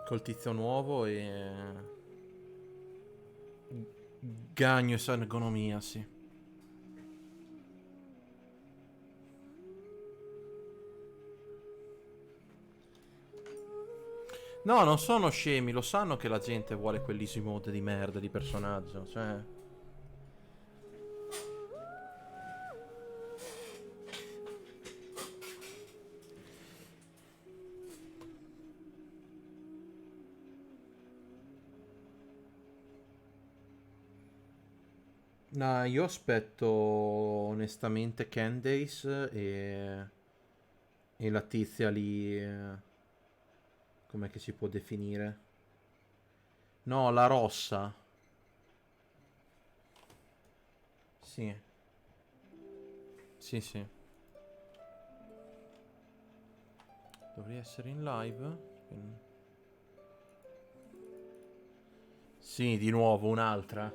col tizio nuovo e... Gagno e ergonomia, sì. No, non sono scemi, lo sanno che la gente vuole quell'easy mode di merda di personaggio, cioè... No, io aspetto onestamente Candace e la tizia lì... com'è che si può definire? No, la rossa. Sì, sì, sì. Dovrei essere in live? Sì, di nuovo un'altra.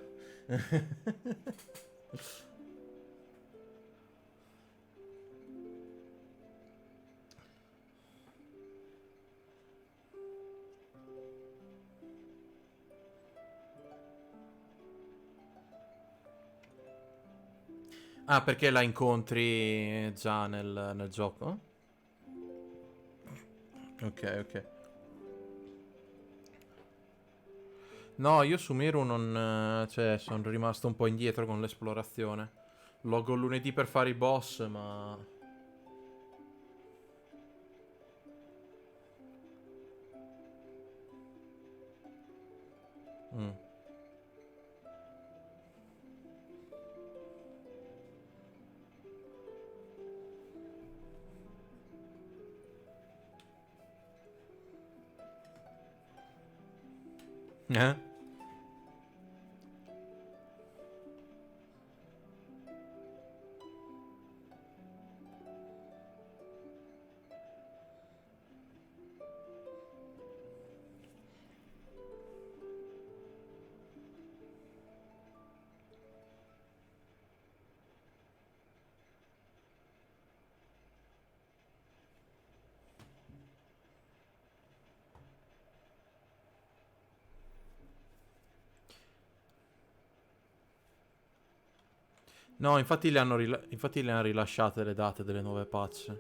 Ah, perché la incontri già nel gioco? Ok, ok. No, io su Sumeru non... cioè, sono rimasto un po' indietro con l'esplorazione. Logo lunedì per fare i boss, ma... Mm. Eh? No, infatti infatti le hanno rilasciate le date delle nuove patch.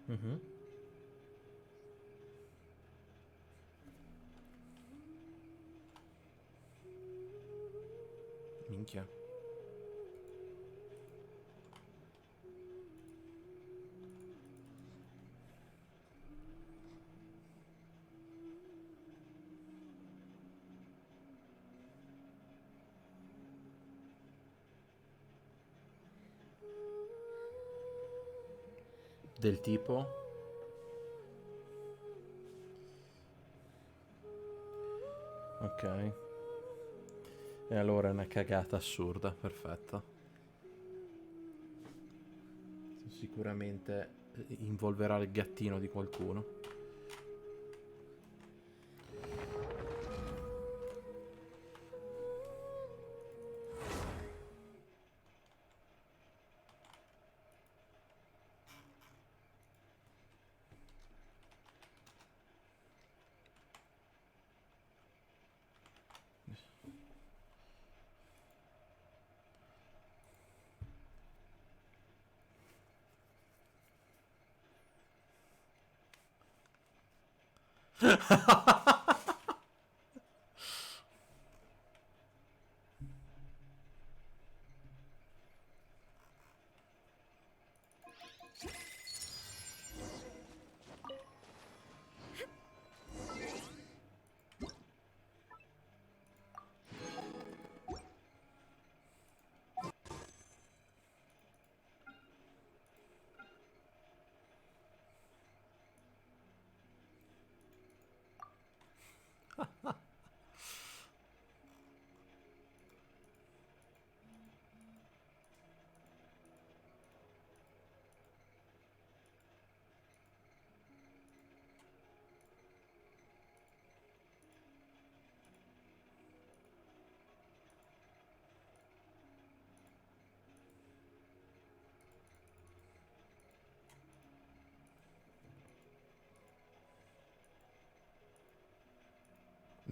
Mhm. Minchia. Del tipo? Ok. E allora è una cagata assurda, perfetto. Sicuramente involverà il gattino di qualcuno.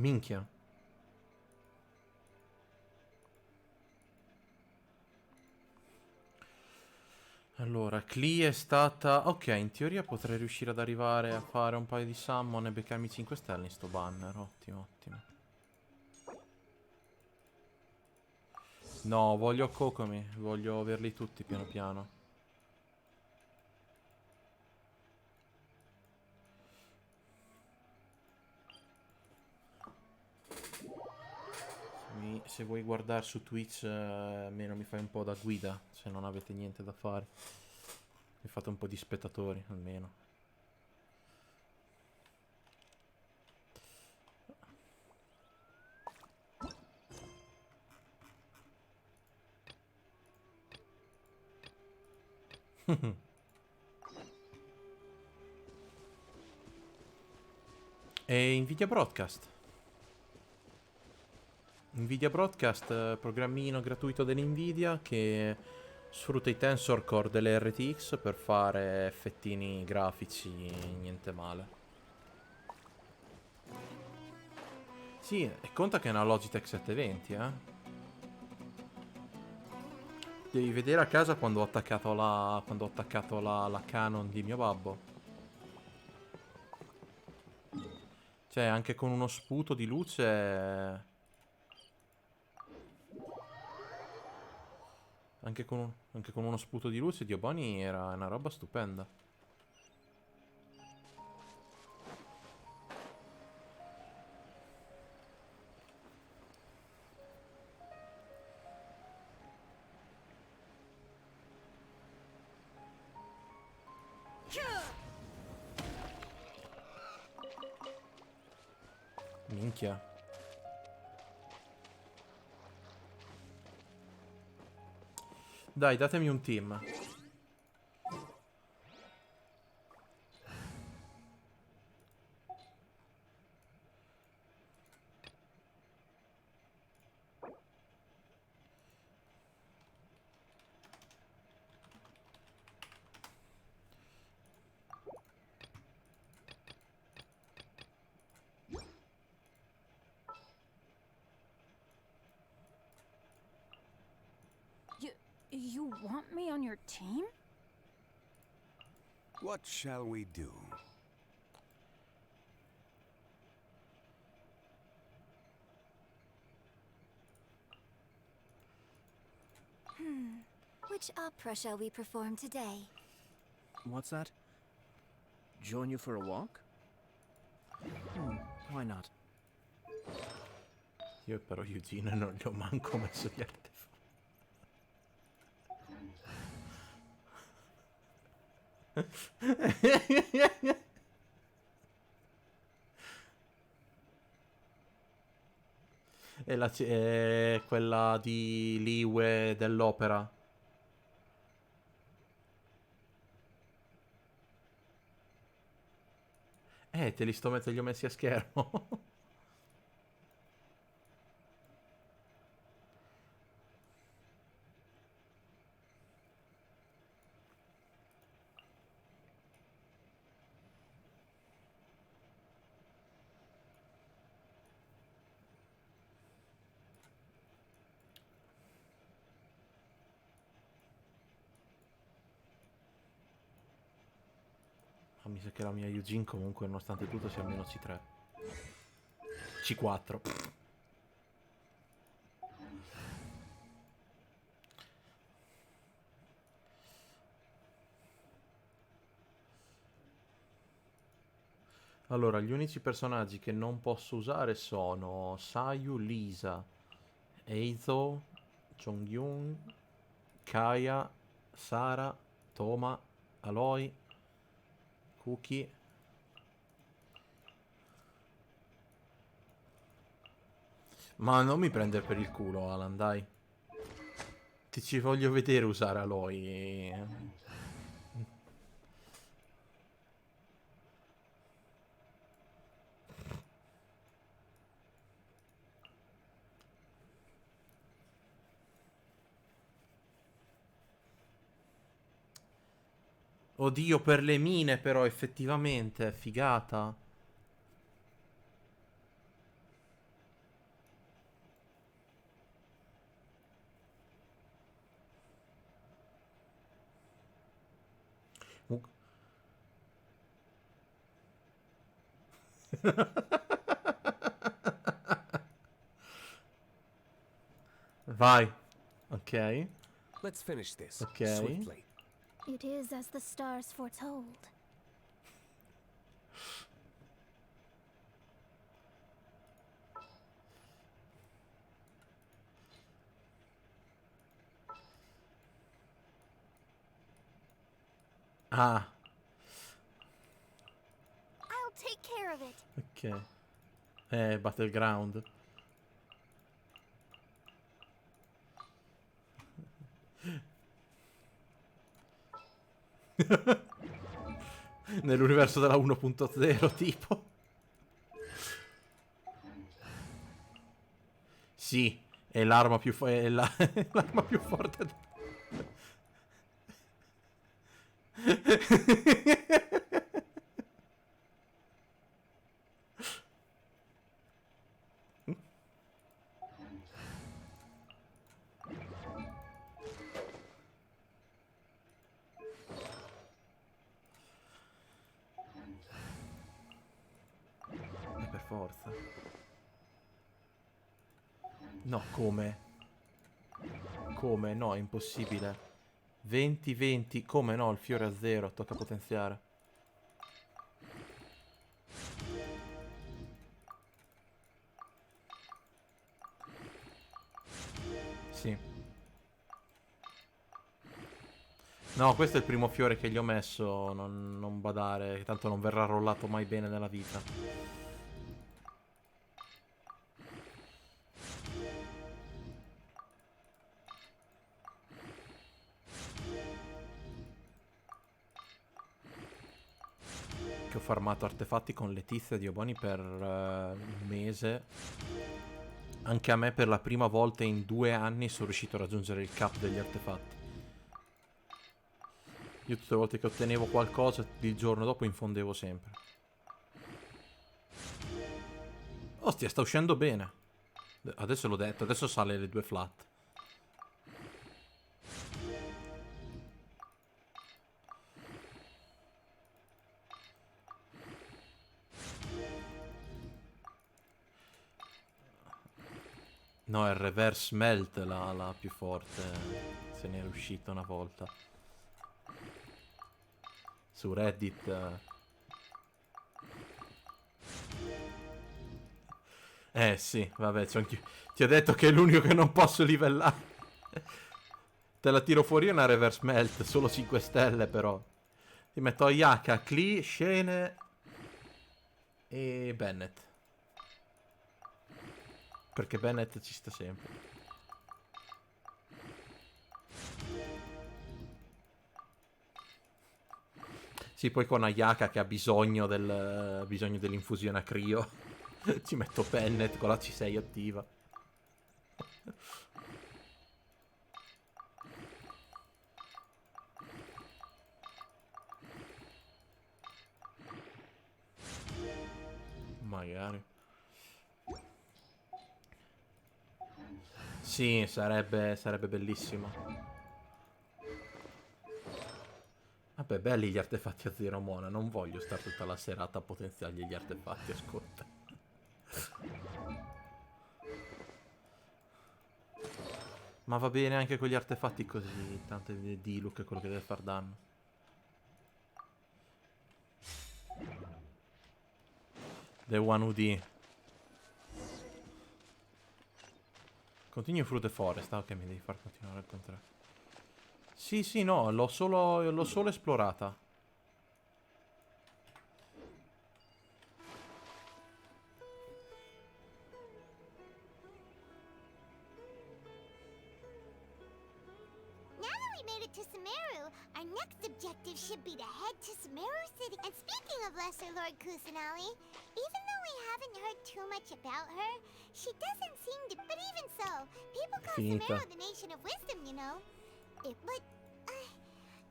Minchia. Allora, Clee è stata... Ok, in teoria potrei riuscire ad arrivare a fare un paio di summon e beccarmi 5 stelle in sto banner. Ottimo, ottimo. No, voglio Kokomi. Voglio averli tutti piano piano. Se vuoi guardare su Twitch, almeno mi fai un po' da guida, se non avete niente da fare. Mi fate un po' di spettatori, almeno. E Nvidia Broadcast. Nvidia Broadcast, programmino gratuito dell'Nvidia che sfrutta i tensor core delle RTX per fare effettini grafici, niente male. Sì, e conta che è una Logitech 720, eh. Devi vedere a casa quando ho attaccato la Canon di mio babbo. Cioè, anche con uno sputo di luce... Anche con uno sputo di luce, Dio Boni era una roba stupenda. Minchia. Dai, datemi un team. You want me on your team? What shall we do? Which opera shall we perform today? What's that? Join you for a walk? Why not? Io però Eugene non gli ho manco messo gli artefatti. È quella di Liwe dell'opera. Te li ho messi a schermo. Ma mi sa che la mia Eugene comunque nonostante tutto sia almeno C3. C4. Allora, gli unici personaggi che non posso usare sono Sayu, Lisa, Eizo, Chongyun, Kaya, Sara, Toma, Aloy, Cookie. Ma non mi prendere per il culo, Alan, dai. Ti ci voglio vedere usare Aloy. Oddio, per le mine però, effettivamente, figata. Vai. Ok. Let's finish this Okay. swiftly. It is as the stars foretold. Ah, I'll take care of it. ok. Battleground. Nell'universo della 1.0 tipo. Sì, è l'arma più è l'arma più forte. Per forza. No, come? Come? No, è impossibile. 20-20, come no? Il fiore a 0, tocca potenziare. Sì. No, questo è il primo fiore che gli ho messo, non badare, che tanto non verrà rollato mai bene nella vita. Che ho farmato artefatti con Letizia e Dioboni per un mese. Anche a me per la prima volta in 2 anni sono riuscito a raggiungere il cap degli artefatti. Io tutte le volte che ottenevo qualcosa, il giorno dopo infondevo sempre. Ostia, sta uscendo bene. Adesso l'ho detto, adesso sale le 2 flat. No, è il reverse melt la più forte. Se ne è uscita una volta. Su Reddit. Sì, vabbè, ti ho detto che è l'unico che non posso livellare. Te la tiro fuori una reverse melt, solo 5 stelle però. Ti metto Ayaka, Klee, Scene e Bennett. Perché Bennett ci sta sempre. Sì, poi con Ayaka che ha bisogno dell'infusione a Crio. Ci metto Bennett con la C6 attiva. Magari. Sì, sarebbe bellissimo. Vabbè, belli gli artefatti a zero mona. Non voglio stare tutta la serata a potenziargli gli artefatti, ascolta. Ma va bene anche con gli artefatti così. Tanto è Diluc è quello che deve far danno. The One UD. Continue through the forest. Ah, ok, mi devi far continuare al contrario. Sì, sì, no, l'ho solo esplorata. Now that we made it to Sumeru, our next objective should be to head to Sumeru City. And speaking of Lesser Lord Kusanali, even though we haven't heard too much about her, she doesn't seem to. But even so, people call Finita. Sumeru the nation of wisdom, you know. But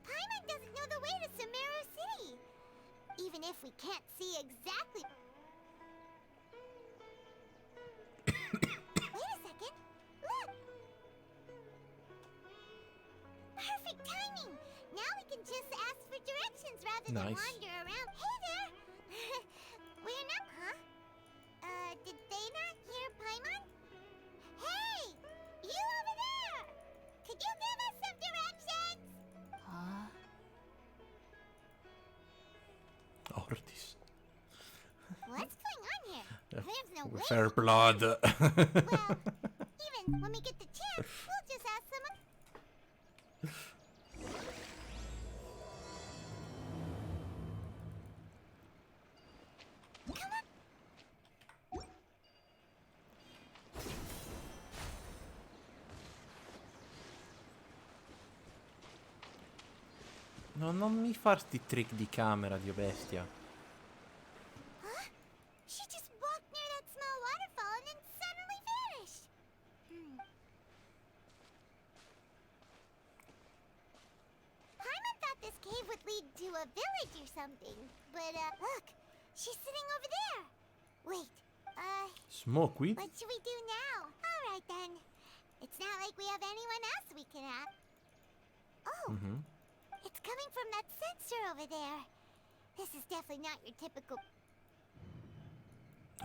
Paimon doesn't know the way to Sumeru City. Even if we can't see exactly. Wait a second. Look. Perfect timing! Now we can just ask for directions rather than Nice. wander around. Hey there! We're not, huh? Did they not hear Paimon? Hey! You over there! Could you give us some directions? Huh? Ortis. What's going on here? There's no way. Fair blood. Well, even when we get the chance, we'll just ask someone. Come on. No, non mi far sti trick di camera, dio bestia. Huh? She just walked near that small waterfall and then suddenly vanished. Paimon thought this cave would lead to a village or something, but look, she's sitting over there. Wait, Smokeweed? what should we do now? All right then. It's not like we have anyone else we can ask. Oh, it's coming from that sensor over there. This is definitely not your typical.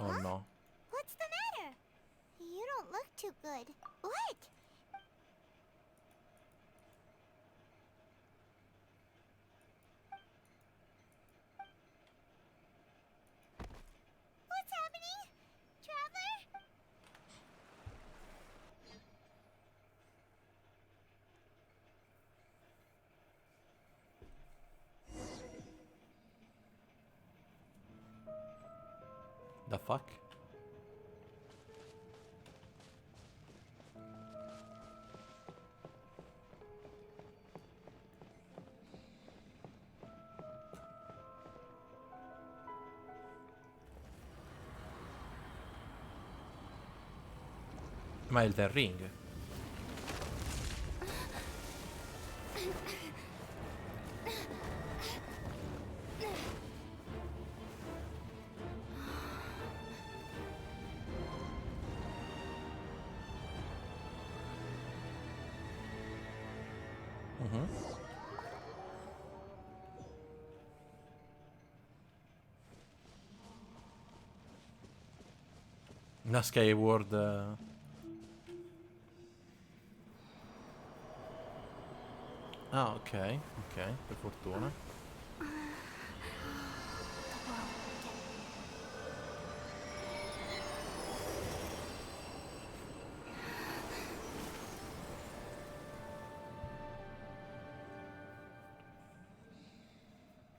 Oh Huh? no. What's the matter? You don't look too good. What? What's happening? Traveler? The fuck? Ma è il The Ring. Una Skyward. Ah, ok, ok, per fortuna.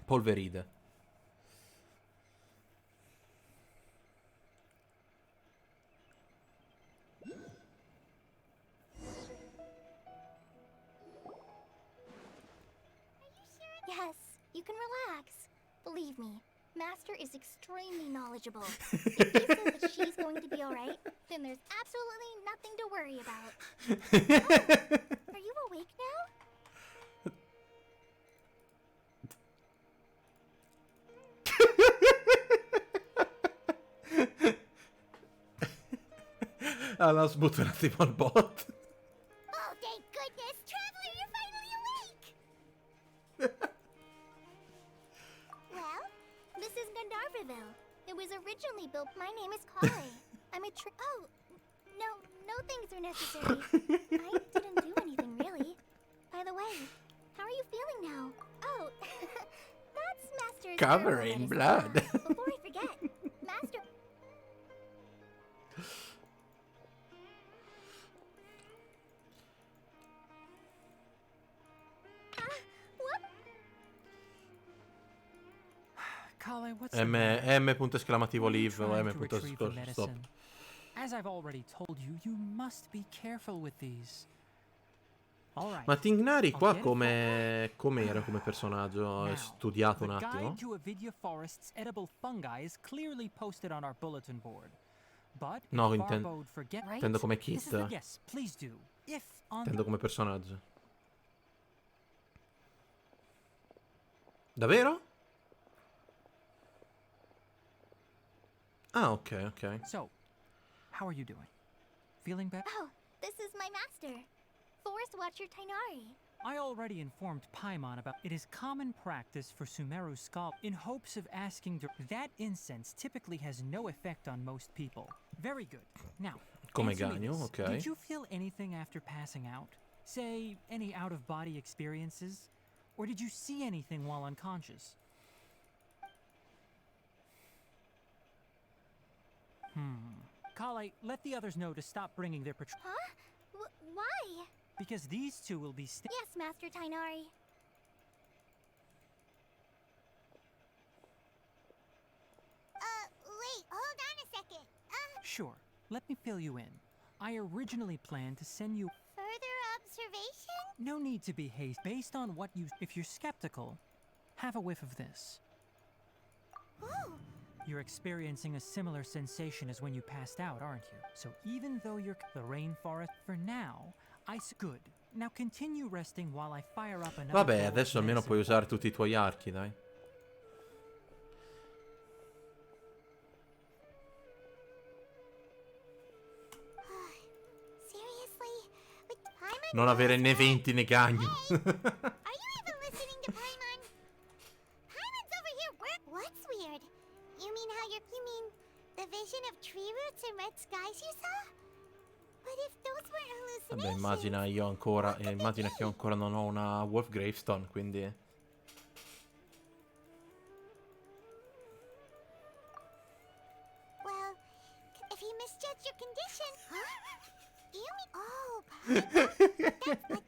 Polveride. Yes, you can relax. Believe me, Master is extremely knowledgeable. If he says that she's going to be alright, then there's absolutely nothing to worry about. Oh, are you awake now? Ah, l'ha sbuttato un attimo al bot. Oh, thank goodness! Traveler, you're finally awake! Well, this is Gandharville. It was originally built. My name is Kale. I'm a Oh, no things are necessary. I didn't do anything really. By the way, how are you feeling now? Oh, that's Master's Covered herbal in medicine. blood. Before I forget, Master. What? Kale, what's M, the matter? M punto esclamativo Are you live o trying M to punto retrieve the stop. medicine? As I've already told you, you must be careful with these. All right. Ma Tingnari qua I'll get it com'era come personaggio? Ho Now, studiato un the attimo. guide to Avidya Forest's edible fungi is clearly posted on our bulletin board. But if No, Barbode forget right? intendo come This is kit. the, yes, please do. If on Intendo come personaggio. Davvero? Ah, ok, ok. So, how are you doing? Feeling better? Oh, this is my master, Forest Watcher Tainari. I already informed Paimon about it is common practice for Sumeru scholars in hopes of asking that incense typically has no effect on most people. Very good. Now, Come answer me Ganyu, this. ok. Did you feel anything after passing out? Say, any out-of-body experiences? Or did you see anything while unconscious? Kale, let the others know to stop bringing their patrol. Huh? Why? Because these two will be Yes, Master Tainari. Wait, hold on a second. Sure, let me fill you in. I originally planned to send you. Further observation? No need to be hasty. Based on what you. If you're skeptical, have a whiff of this. Ooh, You're experiencing a similar sensation as when you passed out, aren't you? So even though you're the rainforest, for now, good. Now continue resting while I fire up another. Vabbè, bowl of adesso almeno medicine. puoi usare tutti i tuoi archi, dai. seriously? With Paimon Non avere knows né that? venti né Ganyu. Hey, are you even listening to Paimon? Paimon's over here. What's weird? You mean you mean the vision of tree roots and red skies you saw? But if those weren't hallucinations. Vabbè, immagina che io ancora non ho una Wolf Gravestone, quindi... Well, if he misjudged your condition, huh? You mean? Oh, Paimon. That's like.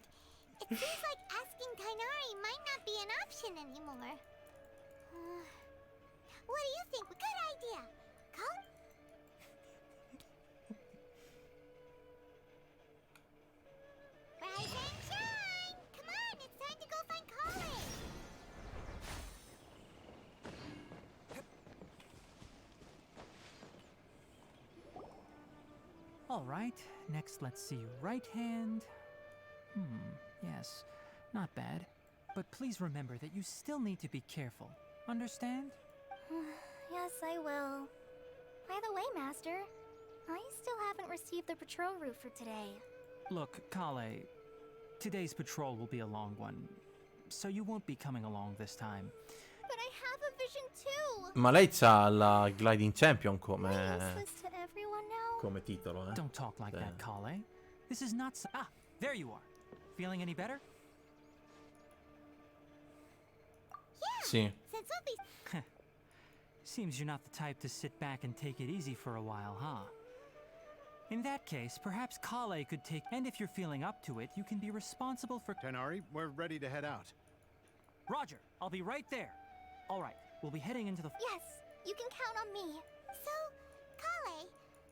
It seems like asking Tainari might not be an option anymore. What do you think? Good idea. Call. Rise and shine! Come on, it's time to go find Colin. All right. Next, let's see. Right hand. Yes, not bad. But please remember that you still need to be careful. Understand? Yes, I will. By the way, Master, I still haven't received the patrol route for today. Look, Kale, today's patrol will be a long one, so you won't be coming along this time. But I have a vision too! Ma lei c'ha la Gliding Champion Am I come... useless to everyone now? come titolo, eh? Don't talk like that, Kale. This is not so. Ah, there you are. Feeling any better? Sì. Since we'll be. Seems you're not the type to sit back and take it easy for a while, huh? In that case, perhaps Kale could take. And if you're feeling up to it, you can be responsible for. Tainari, we're ready to head out. Roger, I'll be right there. All right, we'll be heading into the. Yes, you can count on me. So, Kale,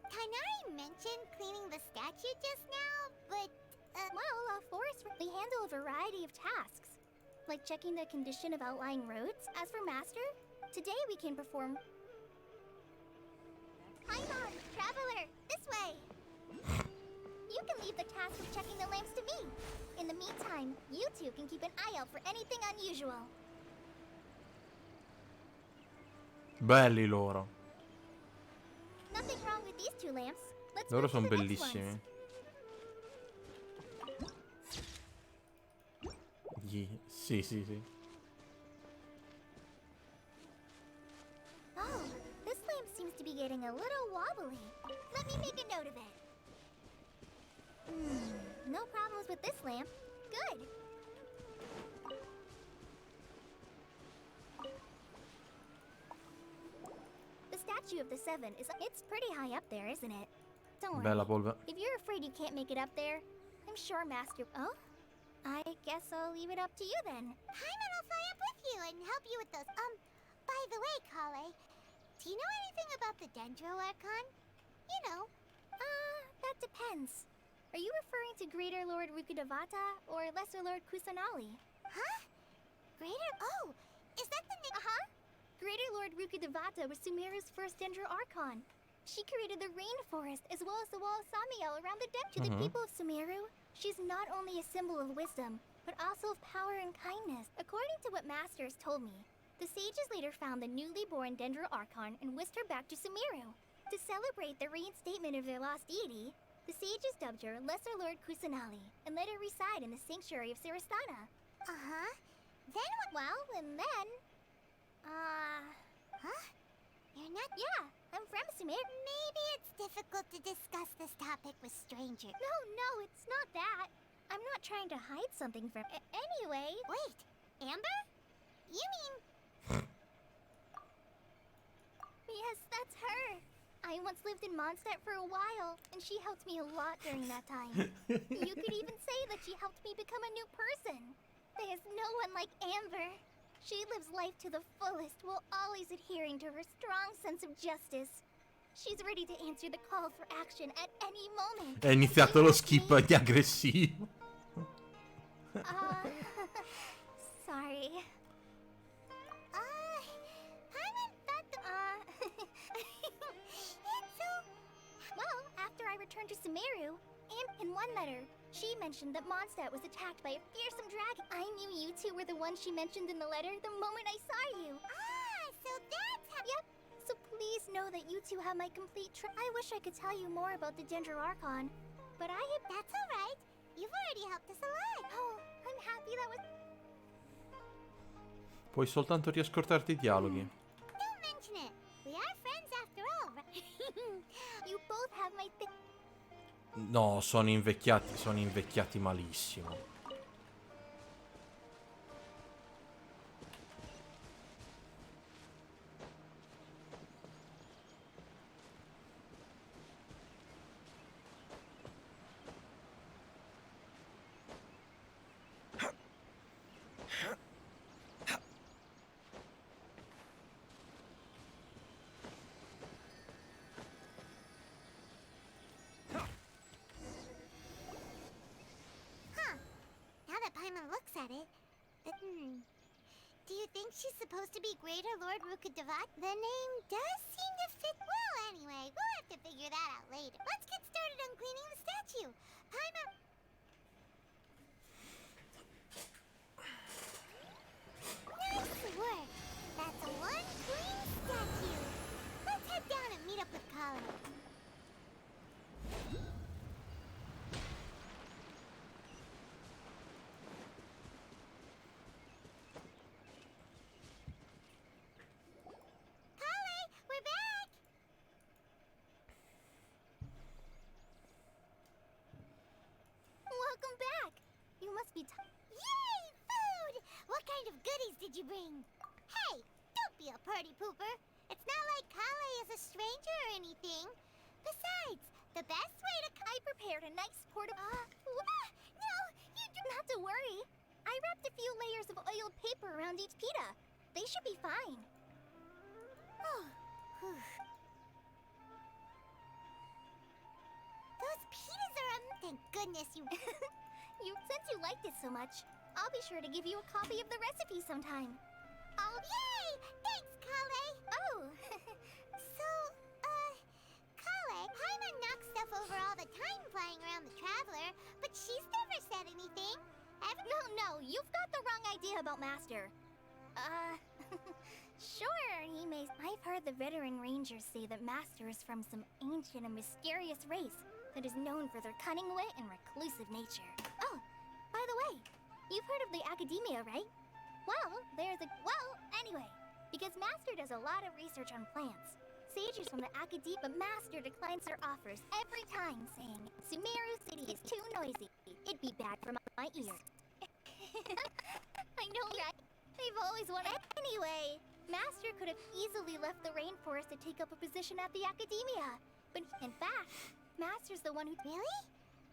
Tainari mentioned cleaning the statue just now, but. Well, Forest, we handle a variety of tasks, like checking the condition of outlying roads. As for Master, today we can perform. Paimon, Traveler, this way! You can leave the task of checking the lamps to me. In the meantime, you two can keep an eye out for anything unusual. Belli loro. Nothing wrong with these two lamps. Let's Loro move to sono the next ones. bellissimi. Sì, sì, sì. Oh, this lamp seems to be getting a little wobbly. Let me make a note of it. No problems with this lamp. Good. The statue of the Seven it's pretty high up there, isn't it? Don't worry. Bella polve. If you're afraid you can't make it up there, I'm sure Master... Oh? I guess I'll leave it up to you then. Paimon will fly up with you and help you with those. By the way, Kale, do you know anything about the Dendro Archon? You know. That depends. Are you referring to Greater Lord Rukudavata or Lesser Lord Kusanali? Huh? Greater? Oh, is that the name? Uh-huh. Greater Lord Rukudavata was Sumeru's first Dendro Archon. She created the rainforest as well as the wall of Samiel around the To the people of Sumeru, she's not only a symbol of wisdom, but also of power and kindness. According to what Masters told me, the sages later found the newly born Dendro Archon and whisked her back to Sumeru. To celebrate the reinstatement of their lost deity, The sages dubbed her Lesser Lord Kusanali and let her reside in the sanctuary of Sarastana. Uh-huh. Then what? Well, and then... Huh? You're not... Yeah, I'm from Sumeru. Maybe it's difficult to discuss this topic with strangers. No, it's not that. I'm not trying to hide something from... Anyway... Wait, Amber? You mean... Yes, that's her. I once lived in Mondstadt for a while, and she helped me a lot during that time. You could even say that she helped me become a new person. There's no one like Amber. She lives life to the fullest while always adhering to her strong sense of justice. She's ready to answer the call for action at any moment. È iniziato lo skip di aggressivo. Sorry. Paimon thought the... It's so... Well, after I returned to Sumeru, and in one letter, she mentioned that Mondstadt was attacked by a fearsome dragon. I knew you two were the ones she mentioned in the letter the moment I saw you. So that's how... Yep. So please know that you two have my complete I wish I could tell you more about the Gender Archon, but I had... That's alright. You've already helped us a lot. Oh, I'm happy that was... Puoi soltanto riascoltarti i dialoghi. Don't mention it. We are friends after all, right? You both have my No, sono invecchiati malissimo. Now that Paimon looks at it... Do you think she's supposed to be Greater Lord Rukudavat? The name does seem to fit well anyway. We'll have to figure that out later. Let's get started on cleaning the statue. Paimon... Nice work! That's one clean statue. Let's head down and meet up with Kale. Kale, we're back! Welcome back! You must be Yay! Food! What kind of goodies did you bring? Hey, don't be a party pooper. It's not like Kale is a stranger or anything. Besides, the best way to... I prepared a nice portable... No, you do Not to worry. I wrapped a few layers of oiled paper around each pita. They should be fine. Those pitas are Thank goodness you... Since you liked it so much, I'll be sure to give you a copy of the recipe sometime. Yay! Thanks, Kale! Oh! So, Kale, Paimon knocks stuff over all the time flying around the Traveler, but she's never said anything. No, you've got the wrong idea about Master. Sure, he may... I've heard the veteran rangers say that Master is from some ancient and mysterious race that is known for their cunning wit and reclusive nature. Oh, by the way, you've heard of the Academia, right? Anyway, because Master does a lot of research on plants. Sages from the Academia, but Master declines their offers every time, saying, Sumeru City is too noisy. It'd be bad for my ears. I know, right? I've always wanted... Anyway, Master could have easily left the rainforest to take up a position at the Academia. But in fact, Master's the one who... Really?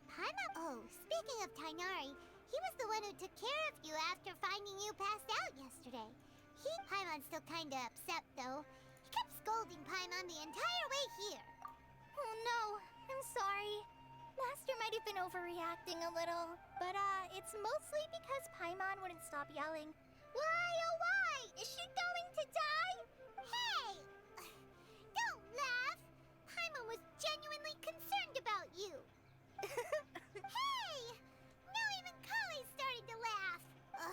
Paimon... Oh, speaking of Tainari, he was the one who took care of you after finding you passed out yesterday. Paimon's still kinda upset, though. He kept scolding Paimon the entire way here. Oh no, I'm sorry. Master might have been overreacting a little, but it's mostly because Paimon wouldn't stop yelling. Why, oh why? Is she going to die? Hey! Don't laugh! Paimon was genuinely concerned about you. Hey! Now even Kale's starting to laugh.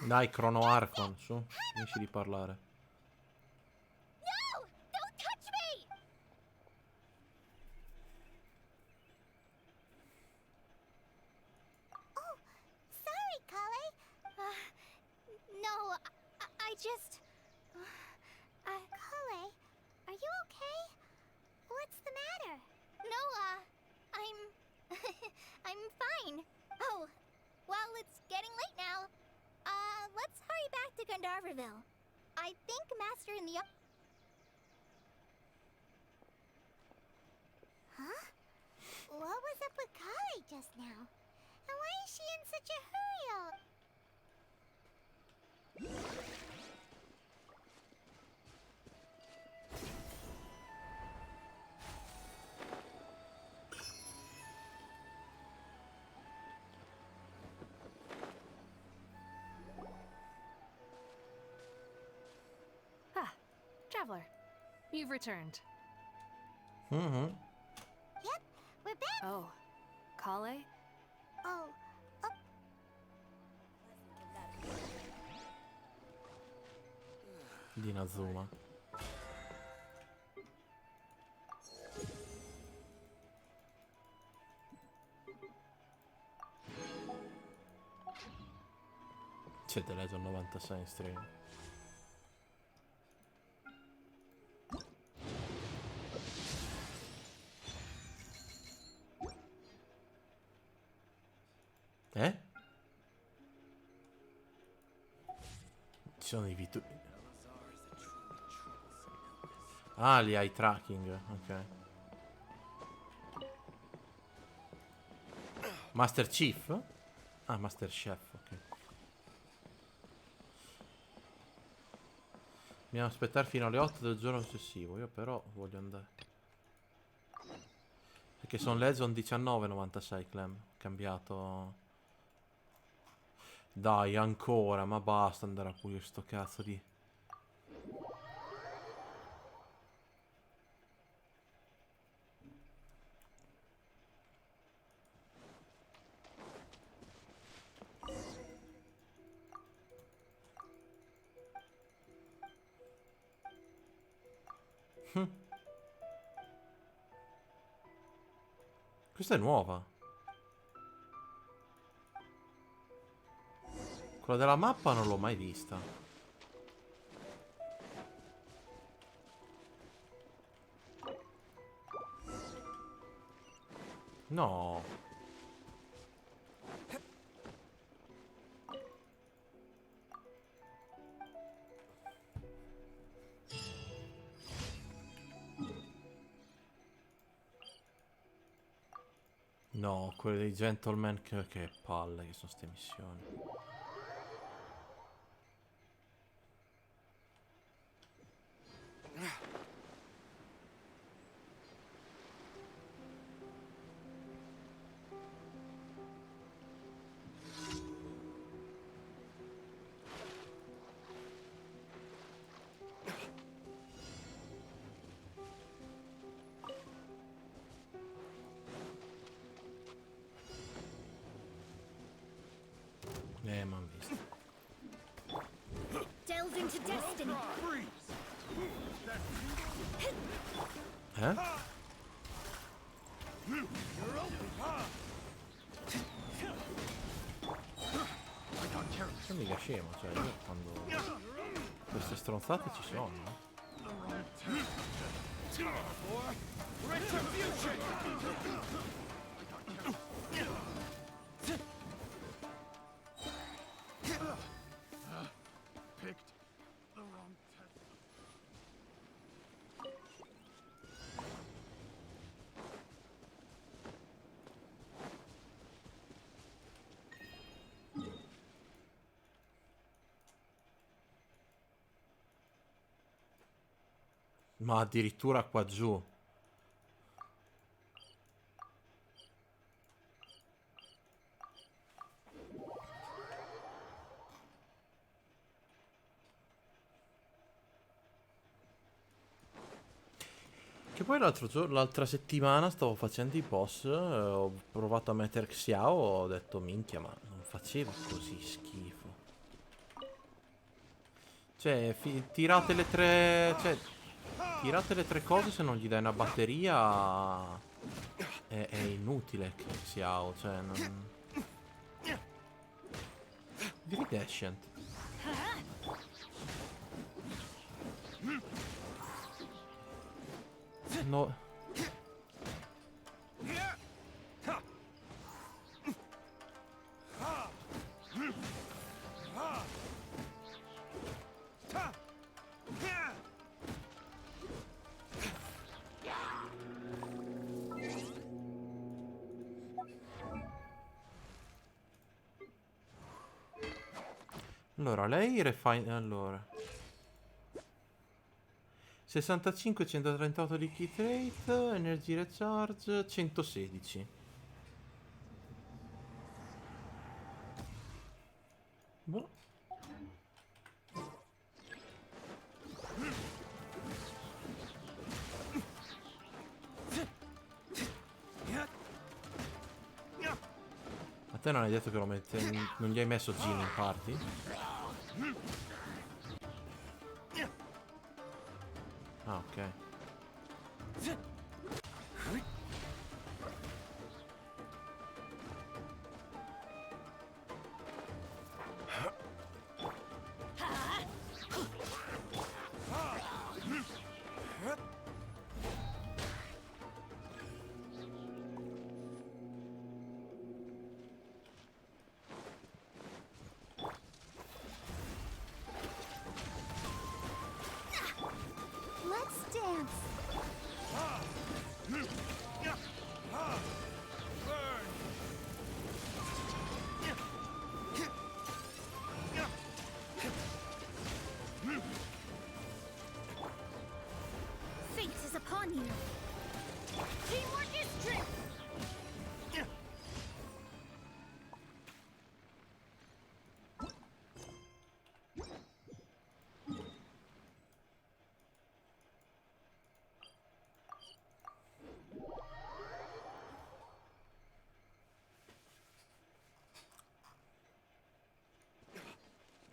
Dai, Crono Archon, su. Finisci di parlare. No! Don't touch me! I just... Kale, are you okay? What's the matter? No, I'm... I'm fine. Oh, well, it's getting late now. Let's hurry back to Gandharville. I think Master in the... Huh? What was up with Kale just now? And why is she in such a hurry all... Ah, traveler. You've returned. Mhm. Yep, we're back. Oh, Kale? Oh, Di Inazuma. C'è The Legend 96 in stream. Eh? Ci sono i VTuber. Ah, li hai tracking, ok. Master Chief? Ah, Master Chef, ok. Dobbiamo aspettare fino alle 8 del giorno successivo. Io però voglio andare. Perché sono Legend 1996, Clem. Cambiato. Dai, ancora, ma basta andare a pulire sto cazzo di... Questa è nuova. Quella della mappa non l'ho mai vista. No. No, quelle dei gentleman che palle che sono ste missioni. M'han visto. Delve into destiny. Eh? Sono mica scemo, cioè io quando... Queste stronzate ci sono, no? Ma addirittura qua giù. Che poi l'altra settimana stavo facendo i boss, ho provato a mettere Xiao, ho detto minchia, ma non faceva così schifo. Cioè, tirate le tre... Cioè, tirate le tre cose, se non gli dai una batteria è inutile che Xiao, cioè non... Iridescent. No. Allora, lei refine... Allora... 65, 138 di kit rate, energy recharge, 116. Boh. A te non hai detto che lo mette... Non gli hai messo Gin in party? Ah, ok. Let's dance. Fate is upon you. Teamwork is strength.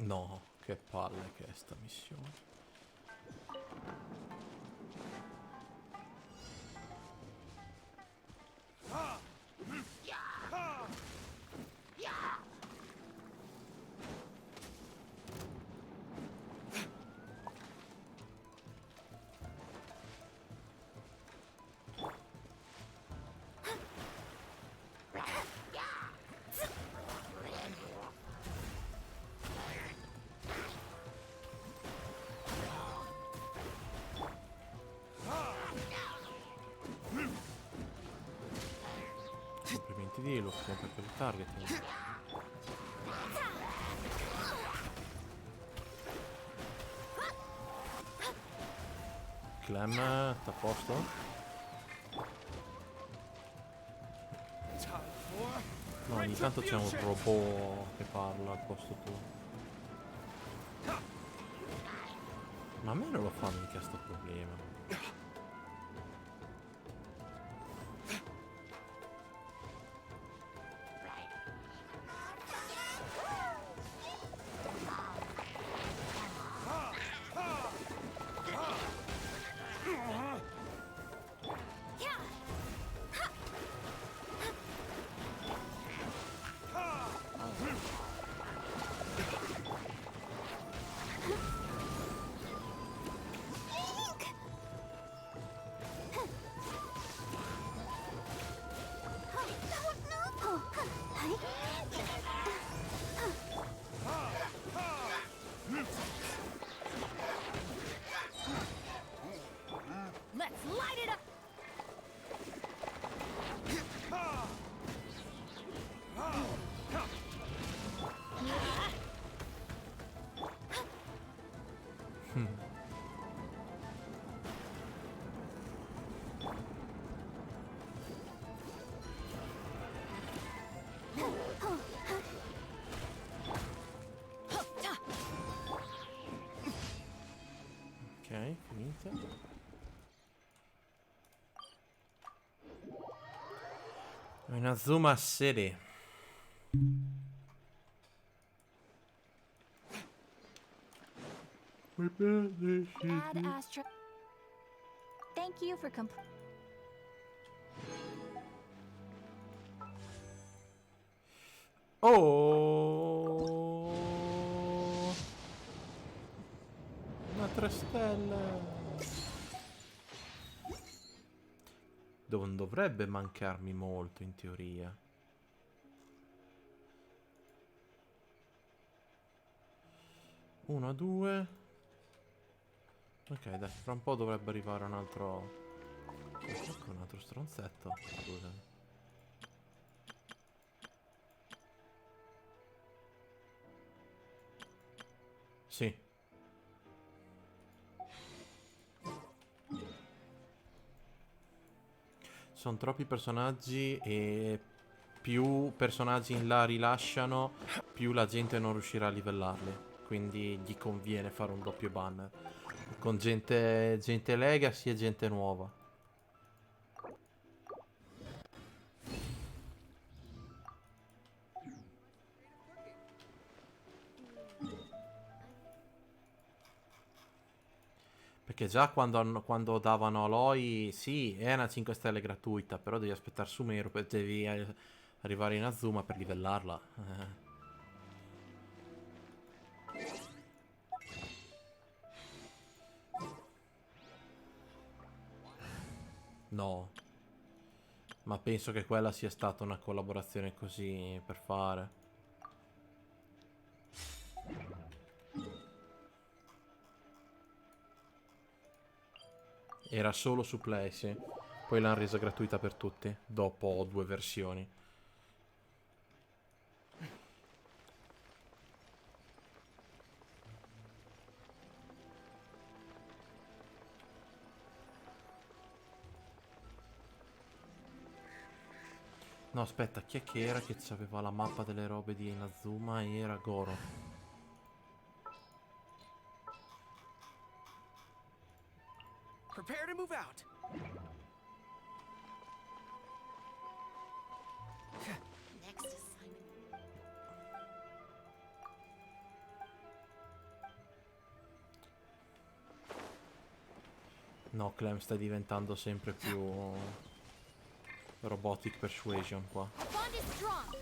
No, che palle che è sta missione. Complimenti di Luke, sempre per il target. Clem, sta a posto? No, ogni tanto c'è un robot che parla al posto tuo. Ma a me non lo fa mica sto problema. Let's light it up. Ok, finito. Una Zuma City. Ad Astra. Thank you for Oh! Un 3 stelle. Non dovrebbe mancarmi molto in teoria. Uno, due. Ok, dai, fra un po' dovrebbe arrivare un altro... Ecco, un altro stronzetto. Scusami. Sì. Sono troppi personaggi e più personaggi in là rilasciano, più la gente non riuscirà a livellarli. Quindi gli conviene fare un doppio banner. Con gente legacy e gente nuova. Perché già quando davano Aloy, sì, è una 5 stelle gratuita, però devi aspettare Sumeru, devi arrivare in Azuma per livellarla. No, ma penso che quella sia stata una collaborazione così per fare. Era solo su Play, sì. Poi l'hanno resa gratuita per tutti, dopo 2 versioni. No, aspetta, chi è che era che aveva la mappa delle robe di Inazuma? Era Goro. Prepare to move out. Next assignment. No, Clem sta diventando sempre più robotic persuasion qua. Bond is strong.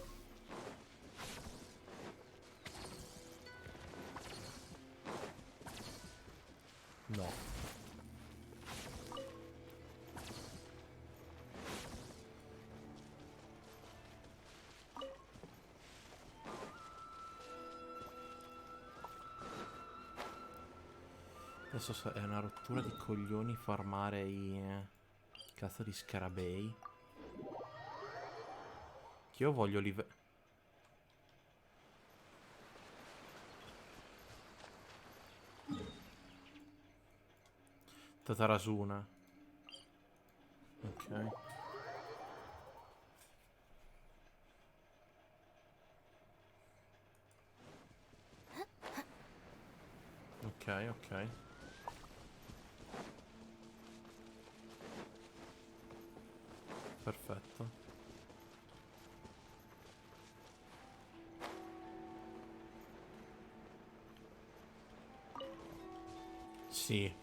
No. Adesso è una rottura di coglioni farmare i cazzo di scarabei. Che io voglio Tatarasuna. Ok. Ok, ok. Perfetto. Sì.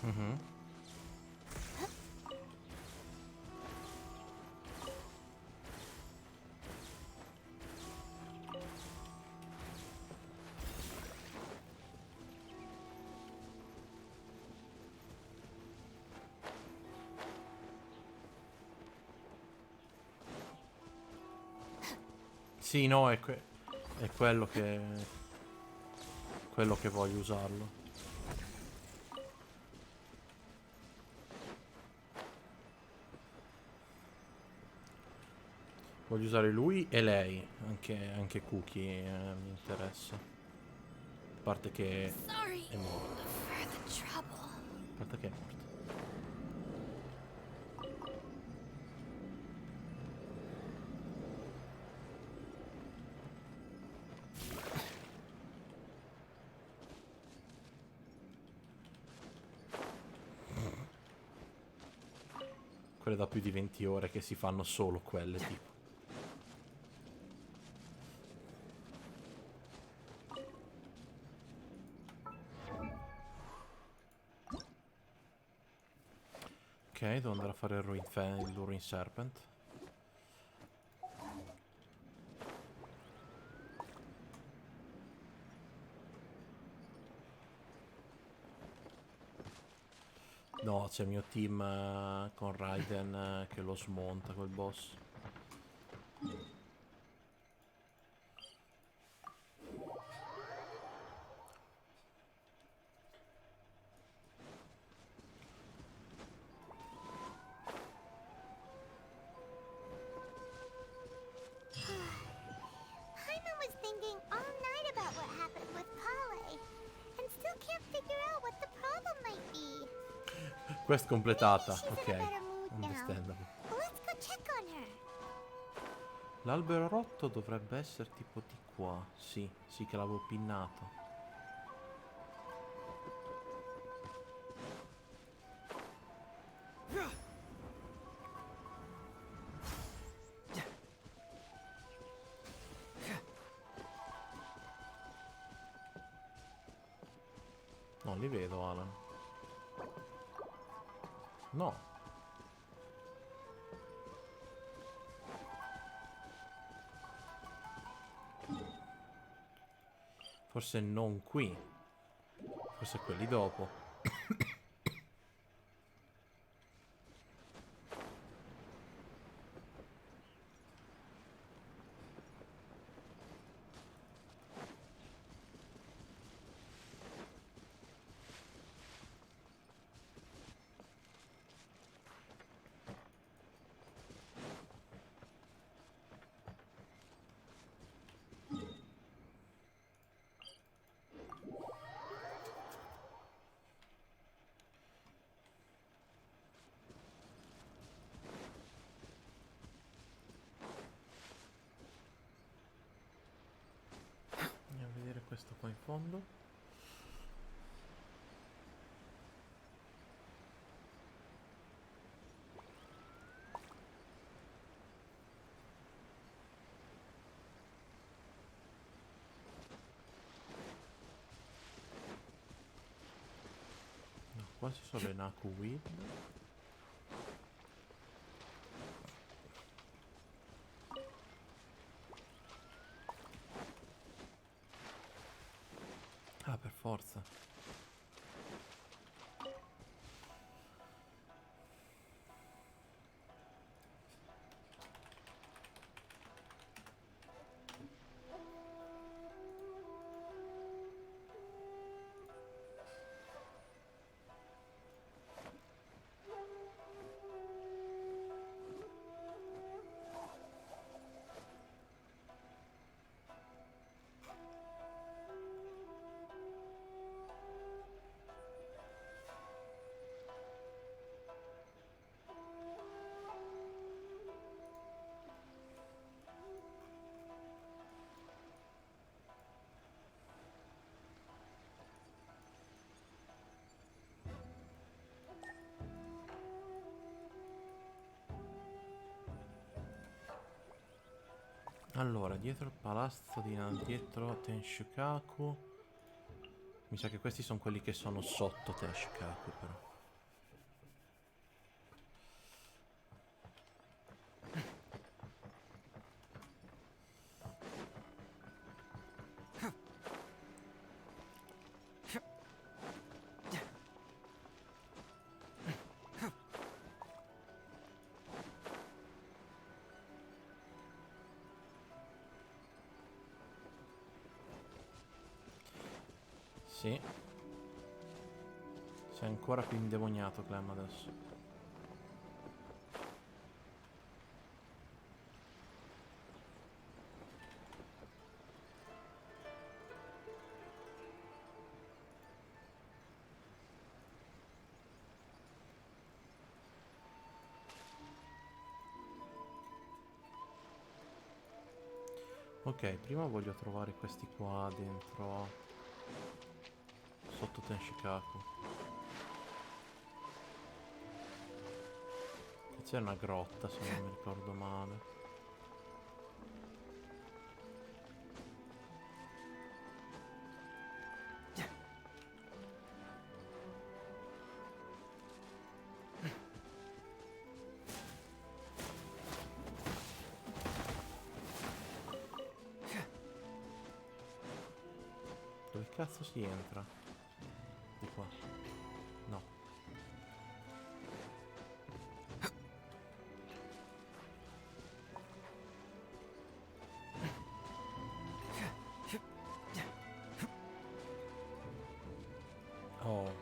Mhm. Sì, no, è quello che voglio usarlo. Voglio usare lui e lei, anche Cookie mi interessa. A parte che Sorry è morto. for the trouble. A parte che è morto. Quelle da più di 20 ore che si fanno solo quelle, tipo. Ok, devo andare a fare il Ruin Serpent. No, c'è il mio team con Raiden che lo smonta quel boss. Hyman was thinking all night about what happened with Kale, and still can't figure out what the problem might be. Quest completata. She's Ok, in a better mood now. understandable. Let's go check on her. L'albero rotto dovrebbe essere tipo di qua. Sì, sì che l'avevo pinnato. Non li vedo, Alan. No. Forse non qui. Forse quelli dopo. Andiamo a vedere questo qua in fondo. No, qua ci sono le Naku Weed. Ah, per forza. Allora, dietro il palazzo dietro Tenshukaku. Mi sa che questi sono quelli che sono sotto Tenshukaku, però. Sì. Sei ancora più indemoniato, Clem, adesso. Ok, prima voglio trovare questi qua dentro. Sotto Tenshukaku. C'è una grotta, se non mi ricordo male. Dove cazzo si entra? Di qua. No. Oh.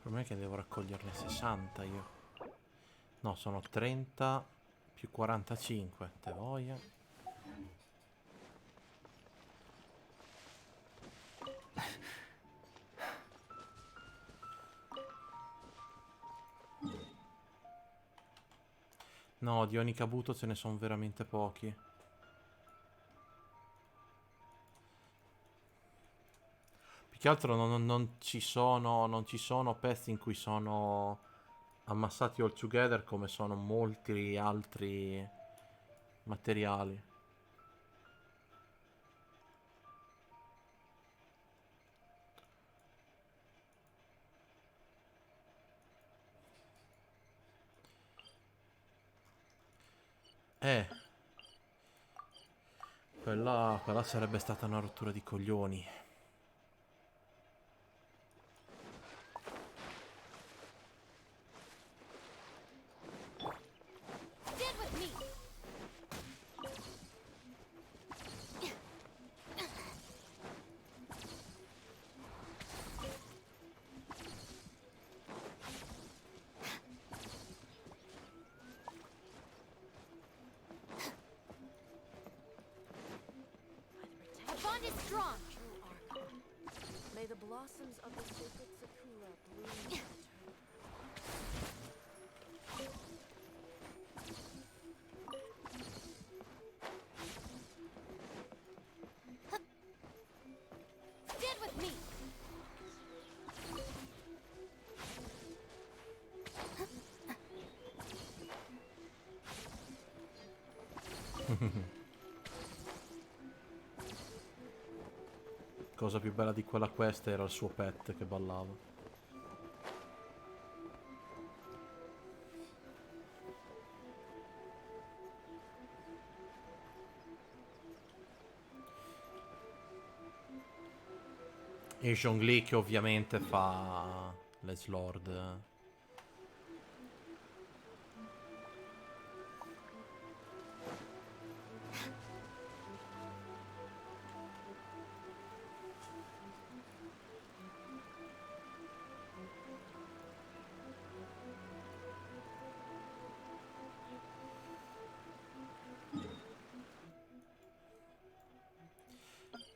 Per me che devo raccoglierne 60 io. No, sono 30 più 45. Te voglia. No, di ogni cabuto ce ne sono veramente pochi. Più che altro non ci sono pezzi in cui sono ammassati all together come sono molti altri materiali. Quella sarebbe stata una rottura di coglioni. Stand with me. Our bond is strong. May the blossoms of the sacred sakura bloom in return. Stand with me. Cosa più bella di quella quest era il suo pet che ballava. E Zhongli che ovviamente fa l'Slord.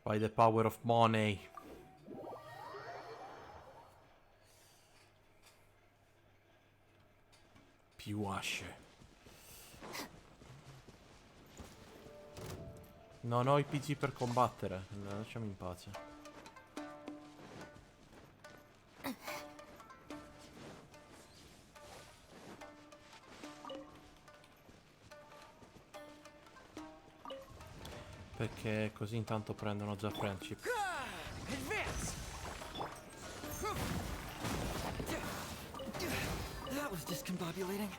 By the power of money. Più asce. Non ho i PG per combattere. Lasciami in pace. Perché così intanto prendono già friendship. Advance! That was discombobulating.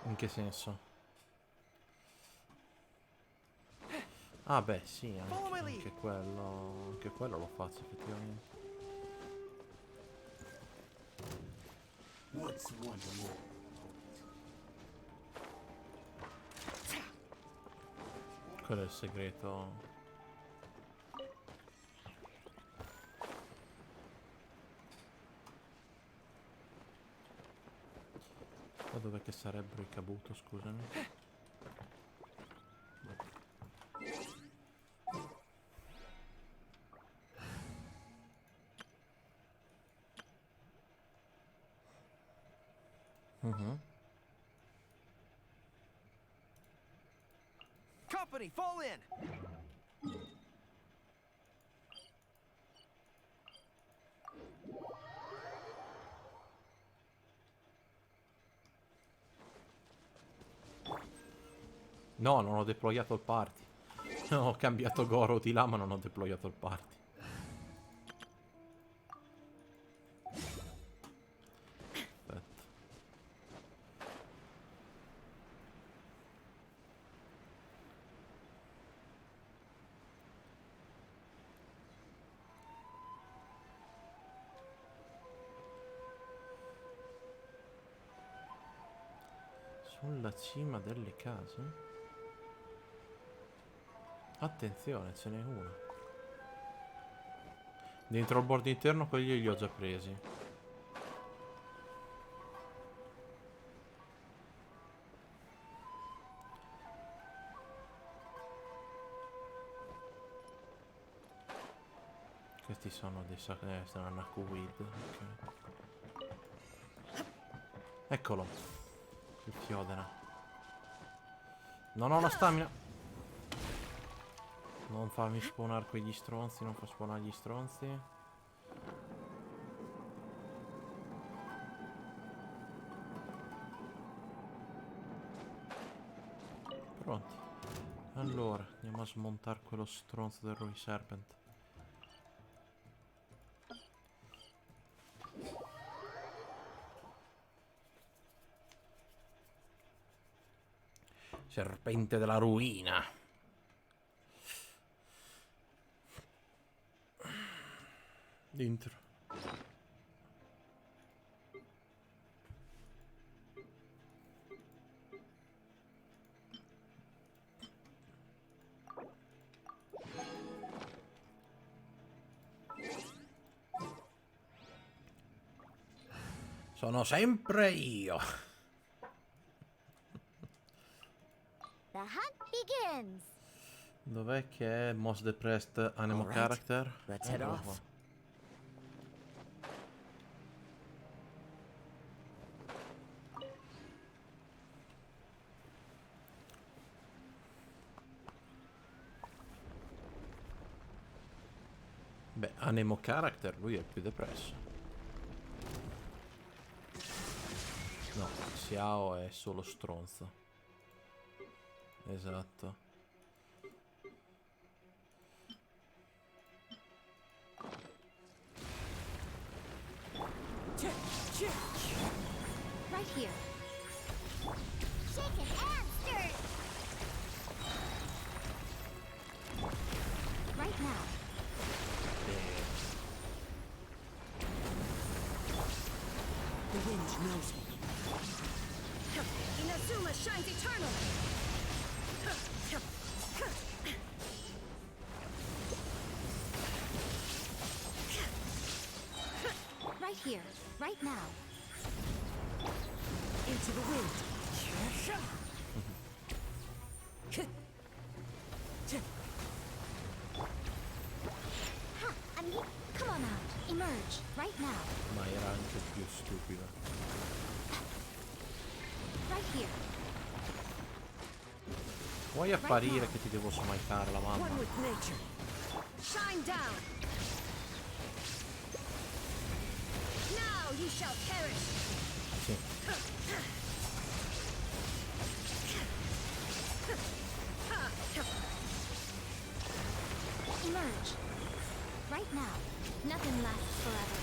In che senso? Ah beh sì, anche quello lo faccio effettivamente. What's one more? Quello è il segreto. Ma dov'è che sarebbero i Kabuto, scusami? Company, fall in! No, non ho deployato il party. Ho cambiato Goro di là, ma non ho deployato il party. Aspetta. Sulla cima delle case? Attenzione, ce n'è uno. Dentro il bordo interno quelli li ho già presi. Questi sono dei sono Nakuweed. Ok. Eccolo. Il Chiodena. Non ho la stamina. Non farmi spawnare quegli stronzi, non fa spawnare gli stronzi. Pronti. Allora, andiamo a smontare quello stronzo del Roy Serpent. Serpente della ruina. Dentro. Sono sempre io. The hunt begins. Dov'è che è Most Depressed Anemo Alright, Character? let's head Eccolo off. qua. Beh, Anemo Character, lui è il più depresso. No, Xiao è solo stronzo. Esatto. Right here. Shaken and stirred. Right now. The wind knows me. Inazuma shines eternal. Right here. Right now. Into the wind. Ha! Come on out. Emerge. Right now. Ma era anche più stupido. Right here. Vuoi apparire che ti devo smaitare la mamma? One with nature. Shine down. Now you shall perish. Sì. Emerge. Right now. Nothing lasts forever.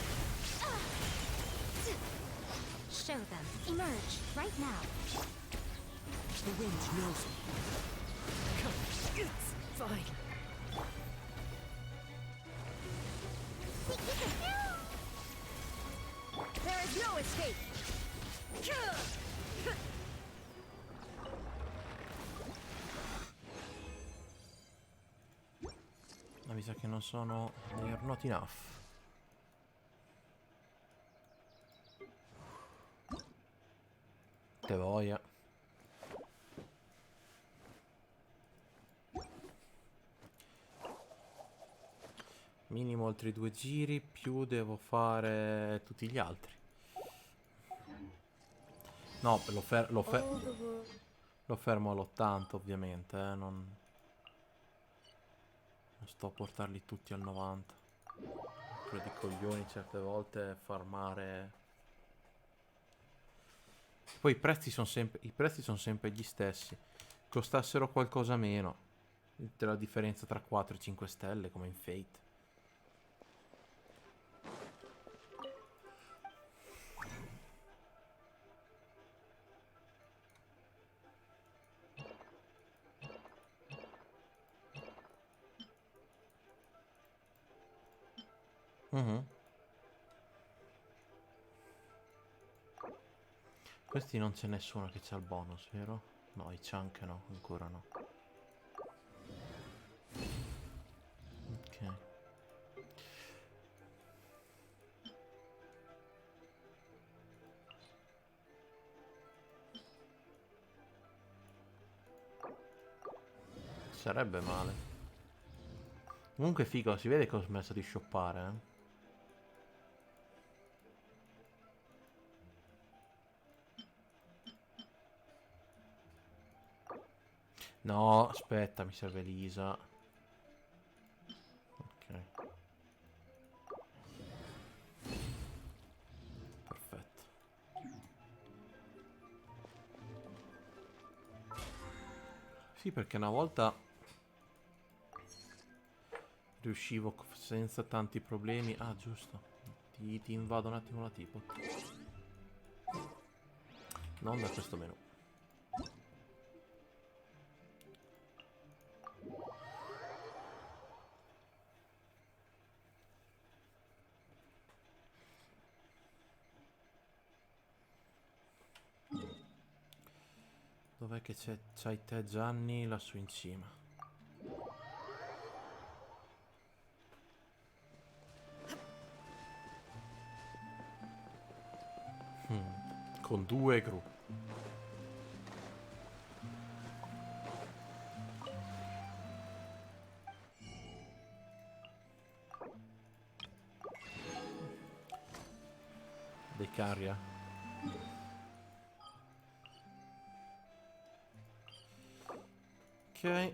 Show them. Emerge. Right now. The wind knows me. Come, it's fine. There is no escape. Ma mi sa che non sono... They're not enough. Te voglia. Minimo altri 2 giri, più devo fare tutti gli altri. No, lo fermo all'80 ovviamente, non sto a portarli tutti al 90. Quello di coglioni certe volte farmare. Poi i prezzi sono sempre gli stessi. Costassero qualcosa meno. La differenza tra 4 e 5 stelle come in Fate. Questi non c'è nessuno che c'ha il bonus, vero? No, i chunk no, ancora no. Ok. Sarebbe male. Comunque figo, si vede che ho smesso di shoppare, eh. No, aspetta, mi serve Lisa. Ok. Perfetto. Sì, perché una volta riuscivo senza tanti problemi. Ah, giusto. Ti invado un attimo la tipo. Non da questo menu. Dov'è che c'hai te Gianni lassù in cima? Con 2 gru. Decaria. Ok.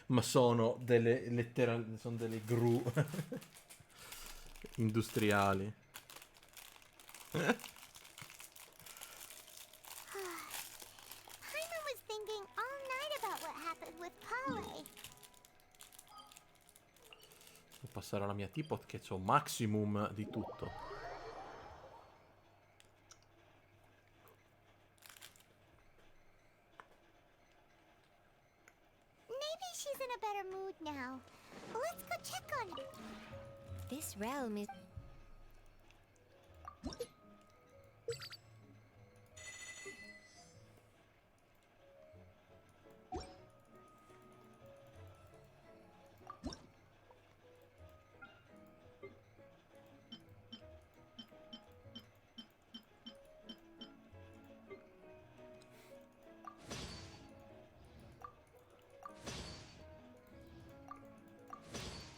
Ma sono delle sono delle gru industriali. Paimon was thinking all night about what happened with Polly. Devo passare alla mia tipo che c'ho maximum di tutto. Maybe she's in a better mood now. Let's go check on her. This realm is.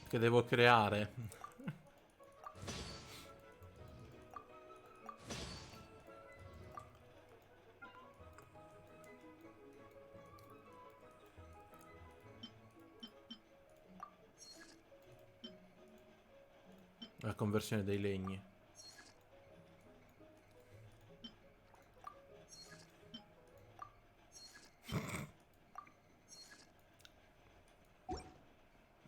Che devo creare. La conversione dei legni.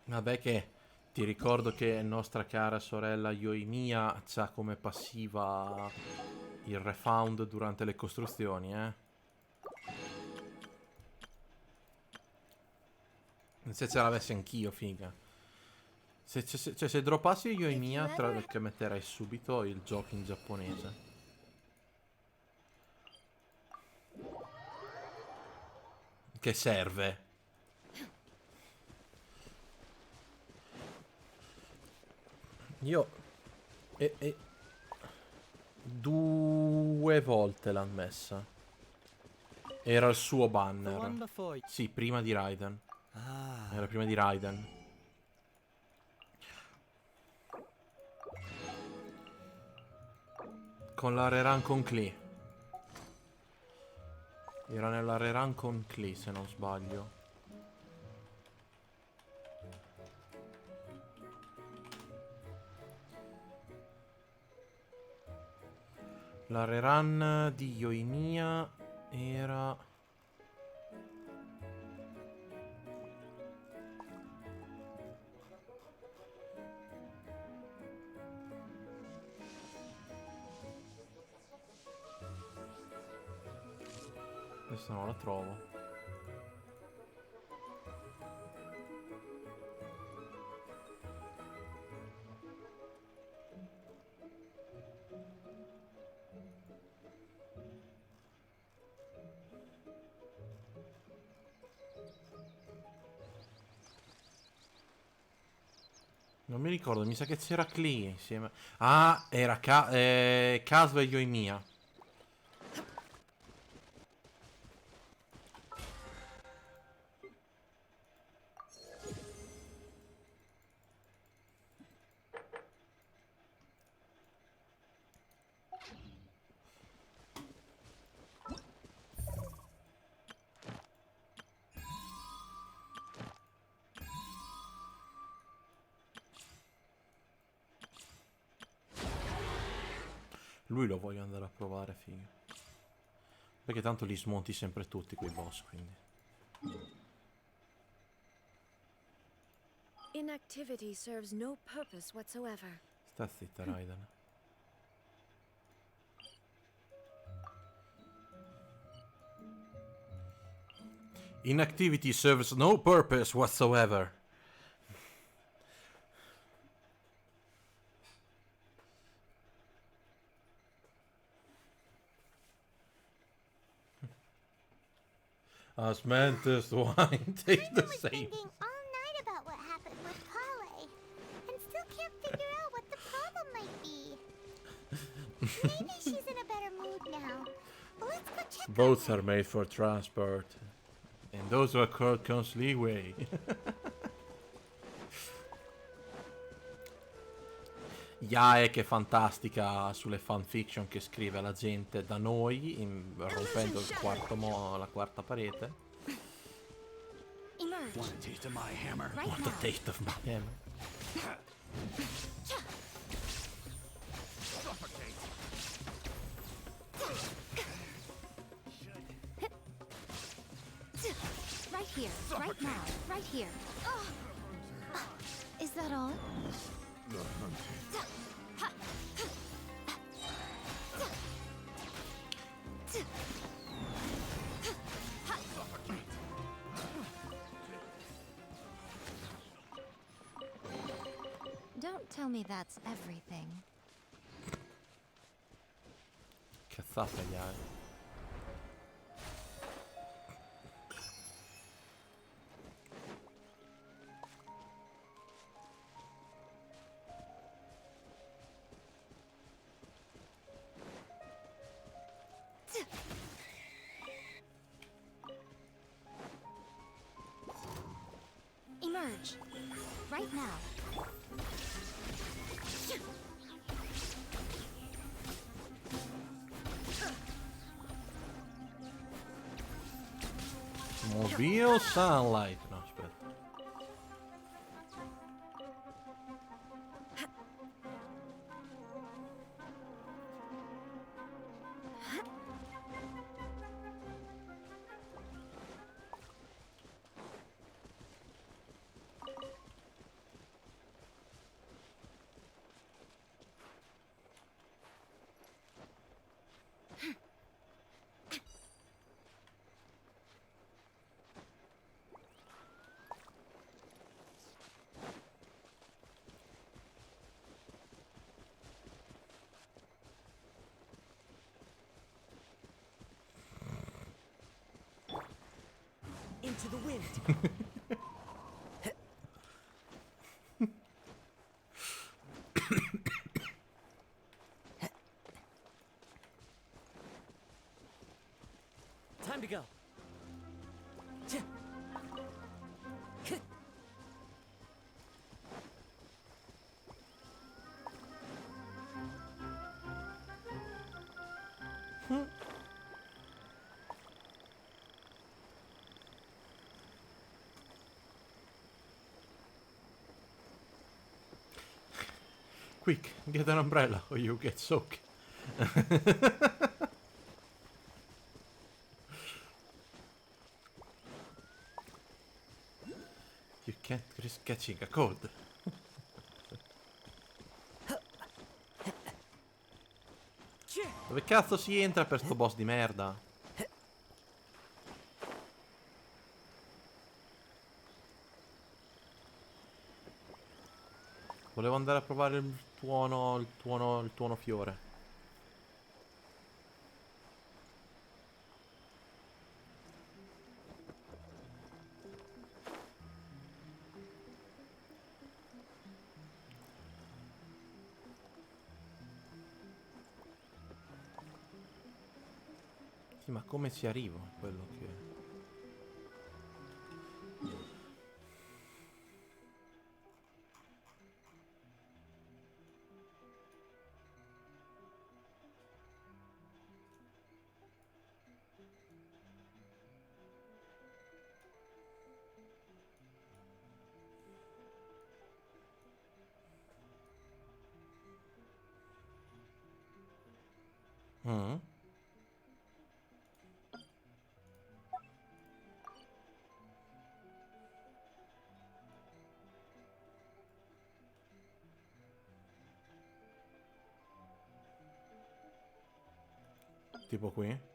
Vabbè che ti ricordo che nostra cara sorella Yoimiya c'ha come passiva il refound durante le costruzioni, eh. Se ce l'avessi anch'io, figa. Se droppassi io e Mia, che metterei subito il gioco in giapponese. Che serve? Io... Due volte l'hanno messa. Era il suo banner. Sì, prima di Raiden. Era prima di Raiden. Con la rerun con Klee. Era nella rerun con Klee, se non sbaglio. La rerun di Yoimiya era... Adesso non la trovo. Non mi ricordo, mi sa che c'era Klee insieme. Ah, era Kazuo e Yoimiya. Lui lo voglio andare a provare, figa. Perché tanto li smonti sempre tutti quei boss, quindi. Inactivity serves no purpose whatsoever. Sta zitta, Raiden. Inactivity serves no purpose whatsoever. Osmanthus wine tastes the was same. thinking all night about what happened with Kale, and still can't figure out what the problem might be. Maybe she's in a better mood now. Let's go check on Boats her. are made for transport. And those are called leeway. Yae che è fantastica sulle fanfiction che scrive la gente da noi, rompendo la quarta parete. Emerge. Want a taste of my hammer? Right What a now. taste of my hammer. Right here. Right now. Right here. Is that all? Don't tell me that's everything. Cazzata Yae. Emerge. Right now. Mobile Sunlight. No, aspetta. to the wind. Time to go. Quick, get an umbrella or you get soaked. You can't risk catching a cold. Dove cazzo si entra per sto boss di merda? Volevo andare a provare il tuono fiore. Sì, ma come ci arrivo? È quello che... Mm? Tipo qui?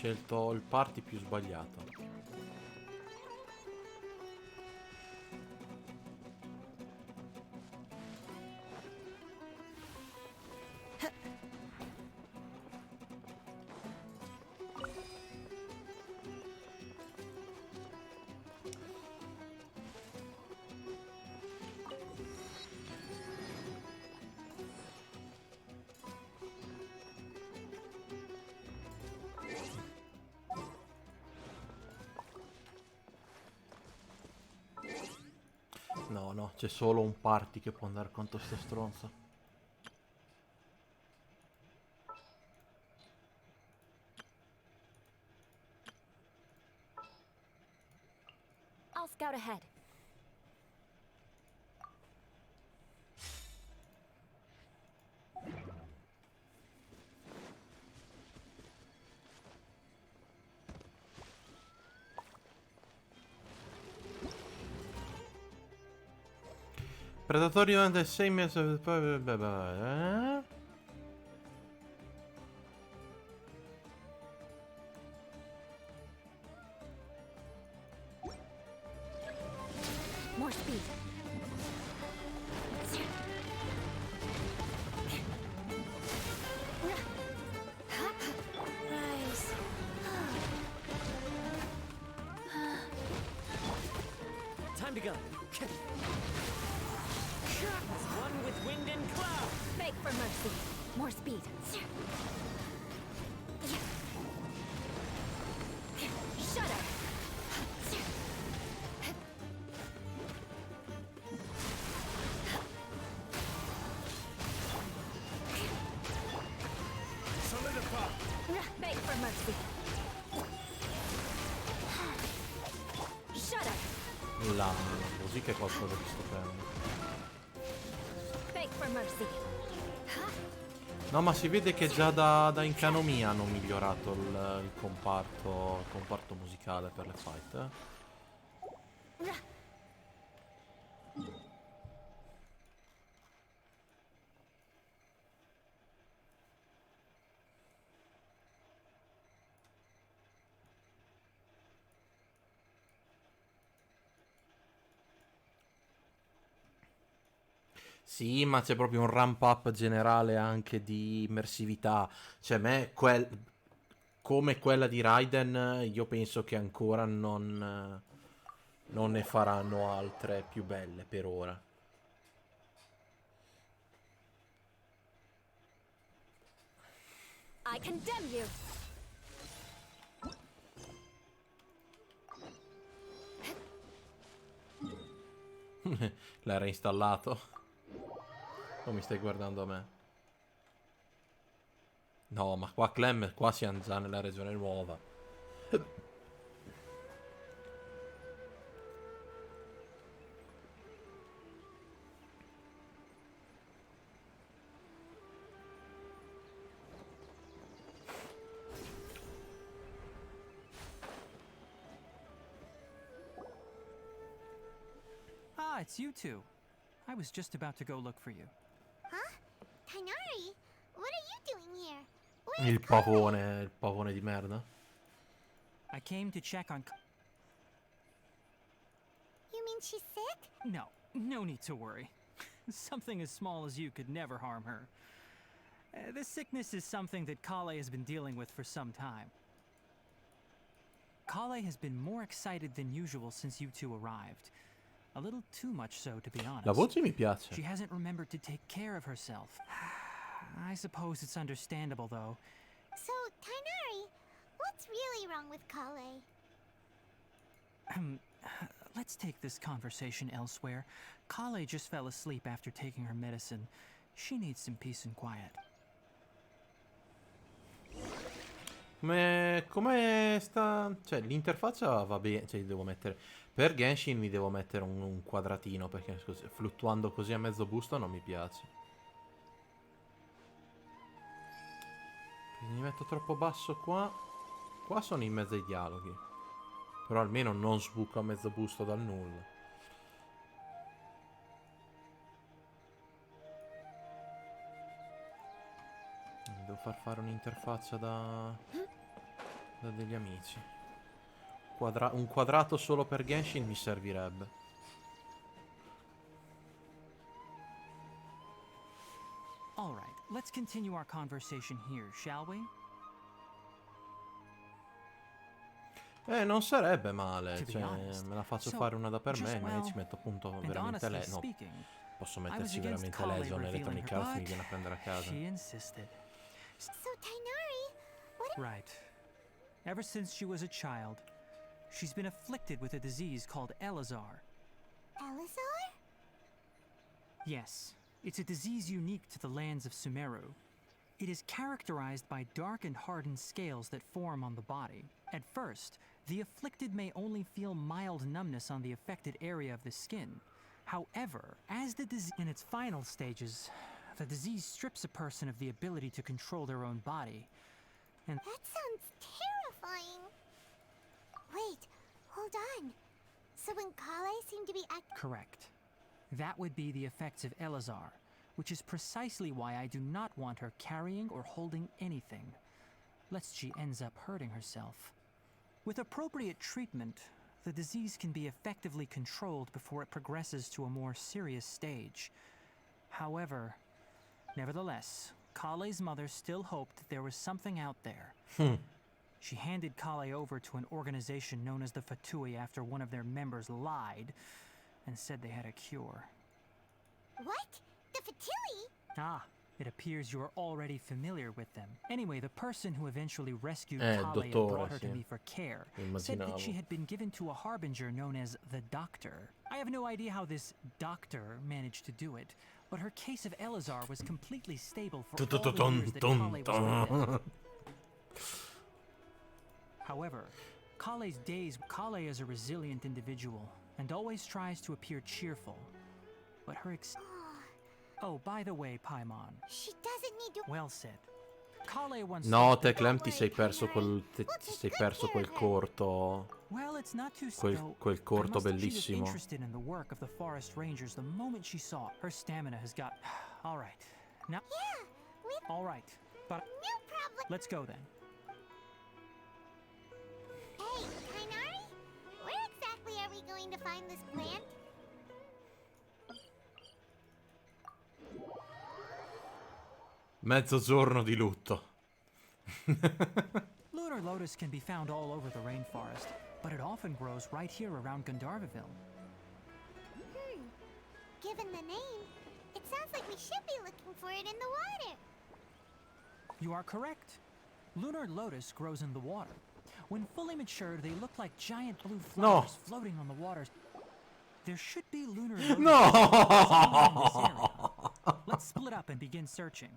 Scelto il party più sbagliato. No, no, c'è solo un party che può andare contro sto stronzo. I'll scout ahead. Predatori durante 6 mesi. More speed. Nice. Time to go. One with wind and cloud. Beg for mercy. More speed. Shudder. La musica è qualcosa di stupendo. Beg for mercy. No, ma si vede che già da Incanomia hanno migliorato il comparto musicale per le fight, eh? Sì, ma c'è proprio un ramp up generale anche di immersività. Cioè, come quella di Raiden, io penso che ancora non ne faranno altre più belle per ora. I condemn you. L'hai reinstallato? O mi stai guardando a me? No, ma qua siamo già nella regione nuova. Ah, it's you two. I was just about to go look for you. Huh? Tainari, what are you doing here? Where's Il pavone di merda. I came to check on... You mean she's sick? No, no need to worry. Something as small as you could never harm her. This sickness is something that Kale has been dealing with for some time. Kale has been more excited than usual since you two arrived. A little too much so, to be honest. La voce mi piace. She hasn't remembered to take care of herself. I suppose it's understandable, though. So, Tainari, what's really wrong with Kale? Let's take this conversation elsewhere. Kale just fell asleep after taking her medicine. She needs some peace and quiet. Come sta... Cioè, l'interfaccia va bene. Cioè, devo mettere... Per Genshin mi devo mettere un quadratino, perché scusi, fluttuando così a mezzo busto non mi piace. Mi metto troppo basso qua. Qua sono in mezzo ai dialoghi. Però almeno non sbuco a mezzo busto dal nulla. Devo far fare un'interfaccia da degli amici. Un quadrato solo per Genshin mi servirebbe. All right, let's continue our conversation here, shall we? Non sarebbe male, To be cioè honest, me la faccio so, fare una da per just me, magari well, ci metto appunto and veramente honestly no, speaking, posso I was metterci against veramente Kale Legion revealing Electronic her, Arts, mi but viene a prendere a casa. she insisted. So, Tainari, what... Right. Ever since she was a child, she's been afflicted with a disease called Elazar. Elazar? Yes, it's a disease unique to the lands of Sumeru. It is characterized by dark and hardened scales that form on the body. At first, the afflicted may only feel mild numbness on the affected area of the skin. However, as the disease in its final stages, the disease strips a person of the ability to control their own body. And That sounds terrifying. Wait, hold on. So when Kale seemed to be correct. That would be the effects of Elazar, which is precisely why I do not want her carrying or holding anything, lest she ends up hurting herself. With appropriate treatment, the disease can be effectively controlled before it progresses to a more serious stage. However, nevertheless, Kale's mother still hoped that there was something out there. She handed Kale over to an organization known as the Fatui after one of their members lied and said they had a cure. What? The Fatui? Ah, it appears you are already familiar with them. Anyway, the person who eventually rescued Kale and brought her to me for care said that she had been given to a harbinger known as the Doctor. I have no idea how this Doctor managed to do it, but her case of Elazar was completely stable for all the years that Kale was with them. However, Kale is a resilient individual, and always tries to appear cheerful. But her Oh, by the way, Paimon. She doesn't need to. Well said. Kale once No, said te that- Clem ti sei perso quel corto. Well, it's not too Quel corto She was bellissimo. interested in the work of the forest rangers the moment she saw it. Her stamina has got. All right. Now. Yeah, we. All right. But No problem. let's go then. Hey, Kainari, where exactly are we going to find this plant? Mezzogiorno di lutto. Lunar lotus can be found all over the rainforest, but it often grows right here around Gandharvaville. Given the name, it sounds like we should be looking for it in the water. You are correct. Lunar lotus grows in the water. When fully matured, they look like giant blue flowers floating on the waters. There should be lunar lotus No! somewhere in this area. Let's split up and begin searching.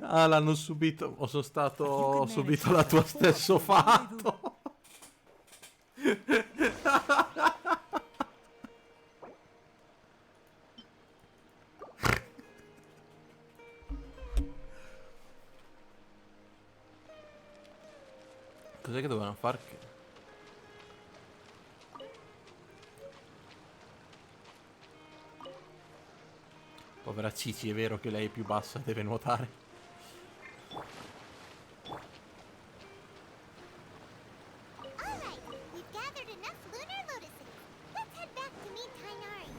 Ah, l'hanno subito. Ho subito la tua stesso fatto. Cos'è che dovevano fare? Povera Cici, è vero che lei è più bassa, deve nuotare. Alright, we've gathered enough lunar lotuses. Let's head back to meet Kainari.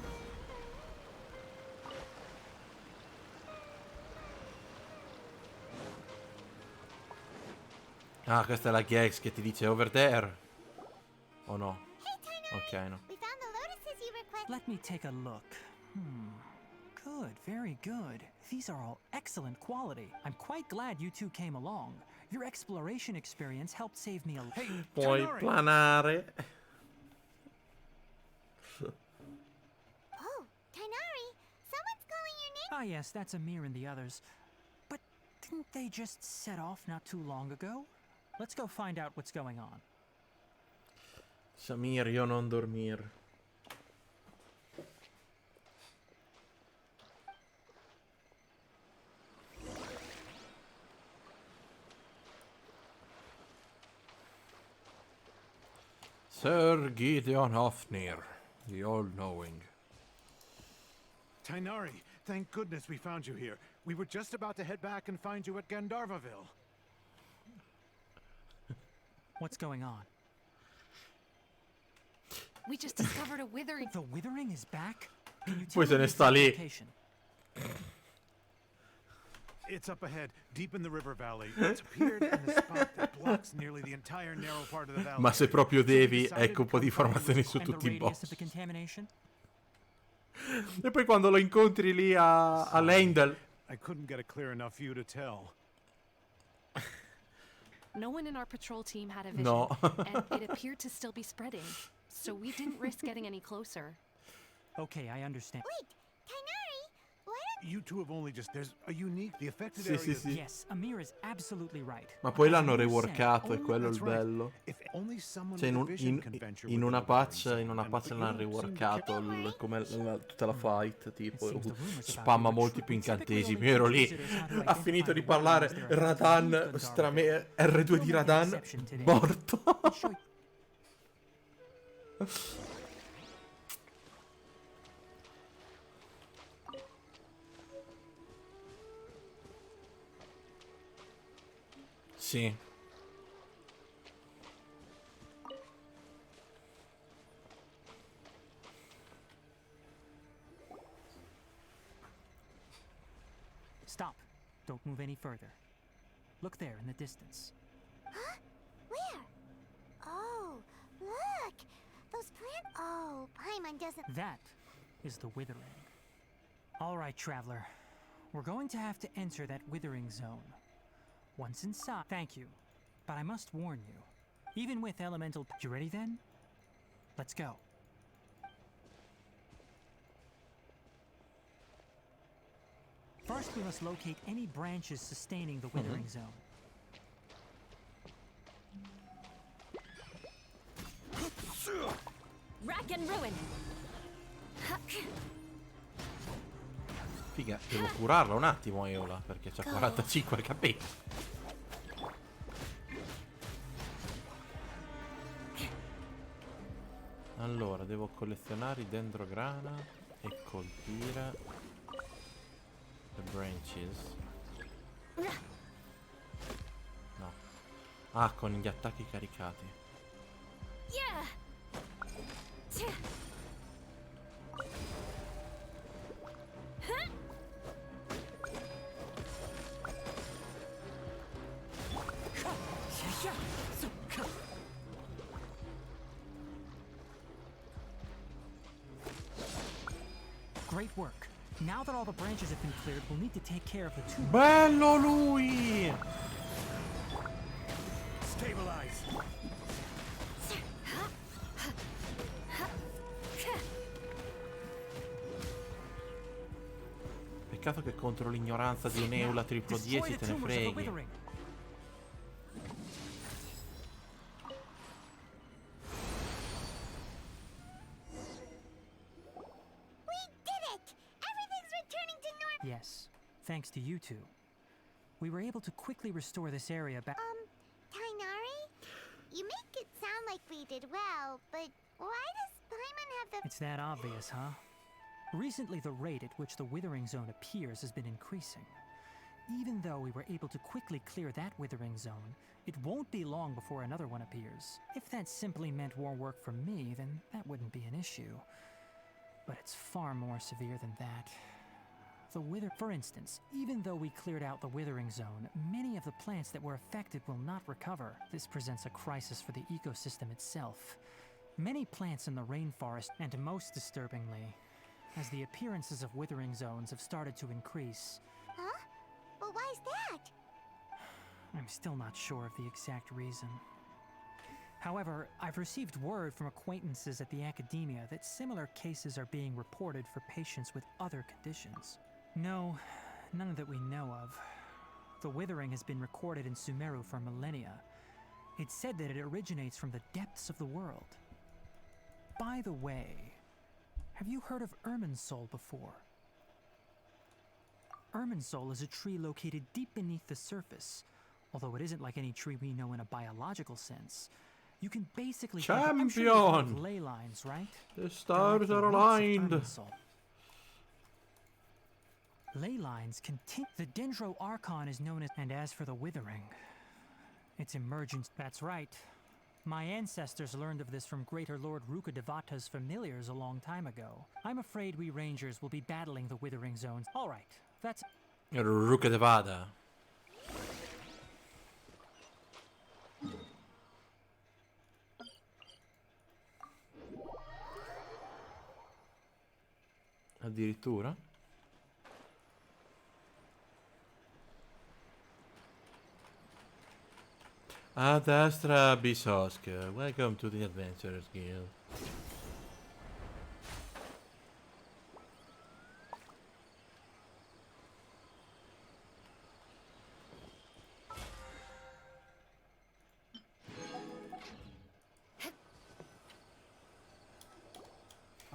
Ah, questa è la Gex che ti dice over there. O no? Hey, Kainari! Ok, no. We found the lotuses you requested. Let me take a look. Good, very good. These are all excellent quality. I'm quite glad you two came along. Your exploration experience helped save me a lot. Hey, Puoi Kainari! planare. Oh, Kainari, someone's calling your name. Ah, yes, that's Amir and the others. But didn't they just set off not too long ago? Let's go find out what's going on. Samir, io non dormir. Sir Gideon Hofnir, the all-knowing. Tainari, thank goodness we found you here. We were just about to head back and find you at Gandharvaville. What's going on? We just discovered a withering. The withering is back? Can you Poi tell se ne me sta its lì. location? It's up ahead, deep in the river valley. It's appeared in a spot that blocks nearly the entire narrow part of the valley. Ma se proprio devi, So we decided ecco un po' to di come informazioni su And the tutti i radius boss. of the contamination? E poi quando lo incontri lì a Lendl. I couldn't get a clear enough view to tell. No one in our patrol team had a vision, No. and it appeared to still be spreading. So we didn't risk getting any closer. Okay, I understand. Wait, Kainari, why don't You two have only just... There's a unique... The affected Sì, area... sì, sì. Yes, Amir is absolutely right. Ma poi As l'hanno Amir reworkato, è said, quello il That's right. bello. If only someone Cioè with a vision can venture in within una the withering patch, zone. in una And- patch but l'hanno you seem to reworkato care- come tutta la fight, tipo It seems the rumors about spamma you molti più typically incantesimi. only Io ero teach lì, visitors how to ha finito identify di the parlare, wilderness there. Radan, R2 di We'll make an Radan, exception today. morto. I'll show you- Sì. Stop. Don't move any further. Look there in the distance. Where? Oh, look! Those plants. Oh, Paimon doesn't. That is the withering. All right, traveler. We're going to have to enter that withering zone. Once inside, thank you. But I must warn you, even with elemental... You ready then? Let's go. First, we must locate any branches sustaining the withering zone. Rack and ruin. Figa, devo curarla un attimo Eola, perché c'ha 45 HP. Allora, devo collezionare i dendrograna e colpire le branches. No. Ah, con gli attacchi caricati. Yeah. Great work. Now that all the branches have been cleared, we'll need to take care of the two. Bello lui! Stabilize. Peccato che contro l'ignoranza di un Eula triplo 10 te ne freghi. Yes, thanks to you two. We were able to quickly restore this area back. Tainari? You make it sound like we did well, but why does Paimon have the... It's that obvious, huh? Recently, the rate at which the Withering Zone appears has been increasing. Even though we were able to quickly clear that Withering Zone, it won't be long before another one appears. If that simply meant more work for me, then that wouldn't be an issue. But it's far more severe than that. For instance, even though we cleared out the Withering Zone, many of the plants that were affected will not recover. This presents a crisis for the ecosystem itself. Many plants in the rainforest, and most disturbingly, as the appearances of Withering Zones have started to increase. Huh? But why is that? I'm still not sure of the exact reason. However, I've received word from acquaintances at the academia that similar cases are being reported for patients with other conditions. No, none that we know of. The withering has been recorded in Sumeru for millennia. It's said that it originates from the depths of the world. By the way, have you heard of Irminsul before? Irminsul is a tree located deep beneath the surface, although it isn't like any tree we know in a biological sense. You can basically think of- I'm sure you've heard of ley lines, right? The stars They're are like the roots of aligned. Irminsul. Ley lines continue. The Dendro Archon is known as, and as for the withering, its emergence. That's right. My ancestors learned of this from Greater Lord Rukadevata's familiars a long time ago. I'm afraid we rangers will be battling the withering zones. All right, that's. Rukadevata. Addirittura? Ad Astra Bisosk, welcome to the Adventurers Guild.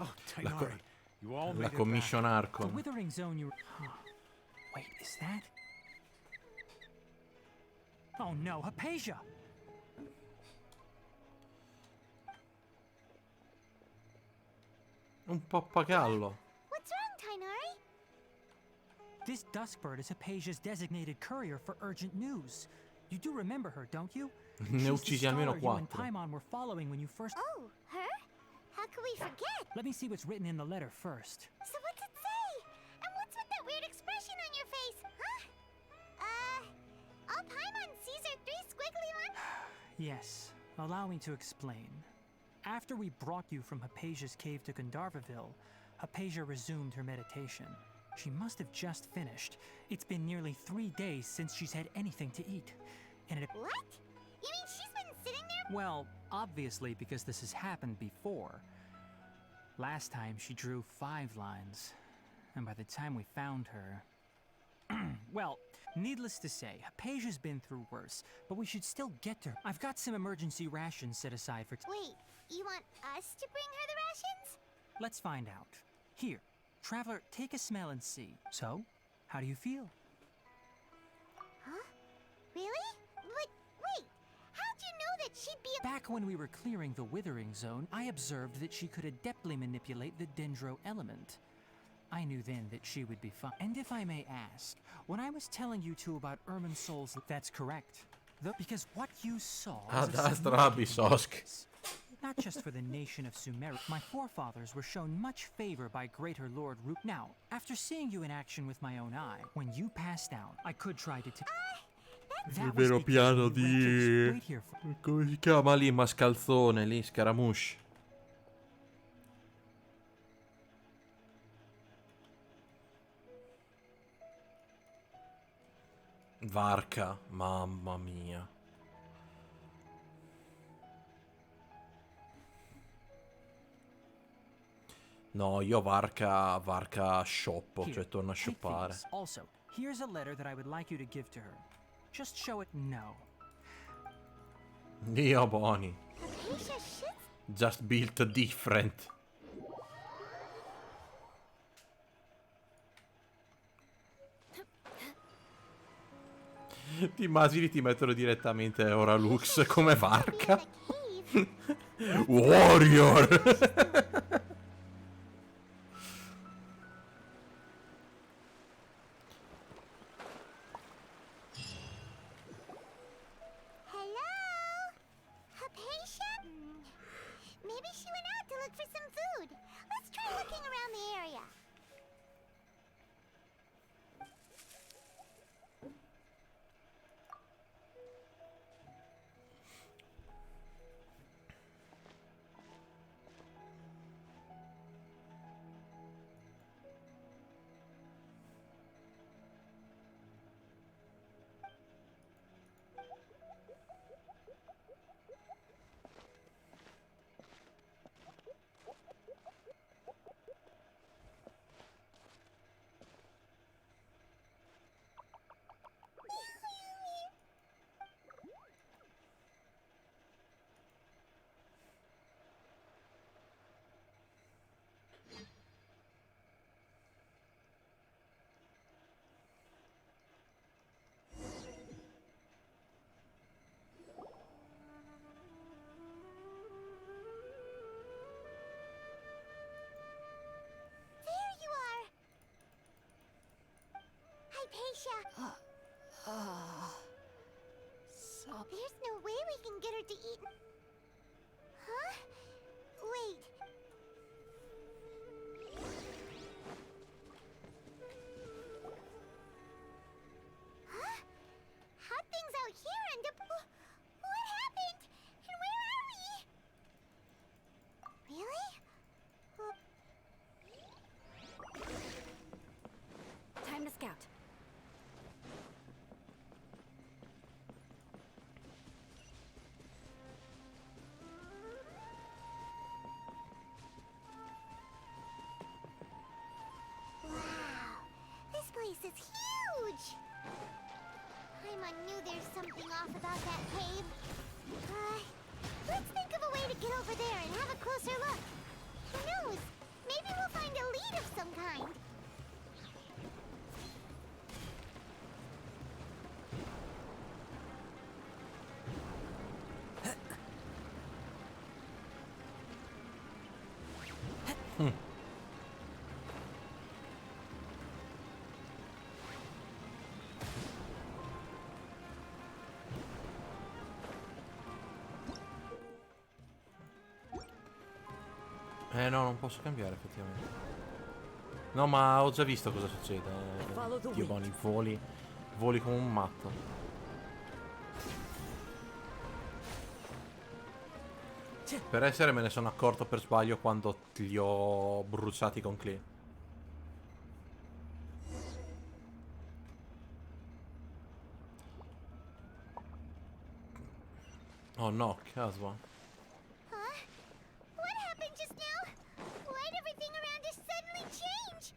Oh, Tainari, you all made La it back. commission The Archon. withering zone you. Huh. Wait, is that? Oh no, Hypatia! Un pappagallo. What's wrong, Tainari? This Duskbird is Hypatia's designated courier for urgent news. You do remember her, don't you? Ne She's the uccisi almeno scholar you and 4. Paimon were following when you first. Oh, her? How could we forget? Let me see what's written in the letter first. So what's it say? And what's with that weird expression on your face, huh? All Paimon sees are 3 squiggly lines. Yes, allow me to explain. After we brought you from Hypatia's cave to Gandharvaville, Hypatia resumed her meditation. She must have just finished. It's been nearly 3 days since she's had anything to eat. And it... What? You mean she's been sitting there? Well, obviously because this has happened before. Last time she drew 5 lines. And by the time we found her... Well, needless to say, Hypatia's been through worse, but we should still get to her. I've got some emergency rations set aside for... Wait, You want us to bring her the rations? Let's find out. Here, traveler, take a smell and see. So, how do you feel? Huh? Really? But wait, how'd you know that she'd be a— Back when we were clearing the withering zone, I observed that she could adeptly manipulate the dendro element. I knew then that she would be fine. And if I may ask, when I was telling you two about Irminsul's, that's correct. Though, because what you saw Ad is a astra significant Sosk. difference. Not just for the nation of Sumeru. My forefathers were shown much favor by Greater Lord Rook. Now, after seeing you in action with my own eye, when you passed out, I could try to Il vero piano di... Wait here for Come si chiama lì? Mascalzone, lì, Scaramouche. Varca, mamma mia. No, io Varca shoppo, Here, cioè torno a take shoppare. these. Also, here's a letter that I would like you to give to her. Just show it no. Dio buoni. Acacia should— Just built different. Ti immagini ti mettono direttamente ora Lux come Varca? in a cave. Warrior! Hello? Hypatia? Maybe she went out to look for some food. Let's try looking around the area. There you are! Hypatia! There's no way we can get her to eat. Huh? Wait. Huh? Hot things out here and what happened? And where are we? Really? Time to scout. Wow, this place is huge! Paimon knew there's something off about that cave. Let's think of a way to get over there and have a closer look. Who knows? Maybe we'll find a lead of some kind. No, non posso cambiare effettivamente. No, ma ho già visto cosa succede. Follow the Dio wind. buoni, voli. Voli come un matto. Per essere me ne sono accorto per sbaglio quando li ho bruciati con Clee. Oh no, caso. Huh? What happened just now? Why'd everything around us suddenly change?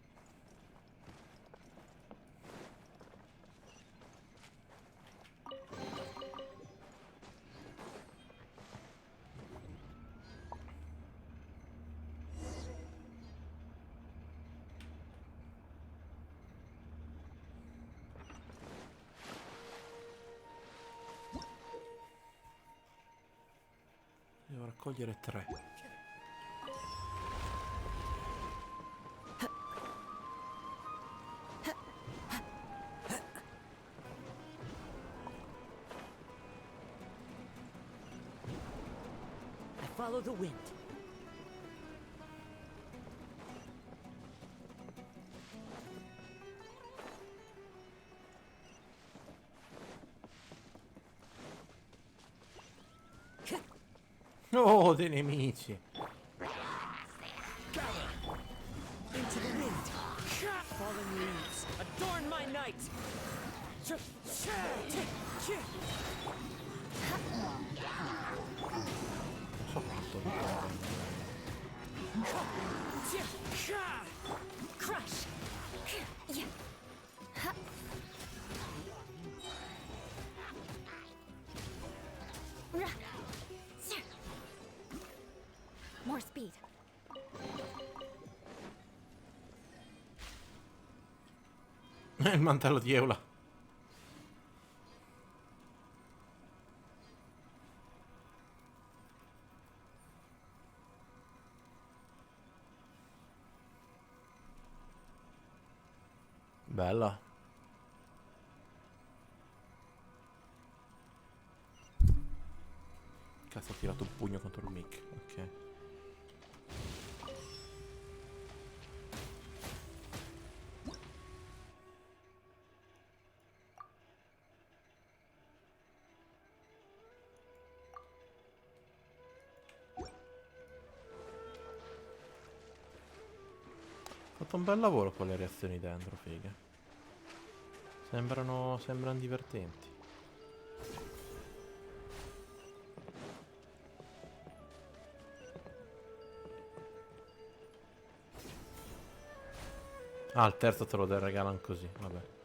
raccogliere 3. I follow the wind. Oh, dei nemici. Into the wind. Fallen leaves, adorn my night. Crush. More speed. Il mantello di Eula. Bella. Cazzo, ho tirato un pugno contro il mic. Ok. Ho fatto un bel lavoro con le reazioni dentro, figa. Sembrano divertenti. Ah, il terzo te lo regalano così, vabbè.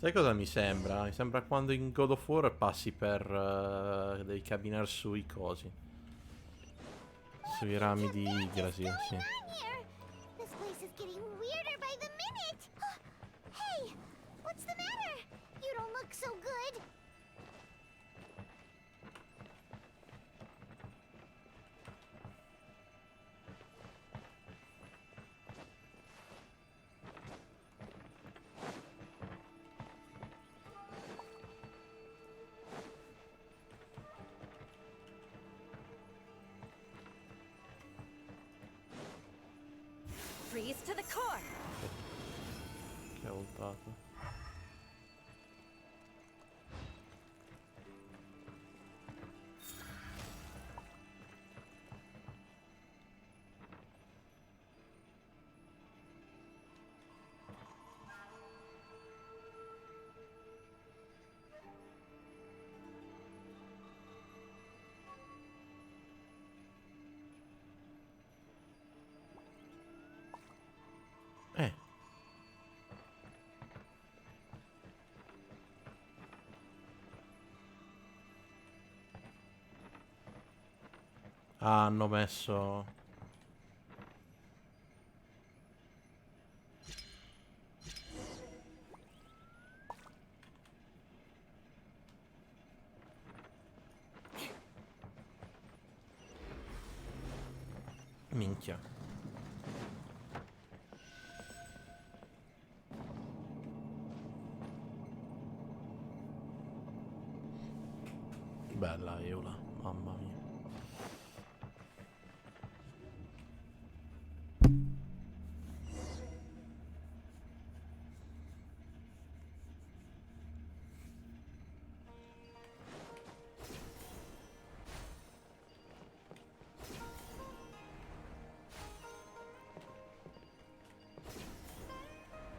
Sai cosa mi sembra? Mi sembra quando in God of War passi per devi camminare sui cosi. Sui rami di Yggdrasil, sì. Here, this place is getting weirder by the minute. Hey, what's the matter? You don't look so good. Freeze to the core. Che ho voltato. Ah, hanno messo... Minchia. Bella Eula, mamma mia.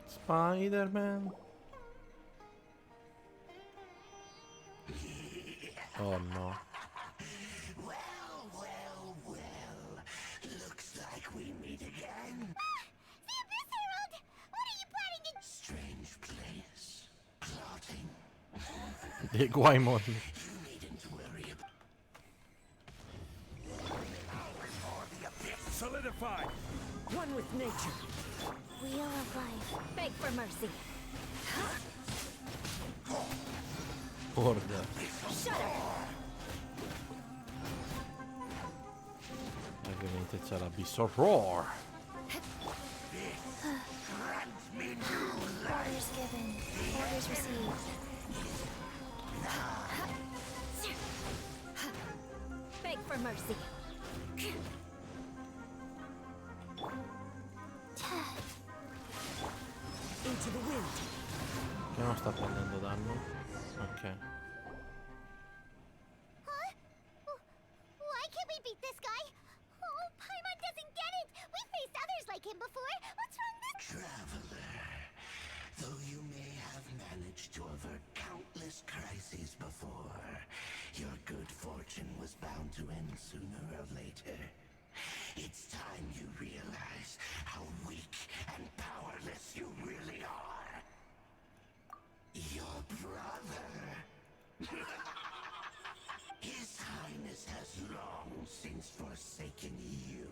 Spider-Man. Oh no. Looks like we meet again. The Abyss Herald! What are you planning to... Strange place. Plotting. Dei guai mondi. You needn't worry about... Order. Ovviamente c'è l'abisso roar. Orders given. Orders received. Beg for mercy. Into the wind. Che non sta prendendo danno. Ok. Huh? Why can't we beat this guy? Oh, Paimon doesn't get it! We faced others like him before! What's wrong this— Traveler, though you may have managed to avert countless crises before, your good fortune was bound to end sooner or later. It's time you realize how weak and powerless you really are. Your brother. His Highness has long since forsaken you.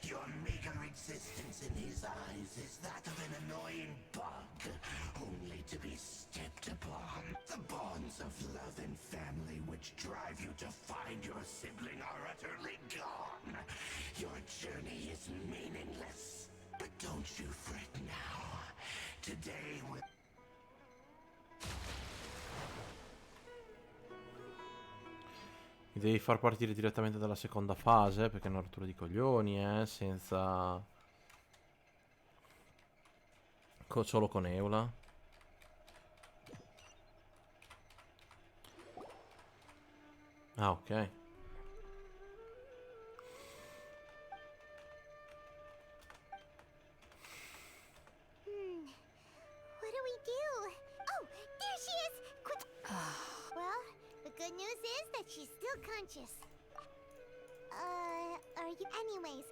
Your meager existence in his eyes is that of an annoying bug, only to be stepped upon. The bonds of love and family which drive you to find your sibling are utterly gone. Your journey is meaningless. But don't you fret now. Today will... Mi devi far partire direttamente dalla seconda fase, perché è una rottura di coglioni, senza... solo con Eula. Ah, ok. What do we do? Oh, there she is! Quick! Well, the good news is that she's still conscious. Are you— Anyways,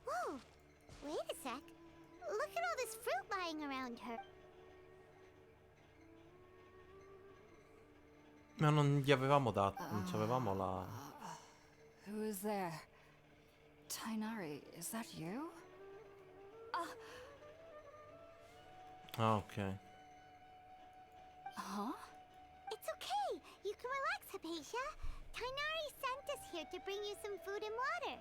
Whoa! Wait a sec. Look at all this fruit lying around her. Ma non gli avevamo dato, non ci avevamo la... Who is there? Tainari, is that you? Ah, ok. Huh? It's okay. You can relax, Hypatia. Tainari sent us here to bring you some food and water.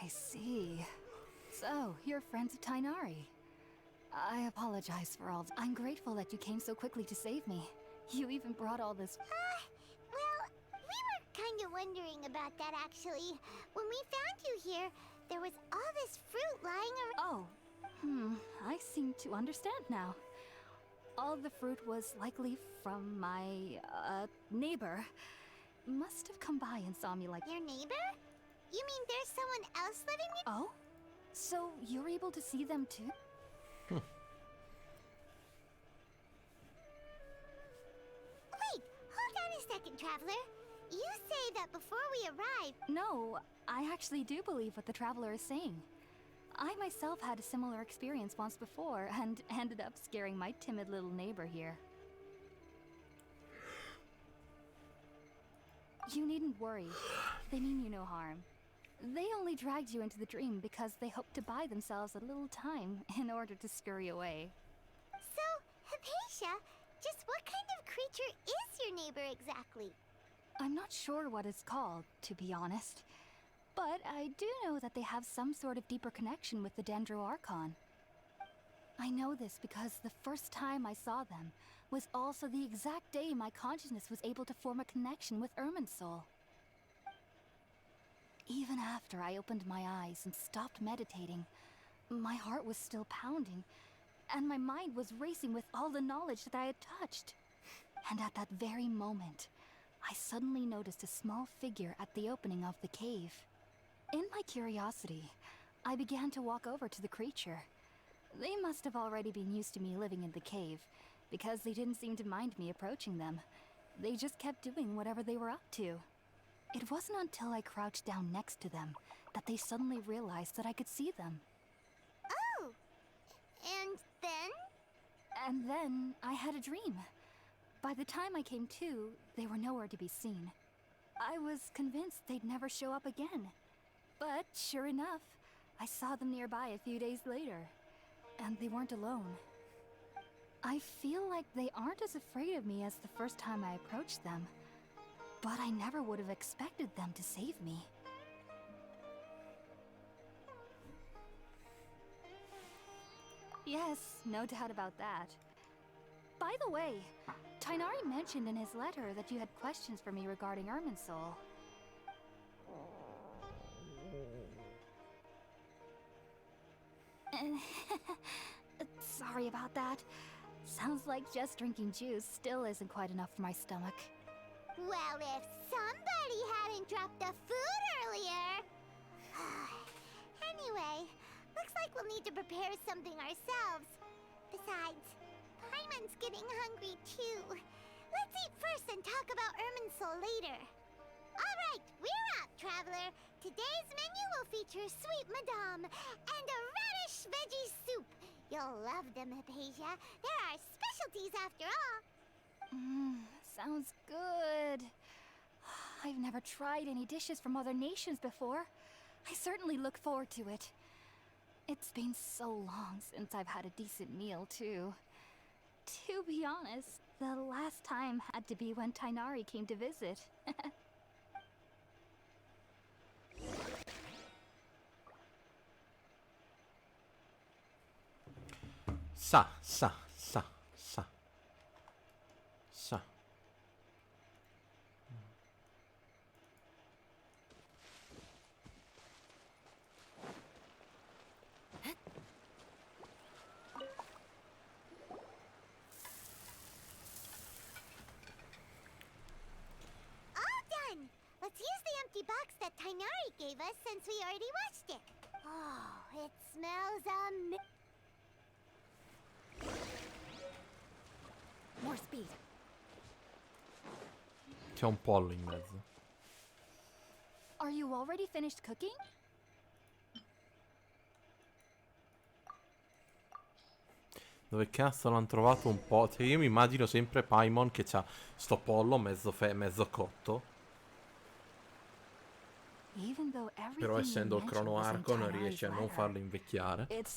I see. So, you're friends of Tainari. I apologize for all. I'm grateful that you came so quickly to save me. You even brought all this. Well, we were kind of wondering about that actually. When we found you here, there was all this fruit lying around. Oh, I seem to understand now. All the fruit was likely from my, neighbor. Must have come by and saw me like... Your neighbor? You mean there's someone else living in— Oh? So you're able to see them too? Wait, hold on a second, Traveler. You say that before we arrived. No, I actually do believe what the traveler is saying. I myself had a similar experience once before and ended up scaring my timid little neighbor here. You needn't worry. They mean you no harm. They only dragged you into the dream because they hoped to buy themselves a little time in order to scurry away. So, Hypatia, just what kind of creature is your neighbor exactly? I'm not sure what it's called, to be honest. But I do know that they have some sort of deeper connection with the Dendro Archon. I know this because the first time I saw them was also the exact day my consciousness was able to form a connection with Irminsul. Even after I opened my eyes and stopped meditating, my heart was still pounding, and my mind was racing with all the knowledge that I had touched. And at that very moment, I suddenly noticed a small figure at the opening of the cave. In my curiosity, I began to walk over to the creature. They must have already been used to me living in the cave, because they didn't seem to mind me approaching them. They just kept doing whatever they were up to. It wasn't until I crouched down next to them that they suddenly realized that I could see them. Oh! And then? And then I had a dream. By the time I came to, they were nowhere to be seen. I was convinced they'd never show up again. But sure enough, I saw them nearby a few days later. And they weren't alone. I feel like they aren't as afraid of me as the first time I approached them. But I never would have expected them to save me. Yes, no doubt about that. By the way, Tainari mentioned in his letter that you had questions for me regarding Irminsul. Sorry about that. Sounds like just drinking juice still isn't quite enough for my stomach. Well, if somebody hadn't dropped the food earlier... Anyway, looks like we'll need to prepare something ourselves. Besides, Paimon's getting hungry too. Let's eat first and talk about Irminsul later. Alright, we're out, traveler. Today's menu will feature sweet madame and a radish veggie soup. You'll love them, Hypatia. They're our specialties after all. Sounds good. I've never tried any dishes from other nations before. I certainly look forward to it. It's been so long since I've had a decent meal, too. To be honest, the last time had to be when Tainari came to visit. Sa. Let's use the empty box that Tainari gave us since we already watched it. Oh, it smells More speed. C'è un pollo in mezzo. Are you already finished cooking? Dove cazzo l'hanno trovato un po'? Cioè, io mi immagino sempre Paimon che c'ha sto pollo mezzo cotto. Però essendo il crono arco non riesce a non farlo invecchiare. It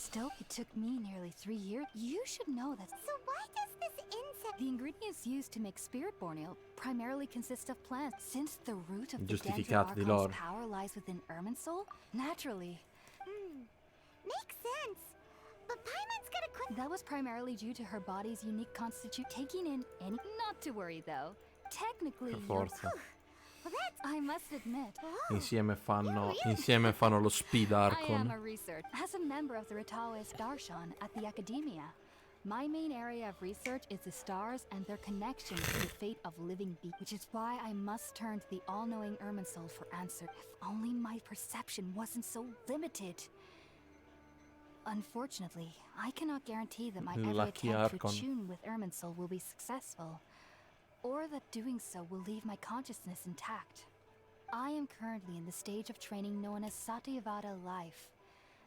took me nearly 3 years. You should know that. So why does this insect... The ingredients used to make Spiritborn ale primarily consist of plants. Since the root of the Giustificato di Dendro loro. Archon's power lies within Irminsul, naturally. Makes sense. But Paimon's got a quick... That was primarily due to her body's unique constitution. Taking in any... Not to worry, though. Technically, Per forza. Well, that's... I must admit. Insieme fanno lo speed I am Archon. a researcher. As a member of the Ritaoist Darshan at the Academia, my main area of research is the stars and their connection to the fate of living beings, which is why I must turn to the all-knowing Irminsul for answer. If only my perception wasn't so limited. Unfortunately, I cannot guarantee that my every Lucky attempt to Archon. attune with Irminsul will be successful, or that doing so will leave my consciousness intact. I am currently in the stage of training known as Satyavada life.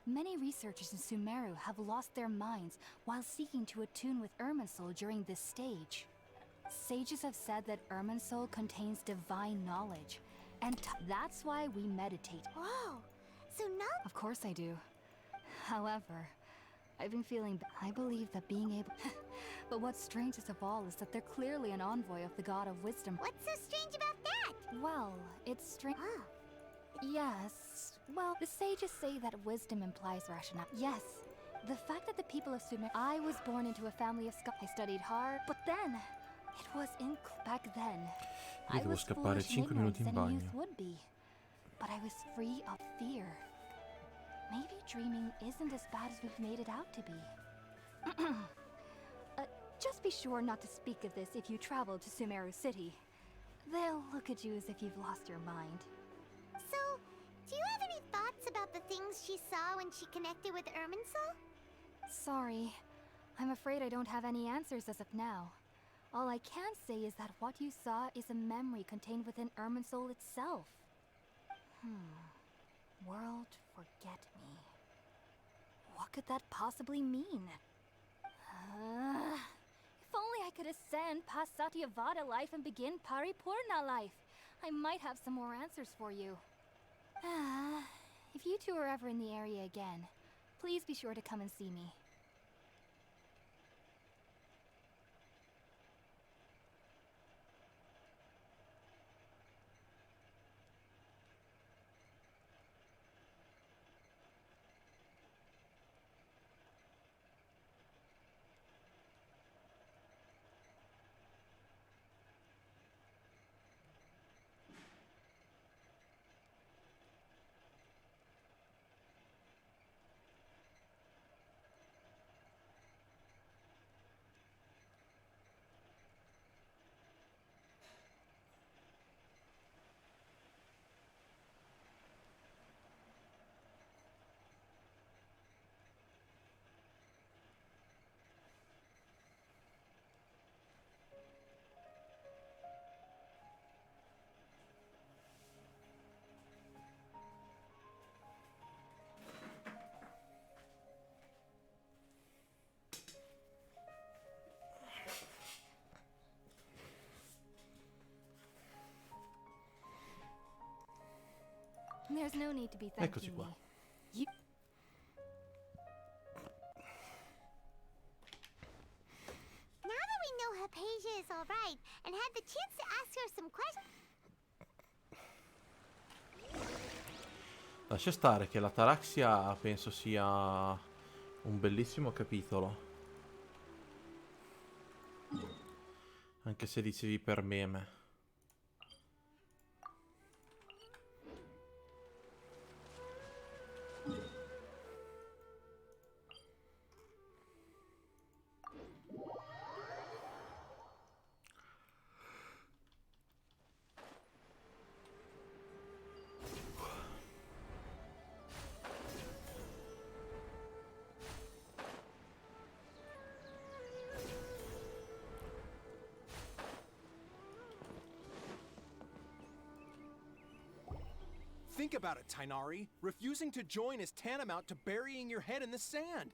Many researchers in Sumeru have lost their minds while seeking to attune with Irminsul during this stage. Sages have said that Irminsul contains divine knowledge, and that's why we meditate. Whoa! So now... Of course I do. However, I've been feeling... I believe that being able... But what's strangest of all is that they're clearly an envoy of the god of wisdom. What's so strange about that? Well, it's strange... Yes. Well, the sages say that wisdom implies rationale. Yes. The fact that the people of Sumeru... I was born into a family of scholars. I studied hard, but then... It was in... Back then... Io I devo was scappare foolish and 5 minuti in ignorant than bagno. youth would be. But I was free of fear. Maybe dreaming isn't as bad as we've made it out to be. Just be sure not to speak of this if you travel to Sumeru City. They'll look at you as if you've lost your mind. So, do you have any thoughts about the things she saw when she connected with Irminsul? Sorry. I'm afraid I don't have any answers as of now. All I can say is that what you saw is a memory contained within Irminsul itself. World forget me. What could that possibly mean? If only I could ascend past Satyavada life and begin Paripurna life. I might have some more answers for you. If you two are ever in the area again, please be sure to come and see me. There's no need to be Eccoci thanking qua. me. You... Now that we know Hypatia is alright and had the chance to ask her some questions. Lascia stare che l'ataraxia penso sia un bellissimo capitolo. Anche se dicevi per meme. Think about it, Tainari. Refusing to join is tantamount to burying your head in the sand.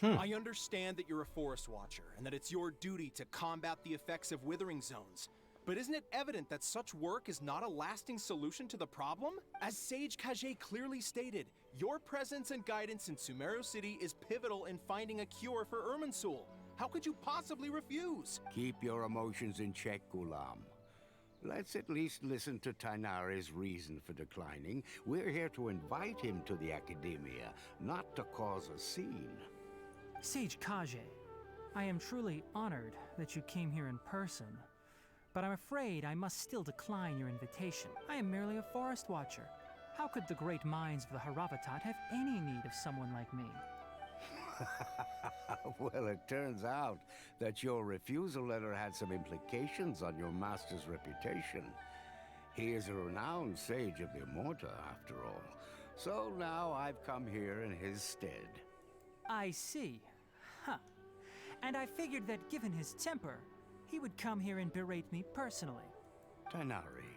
I understand that you're a forest watcher and that it's your duty to combat the effects of withering zones. But isn't it evident that such work is not a lasting solution to the problem? As Sage Kage clearly stated, your presence and guidance in Sumeru City is pivotal in finding a cure for Irminsul. How could you possibly refuse? Keep your emotions in check, Gulam. Let's at least listen to Tainari's reason for declining. We're here to invite him to the Academia, not to cause a scene. Sage Kage, I am truly honored that you came here in person, but I'm afraid I must still decline your invitation. I am merely a forest watcher. How could the great minds of the Haravatat have any need of someone like me? Well, it turns out that your refusal letter had some implications on your master's reputation. He is a renowned sage of the Immorta, after all. So now I've come here in his stead. I see. Huh. And I figured that given his temper, he would come here and berate me personally. Tainari,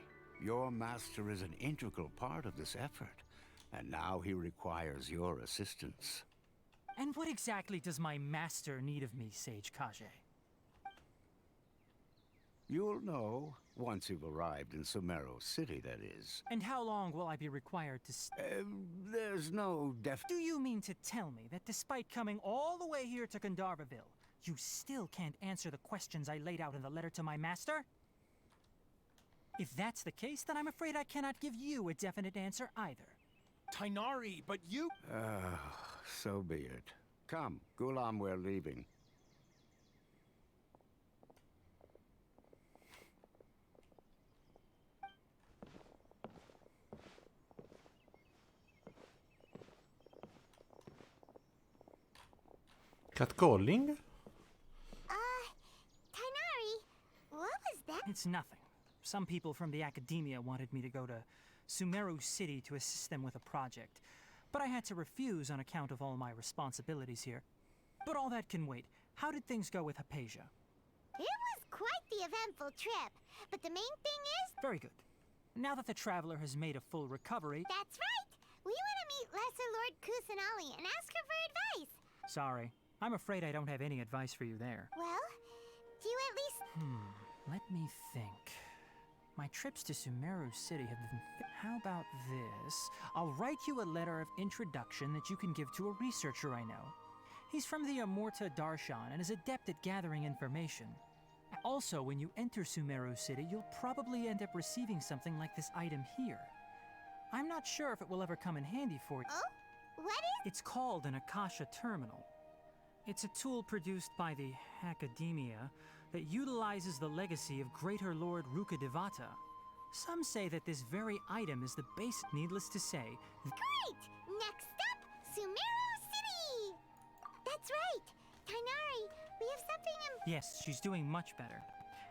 your master is an integral part of this effort, and now he requires your assistance. And what exactly does my master need of me, Sage Kage? You'll know once you've arrived in Sumeru City, that is. And how long will I be required to There's no Do you mean to tell me that despite coming all the way here to Gandharvaville, you still can't answer the questions I laid out in the letter to my master? If that's the case, then I'm afraid I cannot give you a definite answer either. Tainari, but you... So be it. Come, Gulam, we're leaving. Catcalling? Tainari, what was that? It's nothing. Some people from the Academia wanted me to go to Sumeru City to assist them with a project, but I had to refuse on account of all my responsibilities here. But all that can wait. How did things go with Hypatia? It was quite the eventful trip, but the main thing is... Very good. Now that the traveler has made a full recovery... That's right! We went Kusanali and ask her for advice. Sorry, I'm afraid I don't have any advice for you there. Well, do you at least... Let me think. My trips to Sumeru City have been... How about this? I'll write you a letter of introduction that you can give to a researcher I know. He's from the Amorta Darshan and is adept at gathering information. Also, when you enter Sumeru City, you'll probably end up receiving something like this item here. I'm not sure if it will ever come in handy for you. Oh? What is... It's called an Akasha Terminal. It's a tool produced by the Academia that utilizes the legacy of Greater Lord Rukadevata. Some say that this very item is the base. Needless to say, Great! Next up, Sumeru City! That's right! Tainari, we have something yes, she's doing much better.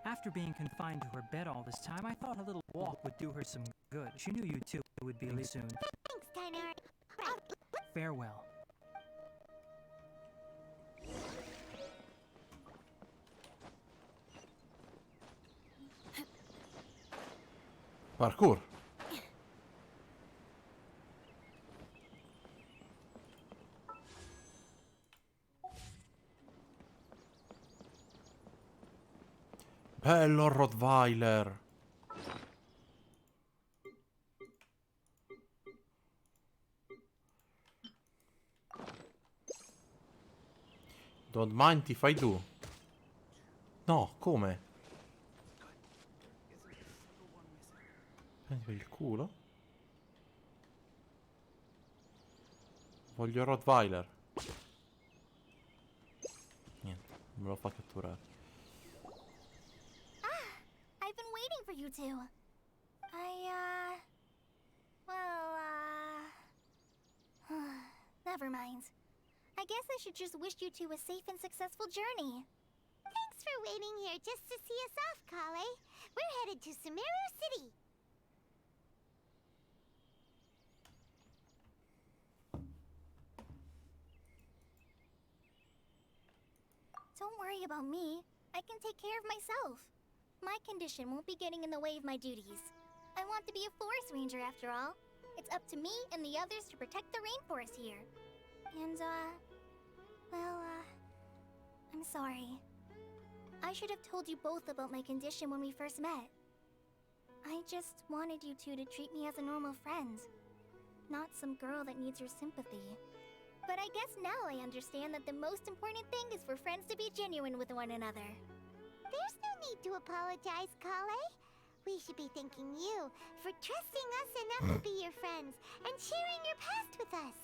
After being confined to her bed all this time, I thought a little walk would do her some good. She knew you too would be soon. Thanks, Tainari. Right. Farewell. Parkour. Bello Rottweiler. Don't mind ti fai tu. No, come? Prendi per il culo. Voglio Rottweiler. Niente, non me lo fa catturare. I've been waiting for you two. Never mind. I guess I should just wish you two a safe and successful journey. Thanks for waiting here just to see us off, Kale. We're headed to Sumeru City. Don't worry about me. I can take care of myself. My condition won't be getting in the way of my duties. I want to be a forest ranger after all. It's up to me and the others to protect the rainforest here. And, I'm sorry. I should have told you both about my condition when we first met. I just wanted you two to treat me as a normal friend, not some girl that needs your sympathy. But I guess now I understand that the most important thing is for friends to be genuine with one another. There's no need to apologize, Kale. We should be thanking you for trusting us enough to be your friends and sharing your past with us.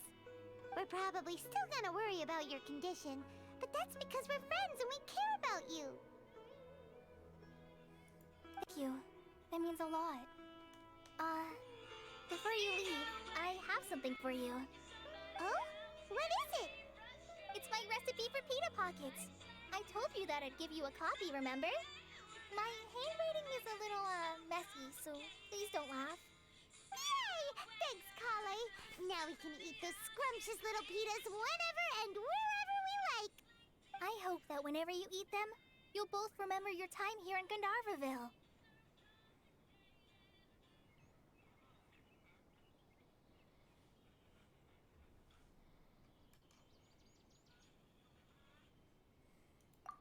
We're probably still gonna worry about your condition, but that's because we're friends and we care about you. Thank you. That means a lot. Before you leave, I have something for you. Oh? What is it? It's my recipe for pita pockets. I told you that I'd give you a copy, remember? My handwriting is a little, messy, so please don't laugh. Yay! Thanks, Kale. Now we can eat those scrumptious little pitas whenever and wherever we like. I hope that whenever you eat them, you'll both remember your time here in Gandharvaville.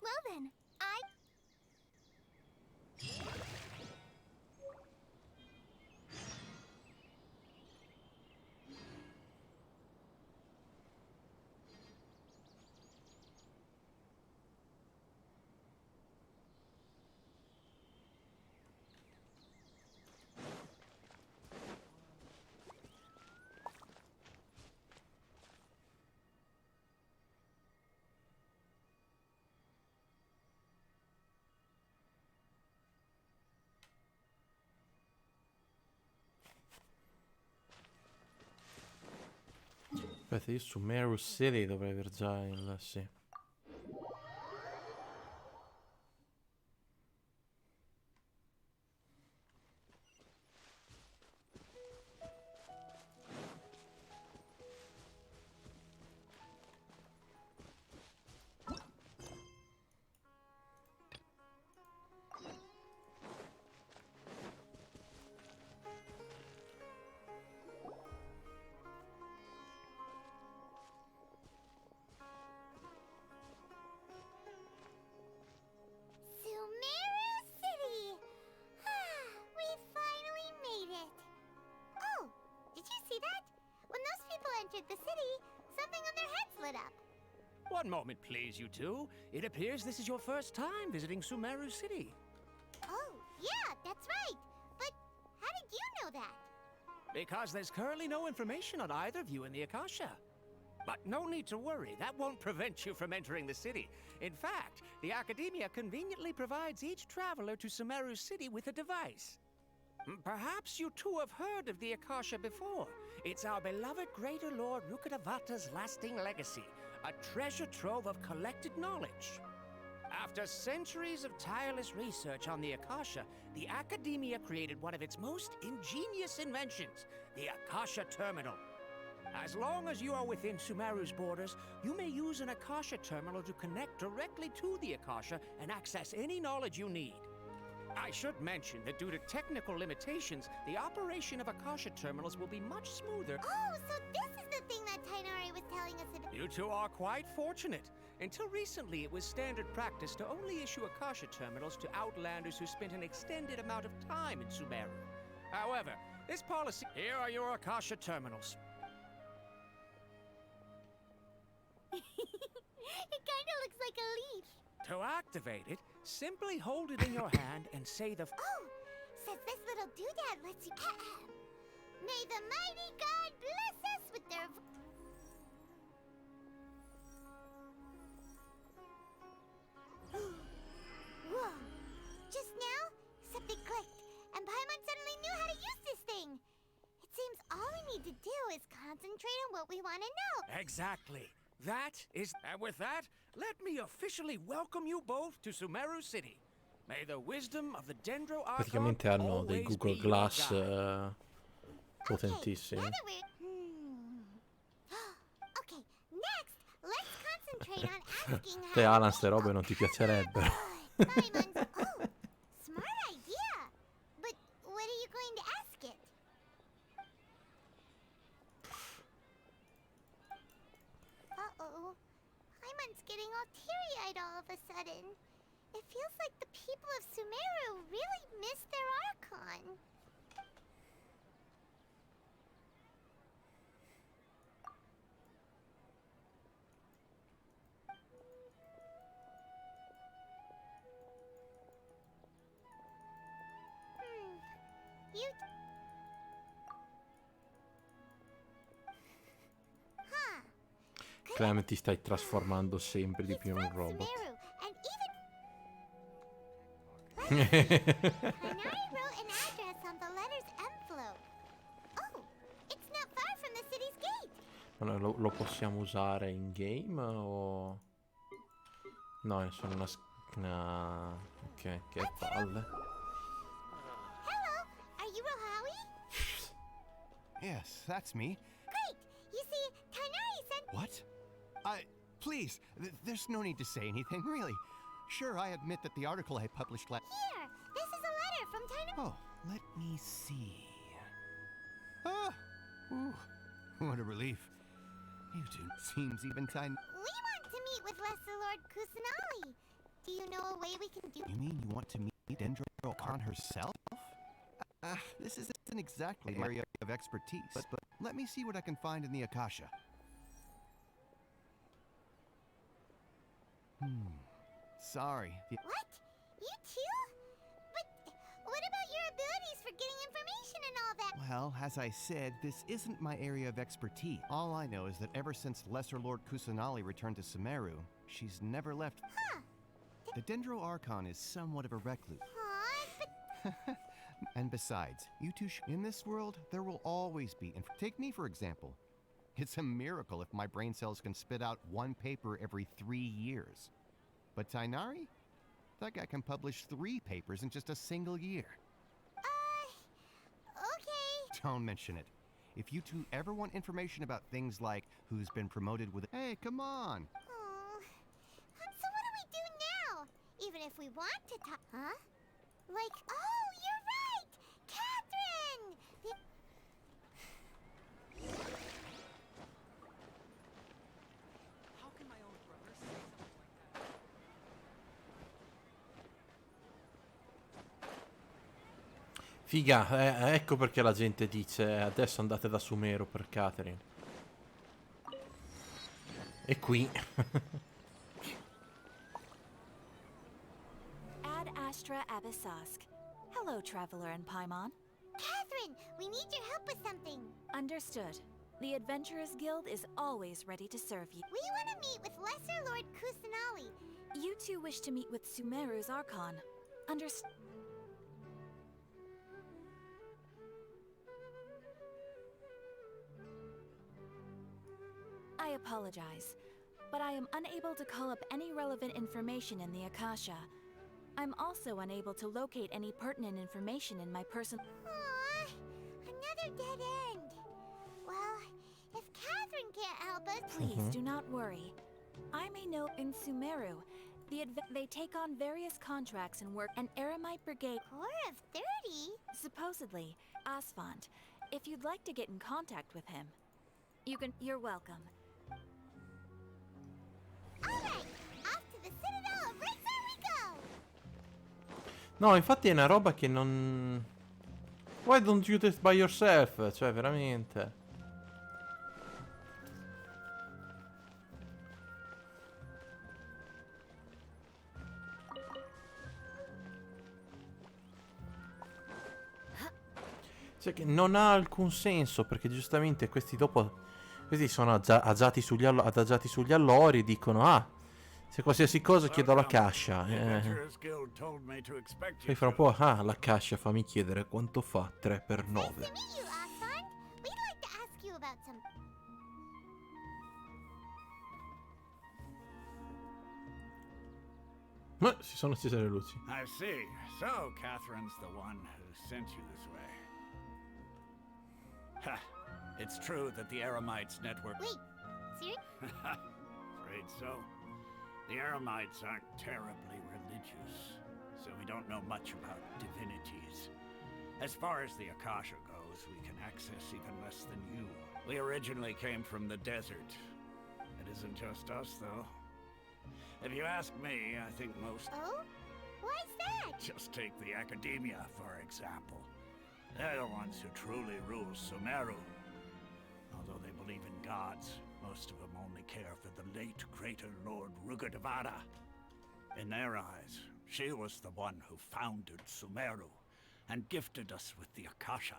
Well then, Aspetta, io su Sumeru City dovrei aver già il... sì. city, something on their heads lit up. One moment, please, you two. It appears this is your first time visiting Sumeru City. Oh, yeah, that's right. But how did you know that? Because there's currently no information on either of you in the Akasha. But no need to worry, that won't prevent you from entering the city. In fact, the Academia conveniently provides each traveler to Sumeru City with a device. Perhaps you two have heard of the Akasha before. It's our beloved Greater Lord Rukkhadevata's lasting legacy, a treasure trove of collected knowledge. After centuries of tireless research on the Akasha, the Academia created one of its most ingenious inventions, the Akasha Terminal. As long as you are within Sumeru's borders, you may use an Akasha terminal to connect directly to the Akasha and access any knowledge you need. I should mention that due to technical limitations, the operation of Akasha terminals will be much smoother. Oh, so this is the thing that Tainari was telling us about. You two are quite fortunate. Until recently, it was standard practice to only issue Akasha terminals to outlanders who spent an extended amount of time in Sumeru. However, this policy... Here are your Akasha terminals. It kinda looks like a leaf. To activate it, simply hold it in your hand and say the... Oh, says this little doodad lets you... May the mighty God bless us with their... Whoa. Just now, something clicked, and Paimon suddenly knew how to use this thing. It seems all we need to do is concentrate on what we want to know. Exactly. That is... And with that, let me officially welcome you both to Sumeru City. May the wisdom of the Dendro Archon Praticamente hanno dei always Google be Glass your guide. potentissimi. Now that we're... Okay, next, let's concentrate on asking how... Te Alan, ste robe non ti piacerebbero. Paimon's... Oh, smart idea. But what are you going to ask it? Uh-oh. Paimon's getting all teary-eyed all of a sudden. It feels like the people of Sumeru really miss their Archon. You... Huh. Clem, ti stai trasformando sempre di più in un robot. Sumeru, and even... Tainari wrote an address on the letter's envelope. Oh, it's not far from the city's gate. Allora, lo possiamo usare in game o... No, è solo una... Ok, che palle. Hello, are you Rohawi? Yes, that's me. Great. You see, Tainari said... What? Please, there's no need to say anything, really. Sure, I admit that the article I published Here, this is a letter from Tainari. Oh, let me see. Ah! Ooh, what a relief. You two seems even tiny. We want to meet with Lesser Lord Kusanali. Do you know a way we can do... You mean you want to meet Dendro Archon herself? This isn't exactly my area of expertise, but let me see what I can find in the Akasha. Sorry. What? You too? But what about your abilities for getting information and all that? Well, as I said, this isn't my area of expertise. All I know is that ever since Lesser Lord Kusanali returned to Sumeru, she's never left. Huh. The Dendro Archon is somewhat of a recluse. But... And besides, you two in this world, there will always be... Take me, for example. It's a miracle if my brain cells can spit out one paper every 3 years. But Tainari? That guy can publish 3 papers in just a single year. Okay. Don't mention it. If you two ever want information about things like who's been promoted with... Hey, come on! Oh. So what do we do now? Even if we want to talk... Huh? Like, oh, you're right! Catherine! How can my own brother say something like that? Figa, ecco perché la gente dice adesso andate da Sumeru per Catherine. E qui. Ad Astra Abyssosk. Hello, Traveler and Paimon. Catherine, we need your help with something. Understood. The Adventurers Guild is always ready to serve you. We want to meet with Lesser Lord Kusanali. You two wish to meet with Sumeru's Archon. Understood. I apologize, but I am unable to call up any relevant information in the Akasha. I'm also unable to locate any pertinent information in my personal... Aww, another dead end. Well, if Catherine can't help us... Please do not worry. I may know in Sumeru, they take on various contracts and work an Eremite Brigade... Corps of 30? Supposedly, Asphalt. If you'd like to get in contact with him, you're welcome. Alright, off to the Citadel of Razor we go! No, infatti è una roba che non... Why don't you do it by yourself? Cioè, veramente. Cioè che non ha alcun senso, perché giustamente questi dopo... Questi sono adagiati sugli allori e dicono, ah, se qualsiasi cosa chiedo alla cascia. Poi fra un po', ah, la cascia, fammi chiedere quanto fa 3 per 9. Ma si sono accese le luci. I see. So, Catherine's the one who sent you this way. Ha! It's true that the Eremites network... Wait, serious? Afraid so. The Eremites aren't terribly religious, so we don't know much about divinities. As far as the Akasha goes, we can access even less than you. We originally came from the desert. It isn't just us, though. If you ask me, I think most... Oh? Why's that? Just take the Academia, for example. They're the ones who truly rule Sumeru. Although they believe in gods, most of them only care for the late greater Lord Rugadavada. In their eyes, she was the one who founded Sumeru and gifted us with the Akasha.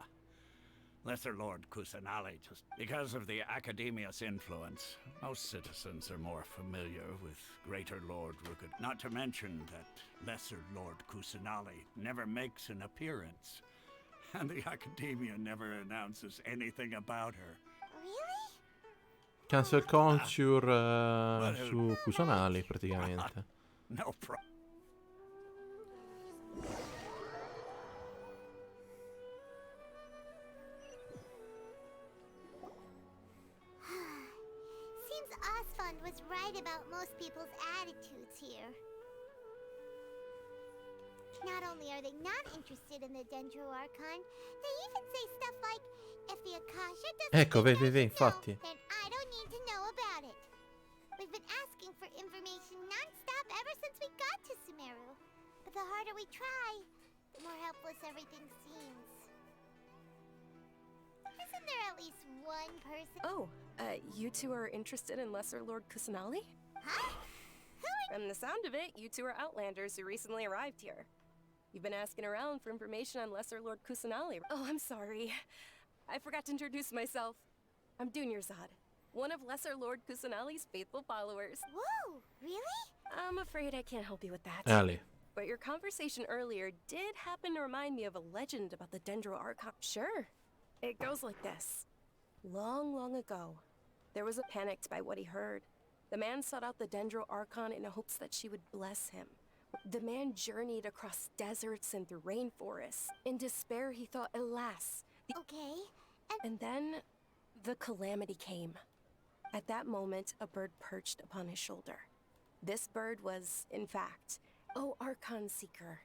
Lesser Lord Kusanali, just because of the Academia's influence, most citizens are more familiar with Greater Lord Rugad. Not to mention that Lesser Lord Kusanali never makes an appearance, and the Academia never announces anything about her. Really? Cancel culture su Kusanali, praticamente. No problem. Seems Osfond was right about most people's attitudes here. Not only are they not interested in the Dendro Archon, they even say stuff like, if the Akasha doesn't Ecco, vedi, infatti. then I don't need to know about it. We've been asking for information non-stop ever since we got to Sumeru. But the harder we try, the more helpless everything seems. Isn't there at least one person? Oh, you two are interested in Lesser Lord Kusanali? Huh? From the sound of it, you two are Outlanders who recently arrived here. You've been asking around for information on Lesser Lord Kusanali. Oh, I'm sorry. I forgot to introduce myself. I'm Dunyarzad, one of Lesser Lord Kusanali's faithful followers. Whoa, really? I'm afraid I can't help you with that. Ali. But your conversation earlier did happen to remind me of a legend about the Dendro Archon. Sure. It goes like this. Long, long ago, there was a panicked by what he heard. The man sought out the Dendro Archon in hopes that she would bless him. The man journeyed across deserts and through rainforests. In despair, he thought, alas. Okay. And then, the calamity came. At that moment, a bird perched upon his shoulder. This bird was, in fact, Archon Seeker.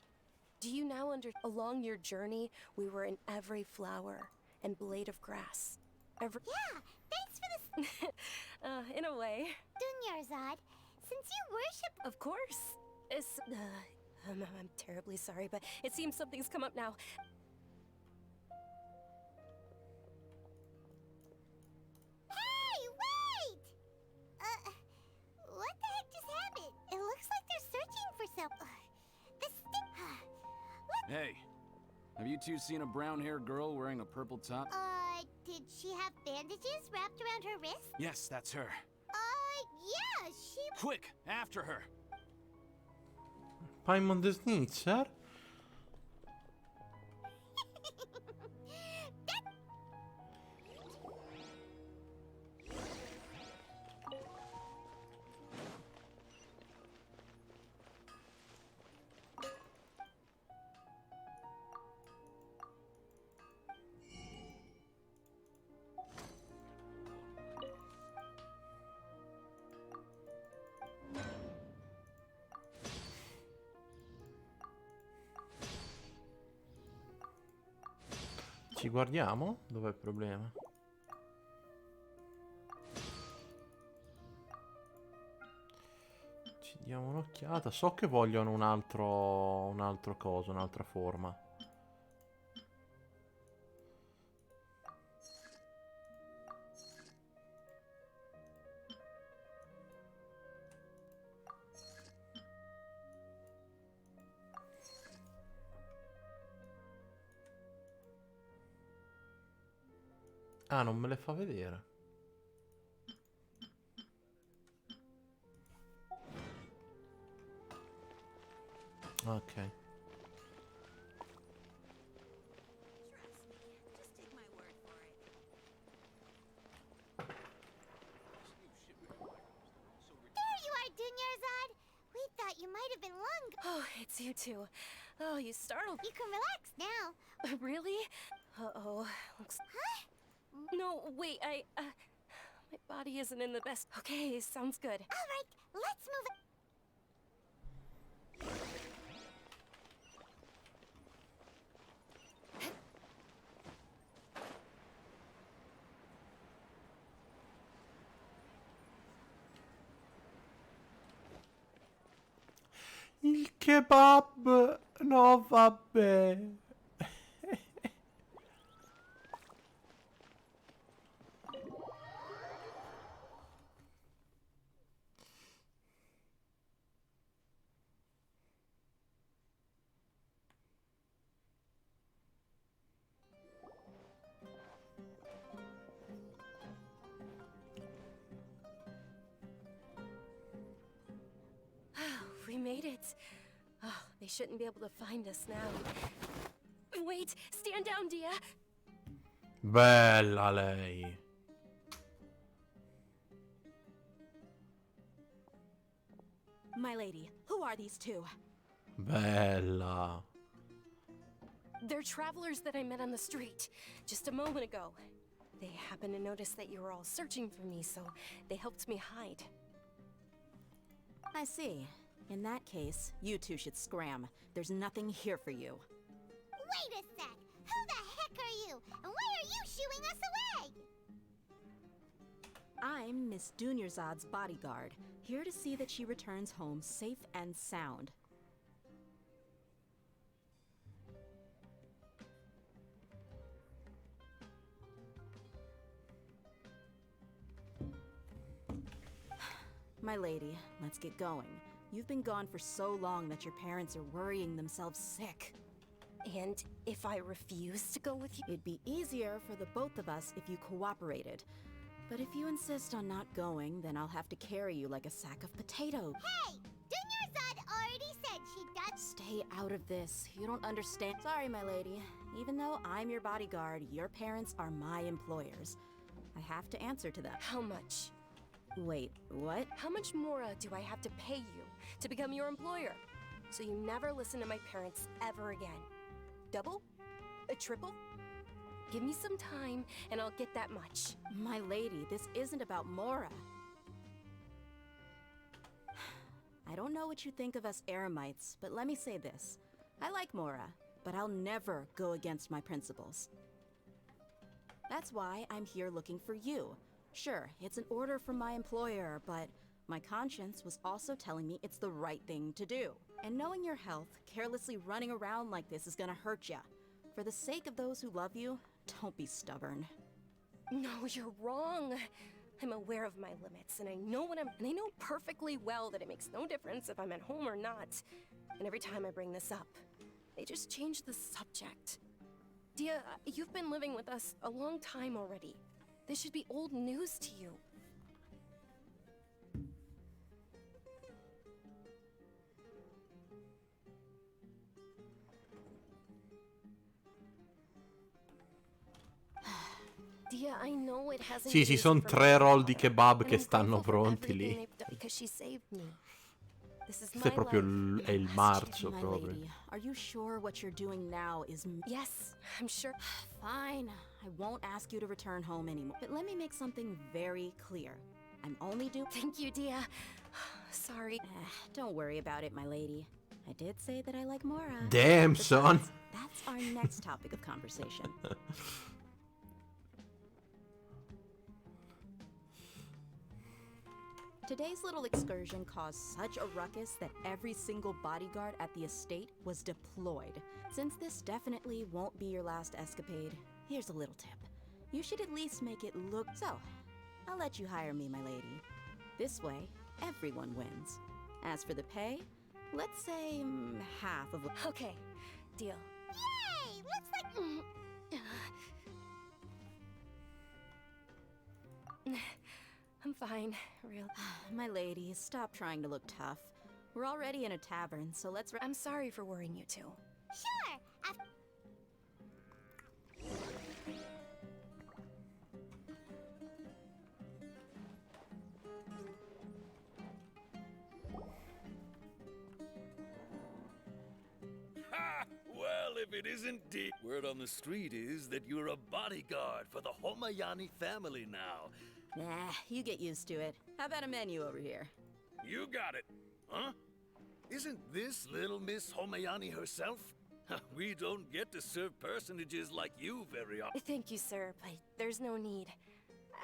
Do you now along your journey, we were in every flower and blade of grass. Yeah, thanks for this. In a way. Dunyarzad, since you worship... Of course. I'm terribly sorry, but it seems something's come up now. Hey, wait! Hey, have you two seen a brown-haired girl wearing a purple top? Did she have bandages wrapped around her wrist? Yes, that's her. Yeah, she... Quick, after her! Paimon the Snitcher? Ci guardiamo? Dov'è il problema? Ci diamo un'occhiata. So che vogliono un altro coso, un'altra forma. Ah, non me le fa vedere. Ok. You might have been lung. Oh, it's you two. Oh, you startled. You can relax now. Really? Uh-oh. Looks... Huh? No, wait, my body isn't in the best... Okay, sounds good. All right, let's move it. Il kebab! No, vabbè. We made it. Oh, they shouldn't be able to find us now. Wait, stand down, Dia. Bella lei. My lady, who are these two? Bella. They're travelers that I met on the street just a moment ago. They happened to notice that you were all searching for me, so they helped me hide. I see. In that case, you two should scram. There's nothing here for you. Wait a sec. Who the heck are you? And why are you shooing us away? I'm Miss Dunyarzad's bodyguard, here to see that she returns home safe and sound. My lady, let's get going. You've been gone for so long that your parents are worrying themselves sick. And if I refuse to go with you? It'd be easier for the both of us if you cooperated. But if you insist on not going, then I'll have to carry you like a sack of potatoes. Hey! Dunyarzad already said she does. Stay out of this. You don't understand. Sorry, my lady. Even though I'm your bodyguard, your parents are my employers. I have to answer to them. How much? Wait, what? How much more do I have to pay you to become your employer? So you never listen to my parents ever again. Double? A triple? Give me some time and I'll get that much. My lady, this isn't about Mora. I don't know what you think of us Eremites, but let me say this. I like Mora, but I'll never go against my principles. That's why I'm here looking for you. Sure, it's an order from my employer, but my conscience was also telling me it's the right thing to do. And knowing your health, carelessly running around like this is gonna hurt ya. For the sake of those who love you, don't be stubborn. No, you're wrong. I'm aware of my limits, and I know I know perfectly well that it makes no difference if I'm at home or not. And every time I bring this up, They just changed the subject. Dia, you've been living with us a long time already. This should be old news to you. Dia, I know it hasn't Sì, ci sono 3 roll di kebab che stanno pronti lì. Questo è proprio è il marcio proprio. Are you sure what you're doing now is... Yes, I'm sure. Fine. I won't ask you to return home anymore. But let me make something very clear. I'm only doing... Thank you, Dia. Sorry. Don't worry about it, my lady. I did say that I like Mora. Damn, son. That's our next topic of conversation. Today's little excursion caused such a ruckus that every single bodyguard at the estate was deployed. Since this definitely won't be your last escapade, here's a little tip. You should at least make it look... So, I'll let you hire me, my lady. This way, everyone wins. As for the pay, let's say half of... Okay, deal. Yay! Looks like... I'm fine, real. My lady, stop trying to look tough. We're already in a tavern, so let's... I'm sorry for worrying you too. Sure! Ha! Well, if it isn't deep. Word on the street is that you're a bodyguard for the Homayani family now. Nah, you get used to it. How about a menu over here? You got it. Huh? Isn't this little Miss Homayani herself? We don't get to serve personages like you very often. Thank you, sir, but there's no need.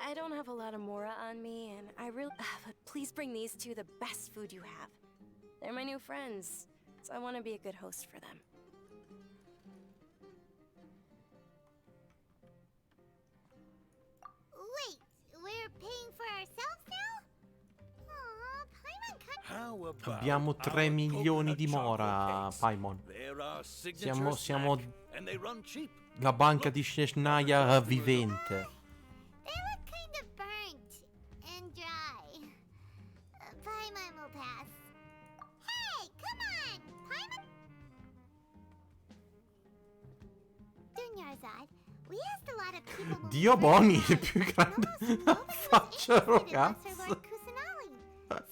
I don't have a lot of Mora on me, and I really... but please bring these two the best food you have. They're my new friends, so I want to be a good host for them. Wait, we're paying for ourselves now? Aw, Paimon cut... How about Abbiamo 3 milioni di Mora, Paimon. Siamo and they run cheap. la banca di Sheshnaya vivente. They look kind of burnt and dry. Paimon will pass. Hey, come on! Paimon... Dunyarzad, we asked a lot of people... when we Dio first Boni, met. il più grande faccia Interested in ragazzo. Lesser Lord Kusanali.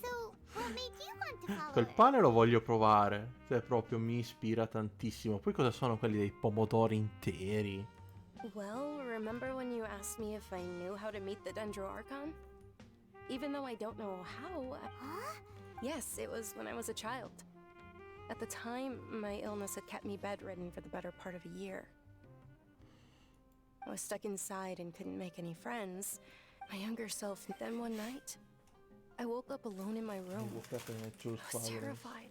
So, what made you want to follow Quel it? pane lo voglio provare. Cioè, proprio mi ispira tantissimo. Poi cosa sono quelli dei pomodori interi? Well, remember when you asked me if I knew how to meet the Dendro Archon? Even though I don't know how... Huh? Yes, it was when I was a child. At the time, my illness had kept me bedridden for the better part of a year. I was stuck inside and couldn't make any friends. My younger self. Then one night, I woke up alone in my room. I was terrified.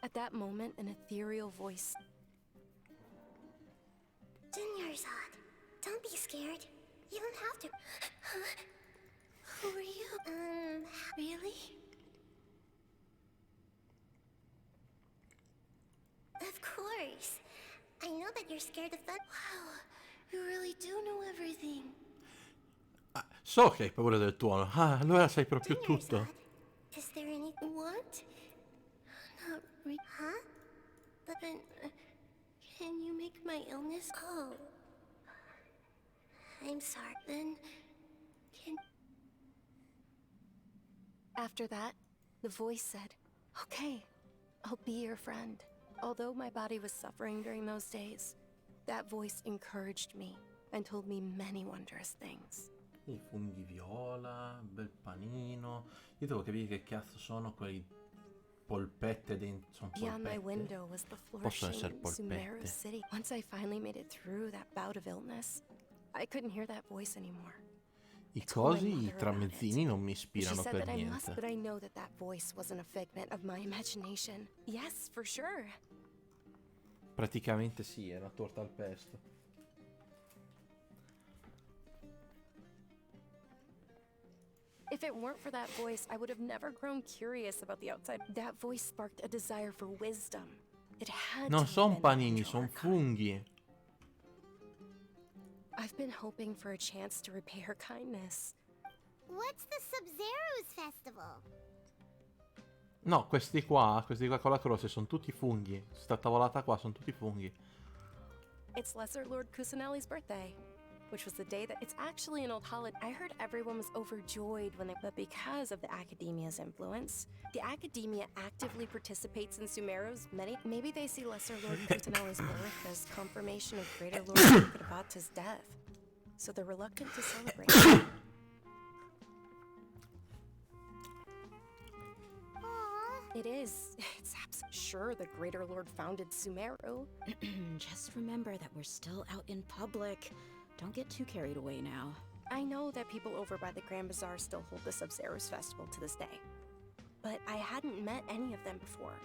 At that moment, an ethereal voice. Dunyarzad, don't be scared. You don't have to. Who are you? Really? Of course. I know that you're scared of that. Wow, you really do know everything. So che hai paura del tuono. Ah, allora sai proprio tutto. Is there any... What? Not really. Huh? But then... can you make my illness... Oh. I'm sorry. Then... can... After that, the voice said, "Okay, I'll be your friend." Although my body was suffering during those days, that voice encouraged me and told me many wondrous things. I funghi viola, bel panino. Io devo capire che cazzo sono quei polpette dentro. Sono Beyond my polpette? window was the Possono flourishing essere Sumeru polpette. city. Once I finally made it through that bout of illness, I couldn't hear that voice anymore. I Told my cosi, mother i tramezzini non mi She ispirano said per that I must, niente. but I know that that voice wasn't a figment of my imagination. Yes, for sure. Praticamente sì, è una torta al pesto. If it weren't for that voice, I would have never grown curious about the outside. That voice sparked a desire for wisdom. It had Non to have sono been the panini, Dendro sono Archon. funghi. I've been hoping for a chance to repay her kindness. What's the Sub-Zero's festival? No, questi qua con la croce sono tutti funghi. Sta tavolata qua sono tutti funghi. It's Lesser Lord Kusanali's birthday, which was the day that it's actually an old holiday. I heard everyone was overjoyed when they, but because of the Academia's influence, the Academia actively participates in Sumeru's maybe they see Lesser Lord Kusanali's birth as confirmation of Greater Lord Kurkutabat's death, so they're reluctant to celebrate. It is. It's sure the Greater Lord founded Sumeru. Just remember that we're still out in public. Don't get too carried away now. I know that people over by the Grand Bazaar still hold the Sub-Zero's festival to this day. But I hadn't met any of them before.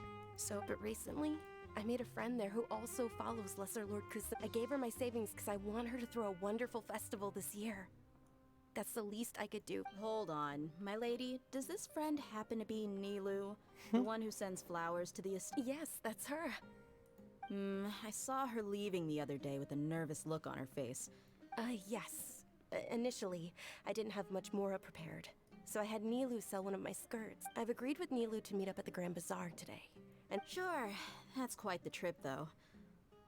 But recently, I made a friend there who also follows Lesser Lord Kusa. I gave her my savings because I want her to throw a wonderful festival this year. That's the least I could do. Hold on, my lady. Does this friend happen to be Nilu? The one who sends flowers to the estate? Yes, that's her. I saw her leaving the other day with a nervous look on her face. Yes. Initially, I didn't have much Mora prepared, so I had Nilu sell one of my skirts. I've agreed with Nilu to meet up at the Grand Bazaar today. And sure, that's quite the trip, though.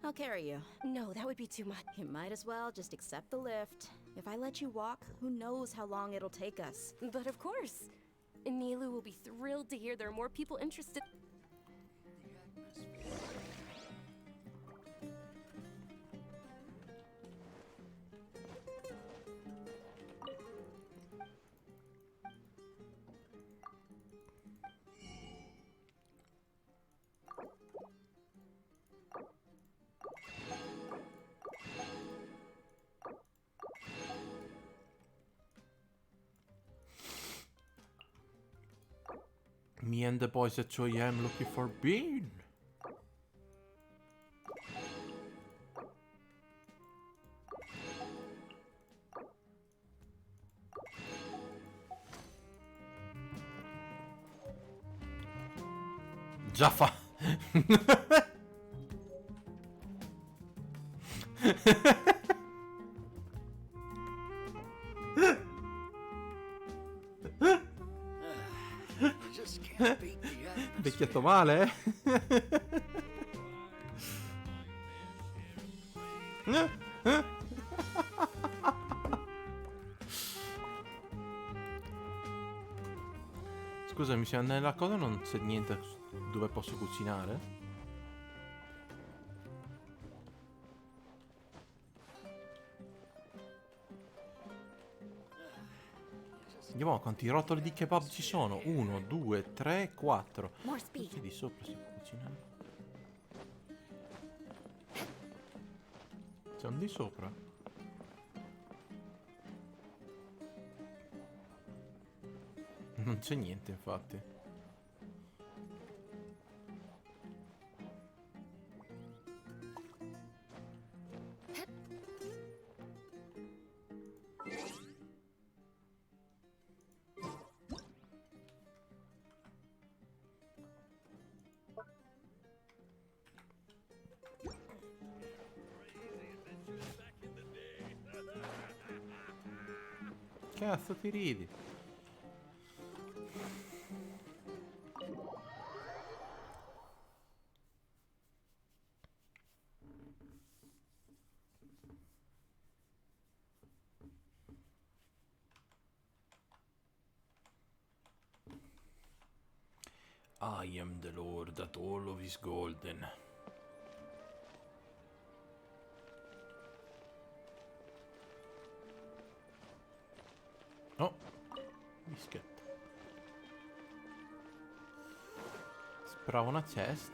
I'll carry you. No, that would be too much. You might as well just accept the lift. If I let you walk, who knows how long it'll take us. But of course. Nilu will be thrilled to hear there are more people interested. Me and the boys at 2 AM looking for bean. Già fa. Vecchietto male, Scusami, se nella cosa non c'è niente dove posso cucinare? Andiamo, quanti rotoli di kebab ci sono? 1, 2, 3, 4. C'è di sopra si può cucinare? C'è un di sopra? Non c'è niente, infatti. Cazzo ti ridi? I am the Lord that all of is golden. Oh, dischetto. Speravo una chest.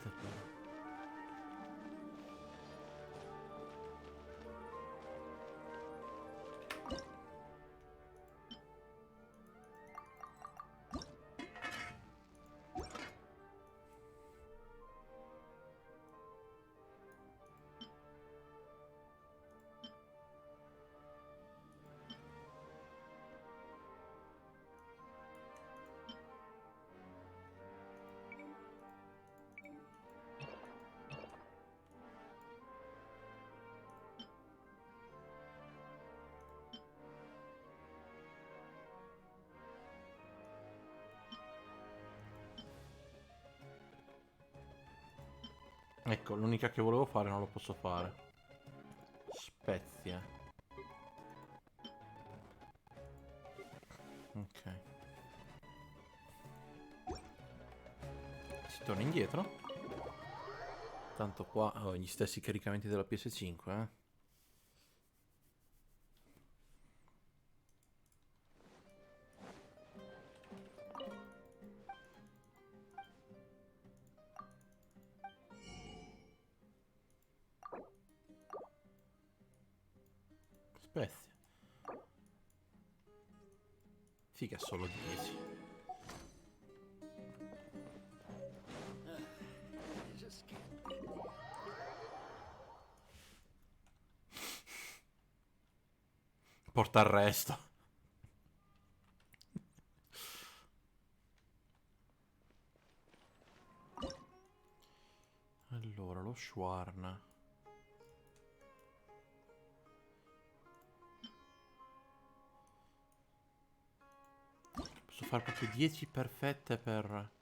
Ecco, l'unica che volevo fare non lo posso fare. Spezie. Ok. Si torna indietro. Tanto qua ho gli stessi caricamenti della PS5, eh. Spezie. Figa, solo 10. Porta arresto. Allora, lo Schwarn. Posso fare proprio 10 perfette per...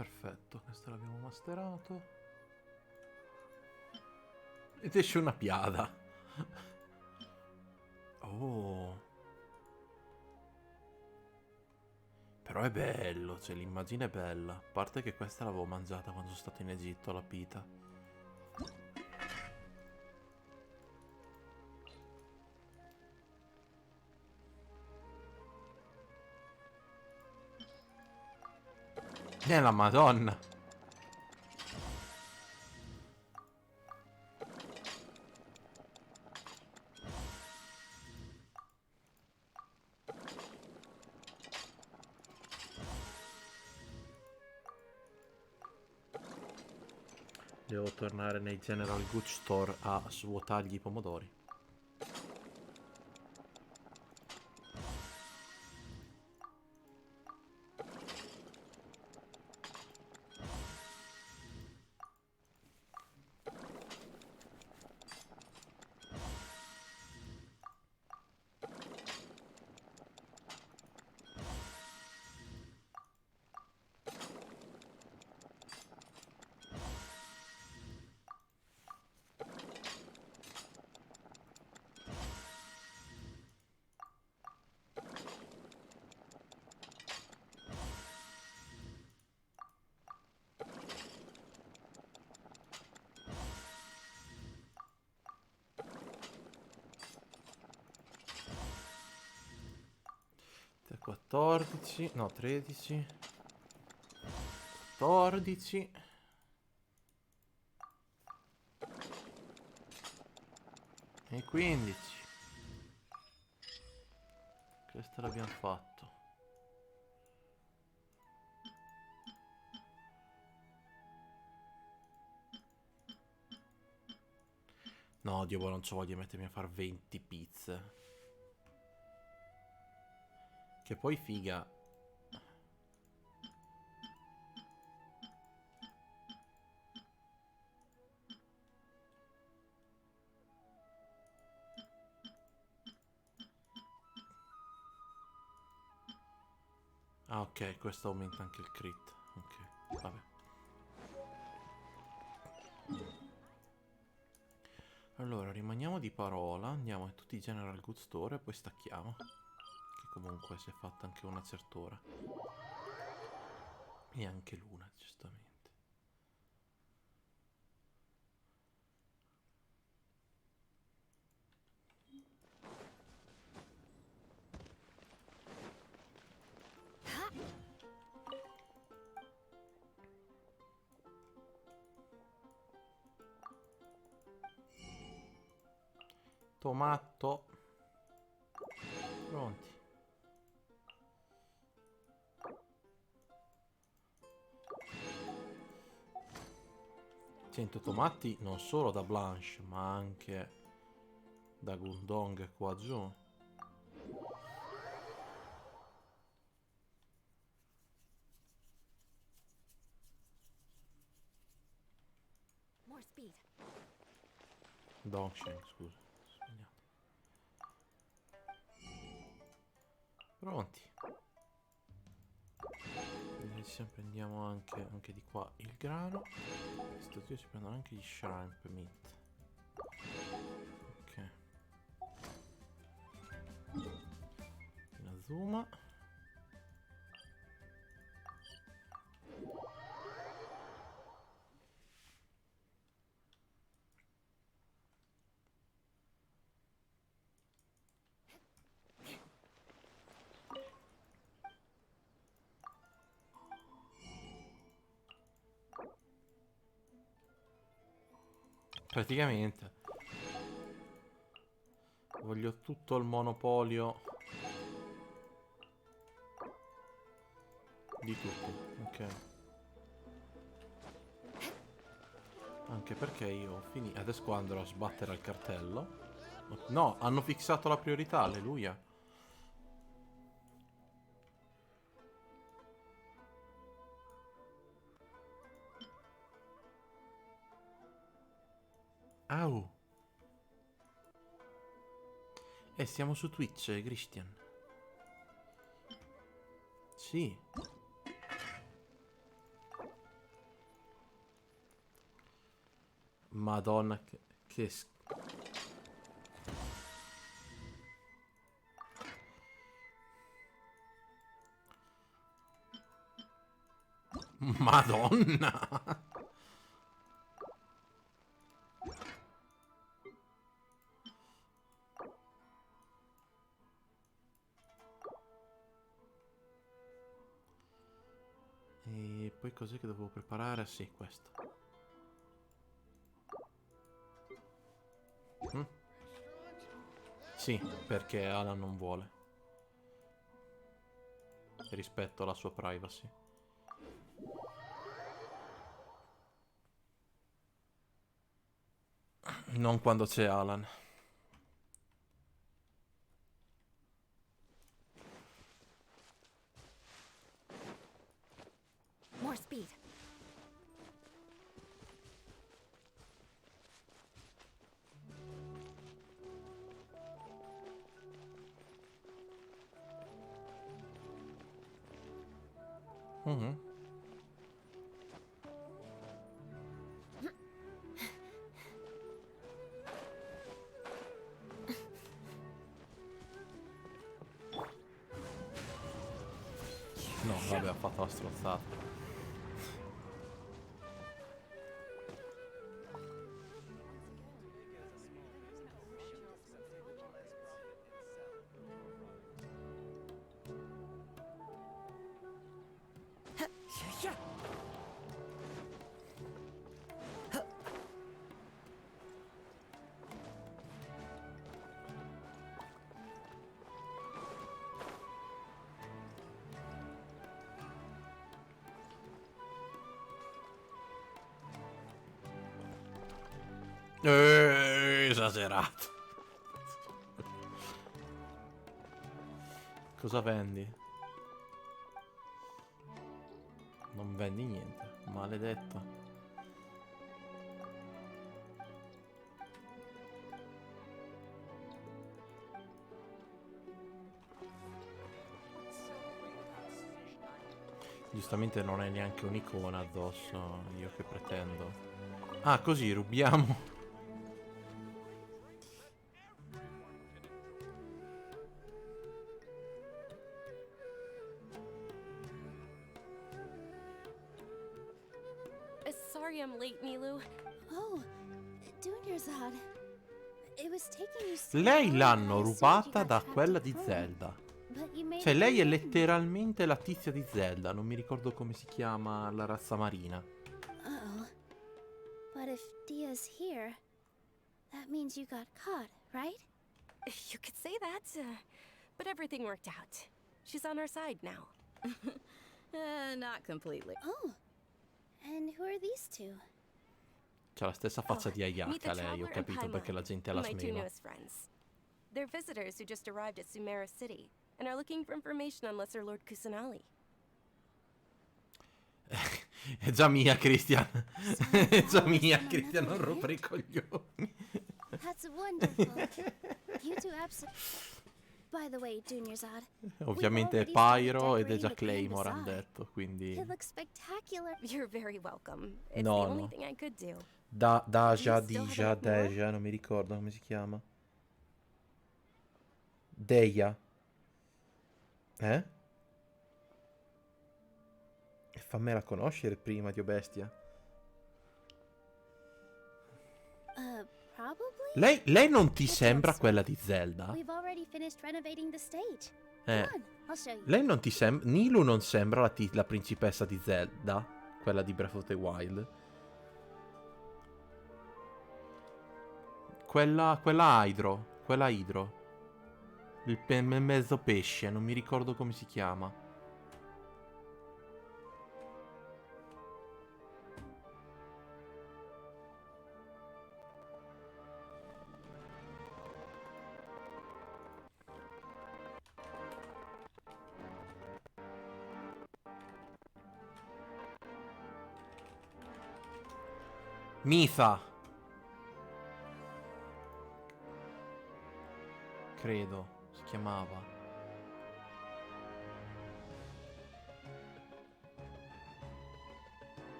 Perfetto, questo l'abbiamo masterato. Ed esce una piada. Oh. Però è bello, cioè l'immagine è bella. A parte che questa l'avevo mangiata quando sono stato in Egitto, la pita. La Madonna. Devo tornare nei General Goods Store a svuotargli i pomodori. Te 14, no 13, 14 e 15. Questo l'abbiamo fatto. No, Dio, non ci voglio mettermi a fare 20 pizze. Che poi figa. Ah, ok, questo aumenta anche il crit. Ok, vabbè. Allora, rimaniamo di parola, andiamo a tutti i General Goods Store e poi stacchiamo. Che comunque si è fatta anche una certa ora. E anche l'una, giustamente. Tomato. Pronti. 100 tomati non solo da Blanche, ma anche da Gundong qua giù. More speed. Dongshen, scusa. Sbagliato. Pronti. Prendiamo anche di qua il grano. Questo qui si prendono anche gli shrimp meat. Ok. Una zuma. Praticamente voglio tutto il monopolio di tutto, ok. Anche perché io ho finito. Adesso qua andrò a sbattere al cartello. No, hanno fissato la priorità, alleluia. Au. Siamo su Twitch, Christian. Sì. Madonna, che Madonna. E poi cos'è che dovevo preparare? Sì, questo. Sì, perché Alan non vuole. Rispetto alla sua privacy. Non quando c'è Alan. More speed. No, vabbè, ha fatto la strozzata. Esagerato. Cosa vendi? Non vendi niente, maledetto. Giustamente non hai neanche un'icona addosso, io che pretendo. Ah, così rubiamo. Sorry I'm late, Milu. Oh, Dunyarzad. It was taking you so Lei long, l'hanno I assumed you rubata got da trapped quella at di home. Zelda. But you made Cioè it lei è in. letteralmente la tizia di Zelda. Non mi ricordo come si chiama la razza marina. Uh-oh. But if Dia's here, that means you got caught, right? You could say that, but everything worked out. She's on our side now. Not completely. Oh, and who are these two? C'ha la stessa faccia di Meet the Ayaka lei, ho traveler and capito perché la gente la my two smeva. newest friends. They're visitors who just arrived at Sumeru City and are looking for information on Lesser Lord Kusanali. È già mia, Christian. È già mia, Christian, non rompere i coglioni. That's wonderful. You two absolutely. By the way, Junior Zod. Ovviamente è Pyro ed è già Claymore, hanno detto, quindi... It looks spectacular. You're very welcome. It's No, the only no. thing I could do. Deja, non mi ricordo come si chiama. Deia. E fammela conoscere prima, Dio bestia. Probably? Lei non ti sembra quella di Zelda? We've already finished renovating the stage. Eh. Come on, I'll show you. Lei non ti sembra... Nilu non sembra la principessa di Zelda? Quella di Breath of the Wild? Quella Hydro. Quella Hydro. Il mezzo pesce, non mi ricordo come si chiama. Mitha. Credo si chiamava.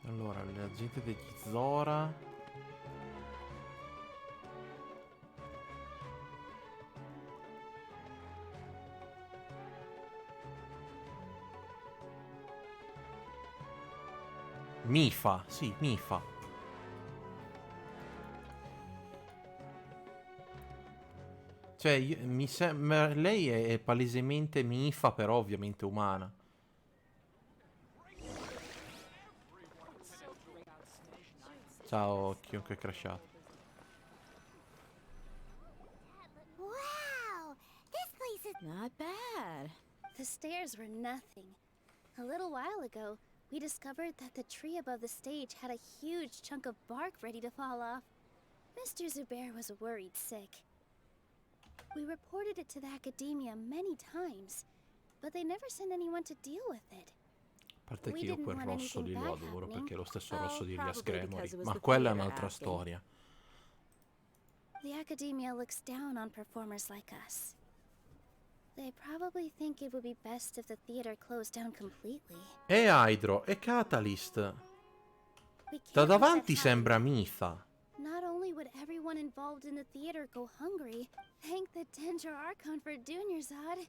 Allora, la gente degli Zora. Mifa, sì, Mifa. Cioè, mi sembra... Lei è palesemente Mifa, però ovviamente umana. Ciao, chiunque è crashato. Wow! This place is Not bad. The stairs were nothing. A little while ago, we discovered that the tree above the stage had a huge chunk of bark ready to fall off. Mr. Zubair was worried sick. We reported it to the academia many times, but they never sent anyone to deal with it. A parte che We io didn't quel want rosso lì anything lo bad adoro happening. perché è lo stesso Oh, rosso di Elias probably Gremory. because it was Ma the quella è theater un'altra asking. storia. The academia looks down on performers like us. They probably think it would be best if the theater closed down completely. È Hydro, è Catalyst. We Da can't let davanti that sembra happen. Mitha. Not only would everyone involved in the theater go hungry, thank the Dendro Archon for Dunyarzad,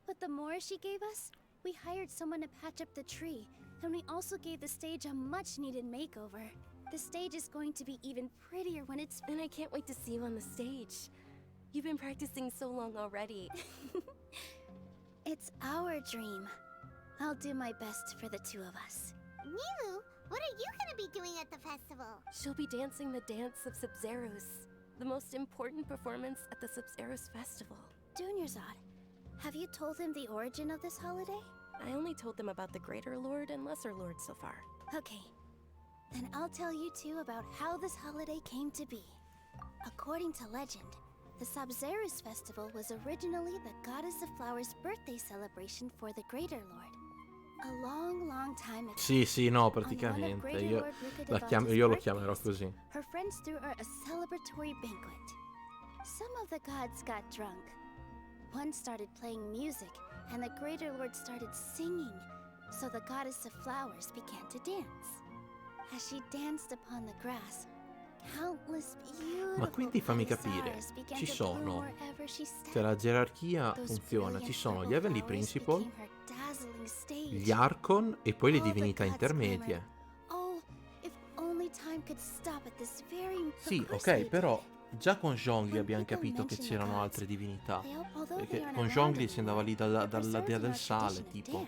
but the more she gave us, we hired someone to patch up the tree, and we also gave the stage a much-needed makeover. The stage is going to be even prettier when it's... And I can't wait to see you on the stage. You've been practicing so long already. It's our dream. I'll do my best for the two of us. Nilu, what are you gonna be doing at the festival? She'll be dancing the dance of Sub-Zeros, the most important performance at the Sub-Zeros festival. Dunyarzad, have you told them the origin of this holiday? I only told them about the Greater Lord and Lesser Lord so far. Okay. Then I'll tell you two about how this holiday came to be. According to legend, the Sub-Zeros festival was originally the Goddess of Flowers' birthday celebration for the Greater Lord. A long, long time ago. Sì, sì, no, praticamente. Io lo chiamerò così. Her friends threw her a celebratory banquet. Some of the gods got drunk. One started playing music, and the Greater Lord started singing. So the Goddess of Flowers began to dance. As she danced upon the grass, countless beautiful Ma quindi fammi capire, stars began ci to sono, bloom wherever she stepped. se la gerarchia Those funziona, ci brilliant sono gli purple Heavenly flowers Principle, became her dazzling stage. gli Archon e poi le All the divinità gods intermedie. clamored, "Oh, if only time could stop at this very Sì, ok, closely però Già con Zhongli abbiamo capito che c'erano altre divinità. Perché con Zhongli si andava lì dalla dea del sale, tipo.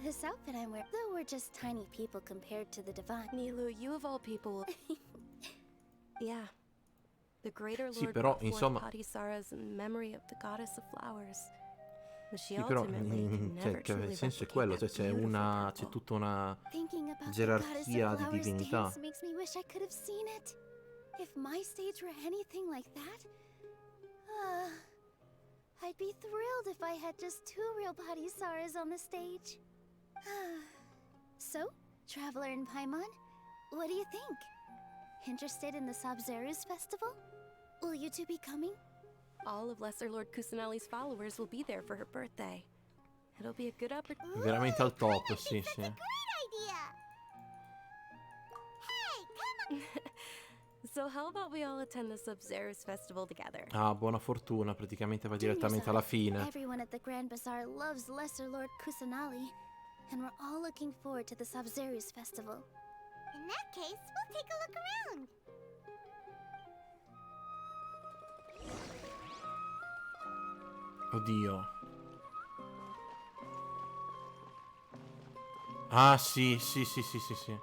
This outfit I'm wearing, though we're just tiny people compared to the divine. Nilu, you of all people. Yeah. The greater Sì, Lord però, brought forth insomma. Padisara's in memory of the goddess of flowers. But she Sì, però ultimately could never cioè, truly il senso è replicate quello, that cioè c'è beautiful purple. tutta una Thinking about the gerarchia goddess di of flowers divinità. dance makes me wish I could have seen it. If my stage were anything like that, I'd be thrilled if I had just 2 real Padisaras on the stage. So, Traveler in Paimon, what do you think? Interested in the Sabzeruz festival? Will you two be coming? All of Lesser Lord Kusanali's followers will be there for her birthday. It'll be a good opportunity. Veramente al top, sì, sì. Great idea! Hey, come on! So how about we all attend the Sub-Zerus festival together? Ah, buona fortuna, praticamente va direttamente alla fine. Everyone at the Grand Bazaar loves Lesser Lord Kusanali, and we're all looking forward to the Sabzeruz festival. In that case, we'll take a look around. Oddio. Ah, sì, sì, sì, sì, sì, sì.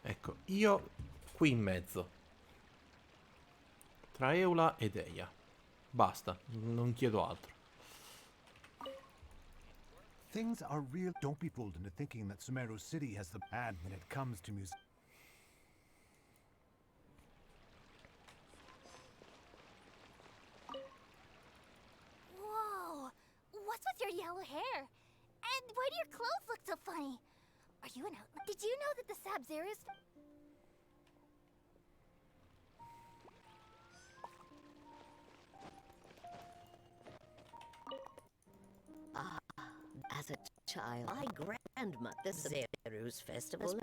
Ecco, io qui in mezzo. Tra Eula ed Eia. Basta, non chiedo altro. Things are real. Don't be fooled into thinking that Sumeru City has the bad when it comes to music. Whoa! What's with your yellow hair? And why do your clothes look so funny? Are you an outlaw? Did you know that the Sabzeruz... As a child, my grandmother's Zerus festival.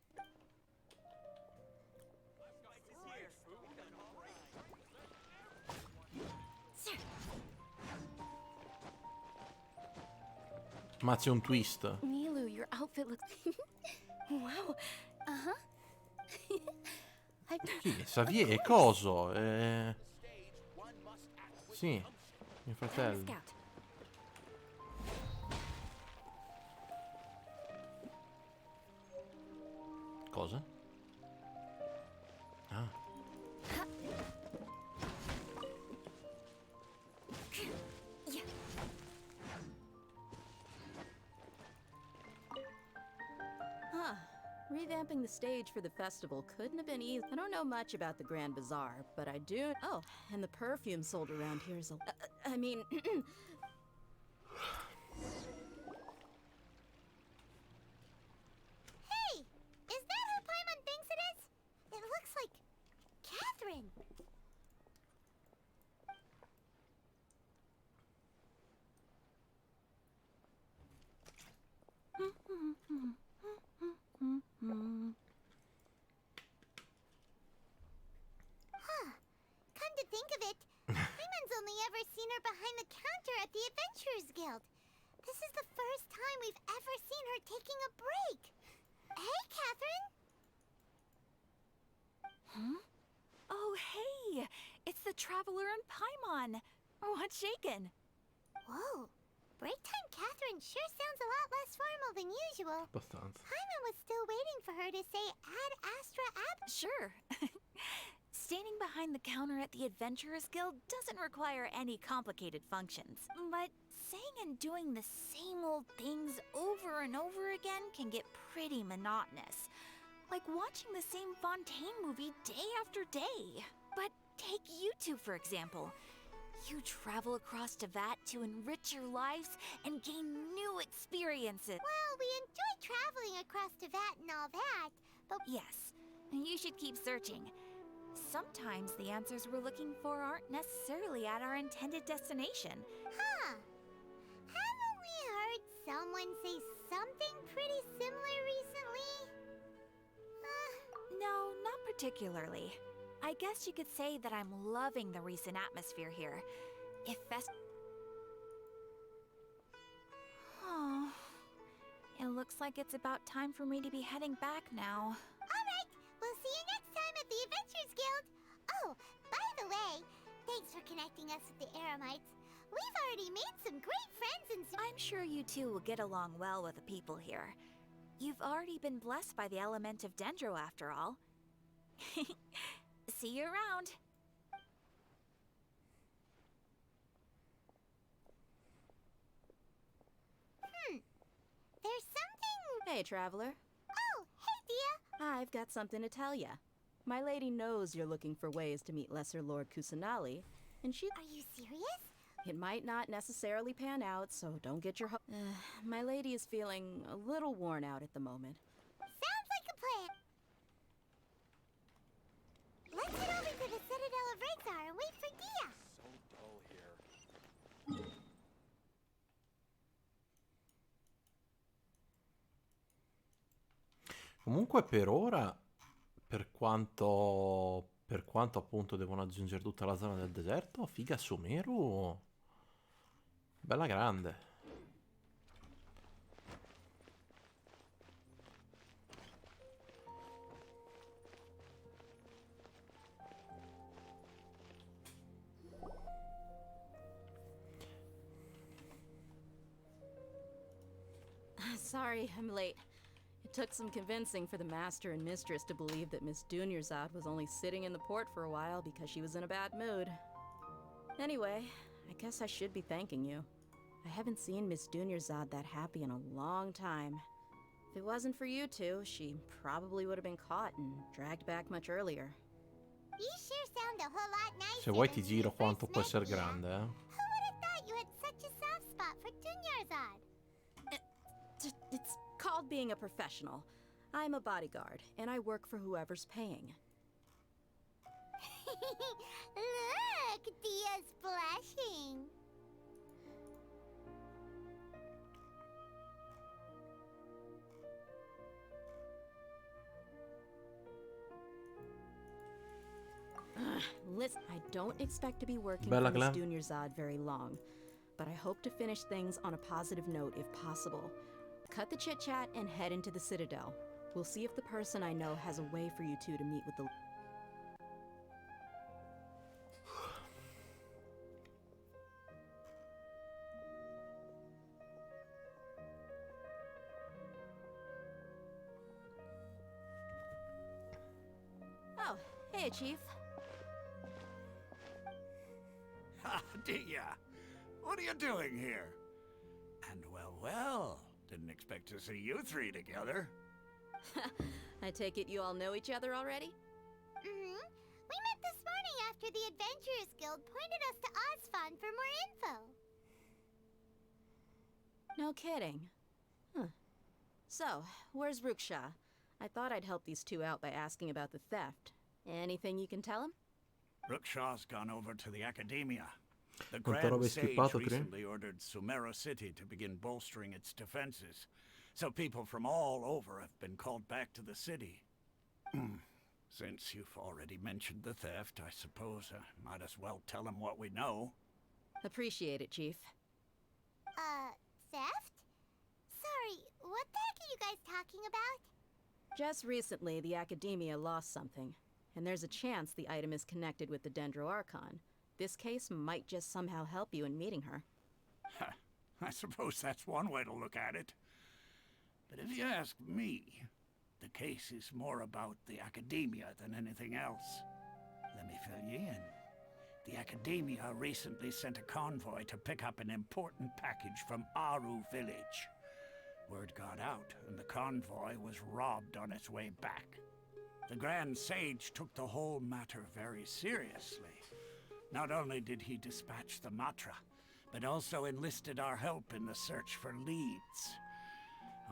Ma c'è un twist. Nilu, your outfit looks... Wow. Chi? Xavier? Coso? Sì, mio fratello. Scout. Cosa? Ah. Huh. Revamping the stage for the festival couldn't have been easy. I don't know much about the Grand Bazaar, but I do... Oh, and the perfume sold around here is a... I mean... Hey! Is that who Paimon thinks it is? It looks like... Catherine! Huh. Come to think of it, Paimon's only ever seen her behind the counter at the Adventurers Guild. This is the first time we've ever seen her taking a break. Hey, Catherine! Oh, hey! It's the Traveler in Paimon. What's shaken? Whoa. Break time Catherine sure sounds a lot less formal than usual. Abbastanza. Paimon was still waiting for her to say Ad Astra Ab... Sure. Standing behind the counter at the Adventurers Guild doesn't require any complicated functions. But saying and doing the same old things over and over again can get pretty monotonous. Like watching the same Fontaine movie day after day. But take you two, for example. You travel across Tevat to enrich your lives and gain new experiences. Well, we enjoy traveling across Tevat and all that, but yes, you should keep searching. Sometimes the answers we're looking for aren't necessarily at our intended destination. Huh. Haven't we heard someone say something pretty similar recently? No, not particularly. I guess you could say that I'm loving the recent atmosphere here. If Oh, it looks like it's about time for me to be heading back now. Alright, we'll see you next time at the Adventurers Guild. Oh, by the way, thanks for connecting us with the Aramites. We've already made some great friends and I'm sure you two will get along well with the people here. You've already been blessed by the element of Dendro after all. See you around. There's something... Hey, traveler. Oh, hey, Dia. I've got something to tell ya. My lady knows you're looking for ways to meet Lesser Lord Kusanali, and she... Are you serious? It might not necessarily pan out, so don't get your my lady is feeling a little worn out at the moment. Sounds like a plan. Let's head over to the Citadel of Rexar and wait for Dia. So dull here. Comunque per ora, per quanto appunto devono aggiungere tutta la zona del deserto, figa Sumeru, bella grande. Sorry, I'm late. It took some convincing for the master and mistress to believe that Miss Dunyarzad was only sitting in the port for a while because she was in a bad mood. Anyway, I guess I should be thanking you. I haven't seen Miss Dunyarzad that happy in a long time. If it wasn't for you two, she probably would have been caught and dragged back much earlier. You sure sound a whole lot nicer. Se vuoi ti giro quanto può essere grande, eh. Who would have thought you had such a soft spot for Dunyarzad? It's called being a professional. I'm a bodyguard, and I work for whoever's paying. Look, Dia's blushing. Listen, I don't expect to be working Bella for Miss Glam. Dunyarzad very long, but I hope to finish things on a positive note if possible. Cut the chit-chat and head into the Citadel. We'll see if the person I know has a way for you two to meet with the... Oh, hey, Chief. Ha, Dia! What are you doing here? And well, didn't expect to see you three together. I take it you all know each other already? Mm-hmm. We met this morning after the Adventurers Guild pointed us to Osfon for more info. No kidding. Huh. So, where's Ruksha? I thought I'd help these two out by asking about the theft. Anything you can tell him? Rukshaw's gone over to the Academia. The Quanto Grand roba hai Sage skippato, Tri? recently ordered Sumeru City to begin bolstering its defenses. So people from all over have been called back to the city. Since you've already mentioned the theft, I suppose I might as well tell them what we know. Appreciate it, Chief. Theft? Sorry, what the heck are you guys talking about? Just recently, the Academia lost something, and there's a chance the item is connected with the Dendro Archon. This case might just somehow help you in meeting her. I suppose that's one way to look at it. But if you ask me, the case is more about the Academia than anything else. Let me fill you in. The Academia recently sent a convoy to pick up an important package from Aru village. Word got out, and the convoy was robbed on its way back. The Grand Sage took the whole matter very seriously, Not only did he dispatch the Matra, but also enlisted our help in the search for leads.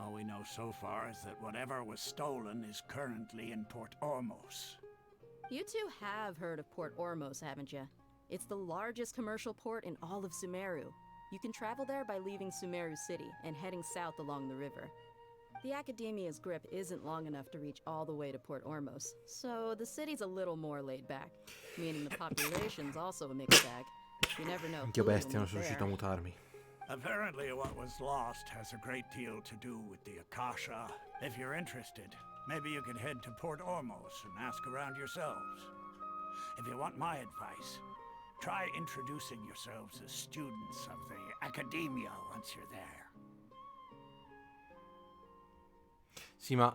All we know so far is that whatever was stolen is currently in Port Ormos. You two have heard of Port Ormos, haven't you? It's the largest commercial port in all of Sumeru. You can travel there by leaving Sumeru City and heading south along the river. The Academia's grip isn't long enough to reach all the way to Port Ormos, so the city's a little more laid back, meaning the population's also a mixed bag. You never know Anch'io who you'll bestia, non meet sono riuscito a there. mutarmi. Apparently what was lost has a great deal to do with the Akasha. If you're interested, maybe you could head to Port Ormos and ask around yourselves. If you want my advice, try introducing yourselves as students of the Academia once you're there. Sì, ma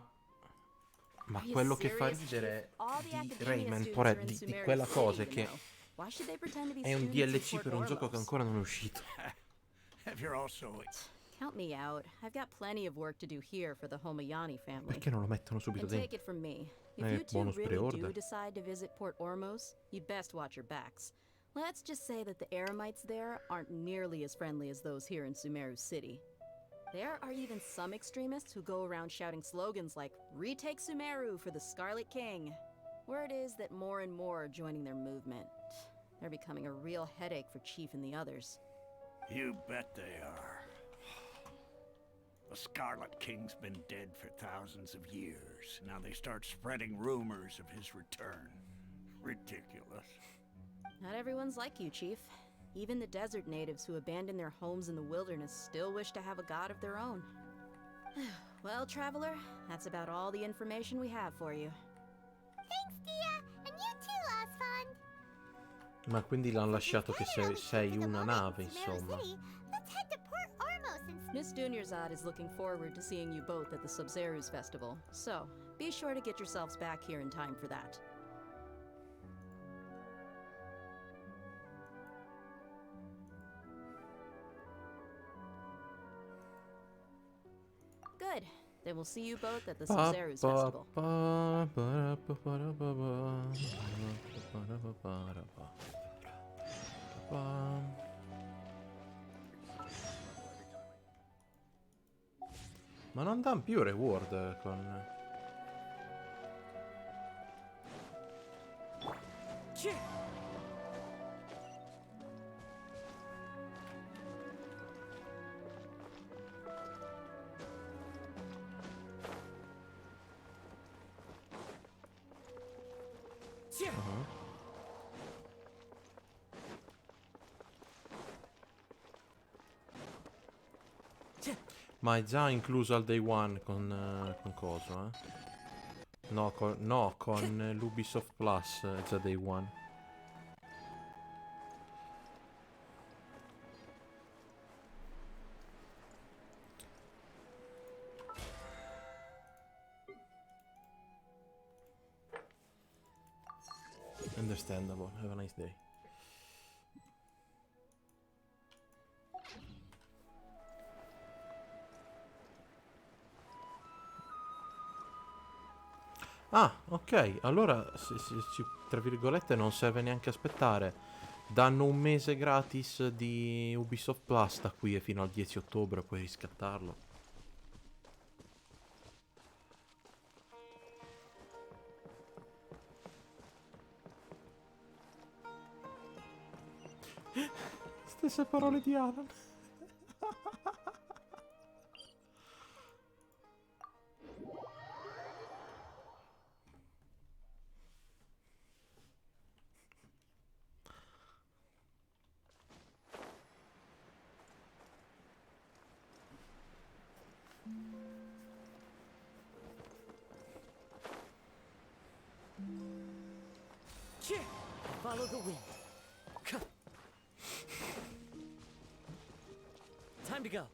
quello che fa ridere di Rayman, di quella cosa è che è un DLC per un gioco che ancora non è uscito. If you're also... Count me out. I've got plenty of work to do here for the Homayani family. Perché non lo mettono subito And dentro? take it from me. If you two Bonus really pre-order. do decide to visit Port Ormos, you'd best watch your backs. Let's just say that the Eremites there aren't nearly as friendly as those here in Sumeru City. There are even some extremists who go around shouting slogans like, "Retake Sumeru for the Scarlet King." Word is that more and more are joining their movement. They're becoming a real headache for Chief and the others. You bet they are. The Scarlet King's been dead for thousands of years. Now they start spreading rumors of his return. Ridiculous. Not everyone's like you, Chief. Even the desert natives who abandoned their homes in the wilderness still wish to have a god of their own. Well, traveler, that's about all the information we have for you. Thanks, Dia! And you too, Osfond! Ma quindi l'hanno lasciato che sei una nave, insomma. Let's head to Port Ormos and... Miss Dunyarzad is looking forward to seeing you both at the Sub-Zerus Festival, so be sure to get yourselves back here in time for that. Good. Then we'll see you both at the Sub-Zerus Festival. Ma non danno più reward con... Ma è già incluso al day one con coso, eh? No, con l'Ubisoft Plus è già day one. Understandable. Have a nice day. Ah, ok, allora tra virgolette non serve neanche aspettare. Danno un mese gratis di Ubisoft Plus da qui e fino al 10 ottobre puoi riscattarlo. Stesse parole di Alan. Follow the wind. Time to go.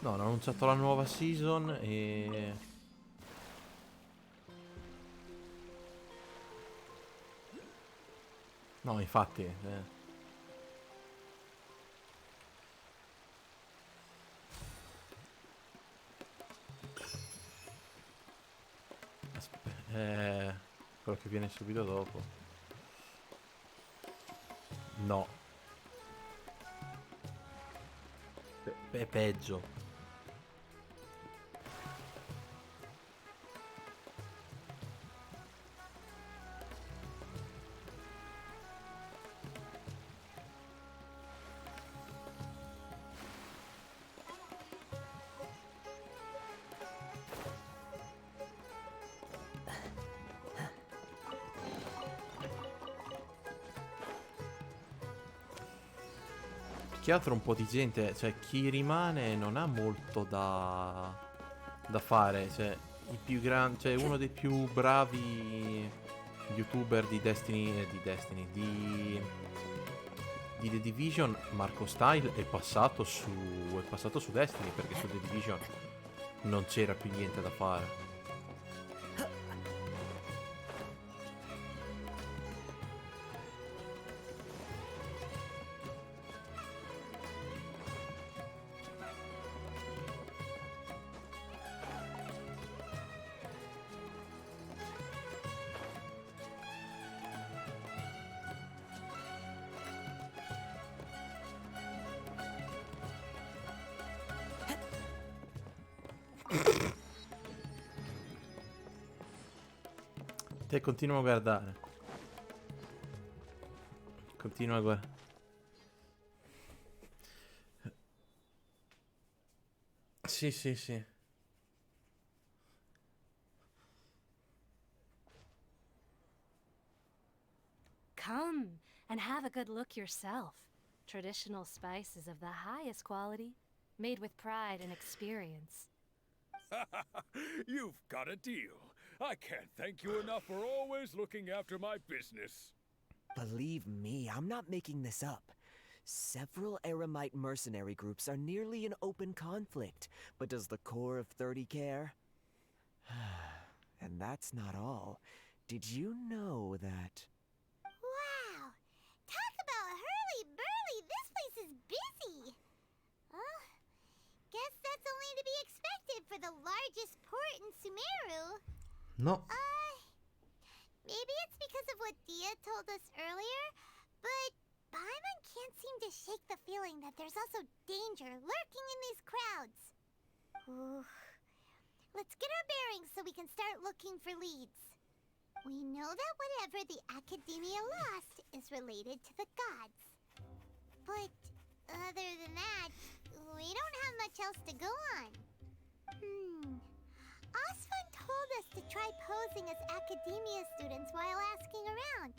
No, hanno annunciato la nuova season e... No, infatti. Quello che viene subito dopo. No. È peggio. Che altro un po' di gente, cioè chi rimane non ha molto da fare, cioè i più grandi, cioè uno dei più bravi youtuber di di The Division, Marco Style, è passato su Destiny, perché su The Division non c'era più niente da fare. Te continua a guardare. Continua a guardare. Sì, sì, sì. Come and have a good look yourself. Traditional spices of the highest quality, made with pride and experience. You've got a deal. I can't thank you enough for always looking after my business. Believe me, I'm not making this up. Several Eremite mercenary groups are nearly in open conflict, but does the core of 30 care? And that's not all. Did you know that... Wow! Talk about hurly-burly! This place is busy! Well, guess that's only to be expected for the largest port in Sumeru. No. Maybe it's because of what Dia told us earlier, but Paimon can't seem to shake the feeling that there's also danger lurking in these crowds. Ooh. Let's get our bearings so we can start looking for leads. We know that whatever the Academia lost is related to the gods. But other than that, we don't have much else to go on. Osvan told us to try posing as Academia students while asking around.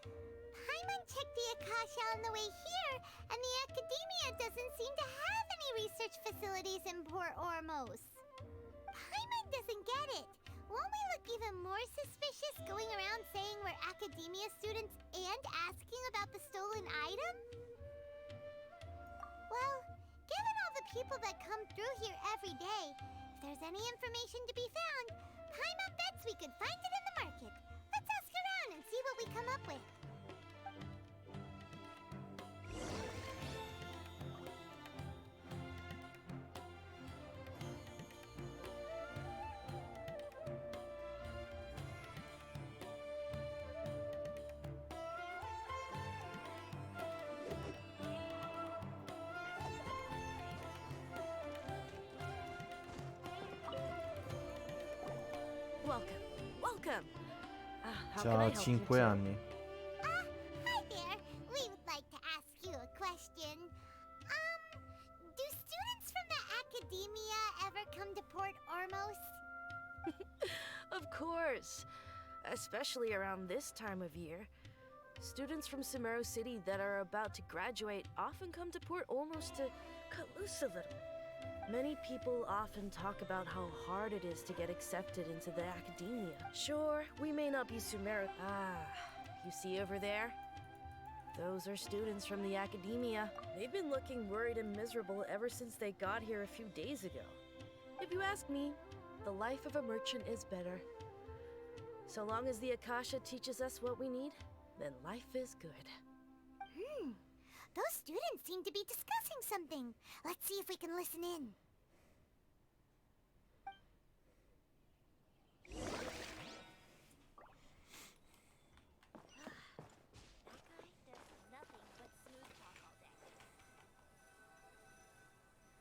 Paimon checked the Akasha on the way here, and the Academia doesn't seem to have any research facilities in Port Ormos. Paimon doesn't get it. Won't we look even more suspicious going around saying we're Academia students and asking about the stolen item? Well, given all the people that come through here every day, if there's any information to be found, Paimon bets we could find it in the market. Let's ask around and see what we come up with. Welcome, welcome. How can I C'ha help you 5 today? anni. Hi there. We would like to ask you a question. Do students from the Academia ever come to Port Ormos? Of course. Especially around this time of year. Students from Sumeru City that are about to graduate often come to Port Ormos to cut loose a little. Many people often talk about how hard it is to get accepted into the Academia. Sure, we may not be Sumeru. You see over there? Those are students from the Academia. They've been looking worried and miserable ever since they got here a few days ago. If you ask me, the life of a merchant is better. So long as the Akasha teaches us what we need, then life is good. Those students seem to be discussing something. Let's see if we can listen in.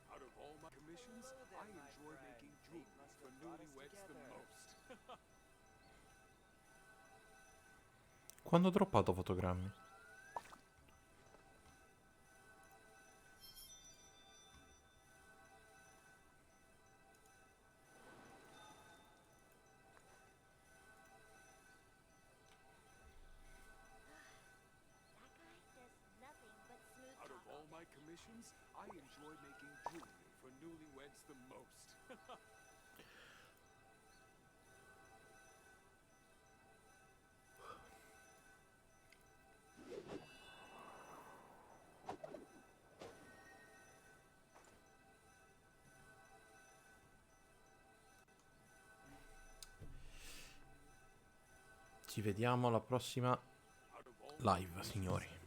Out of all my commissions, I enjoy making jewelry for newlyweds the most. Quando ho droppato fotogrammi? Out of all my commissions, I enjoy making jewelry for newlyweds the most. Ci vediamo alla prossima live, signori.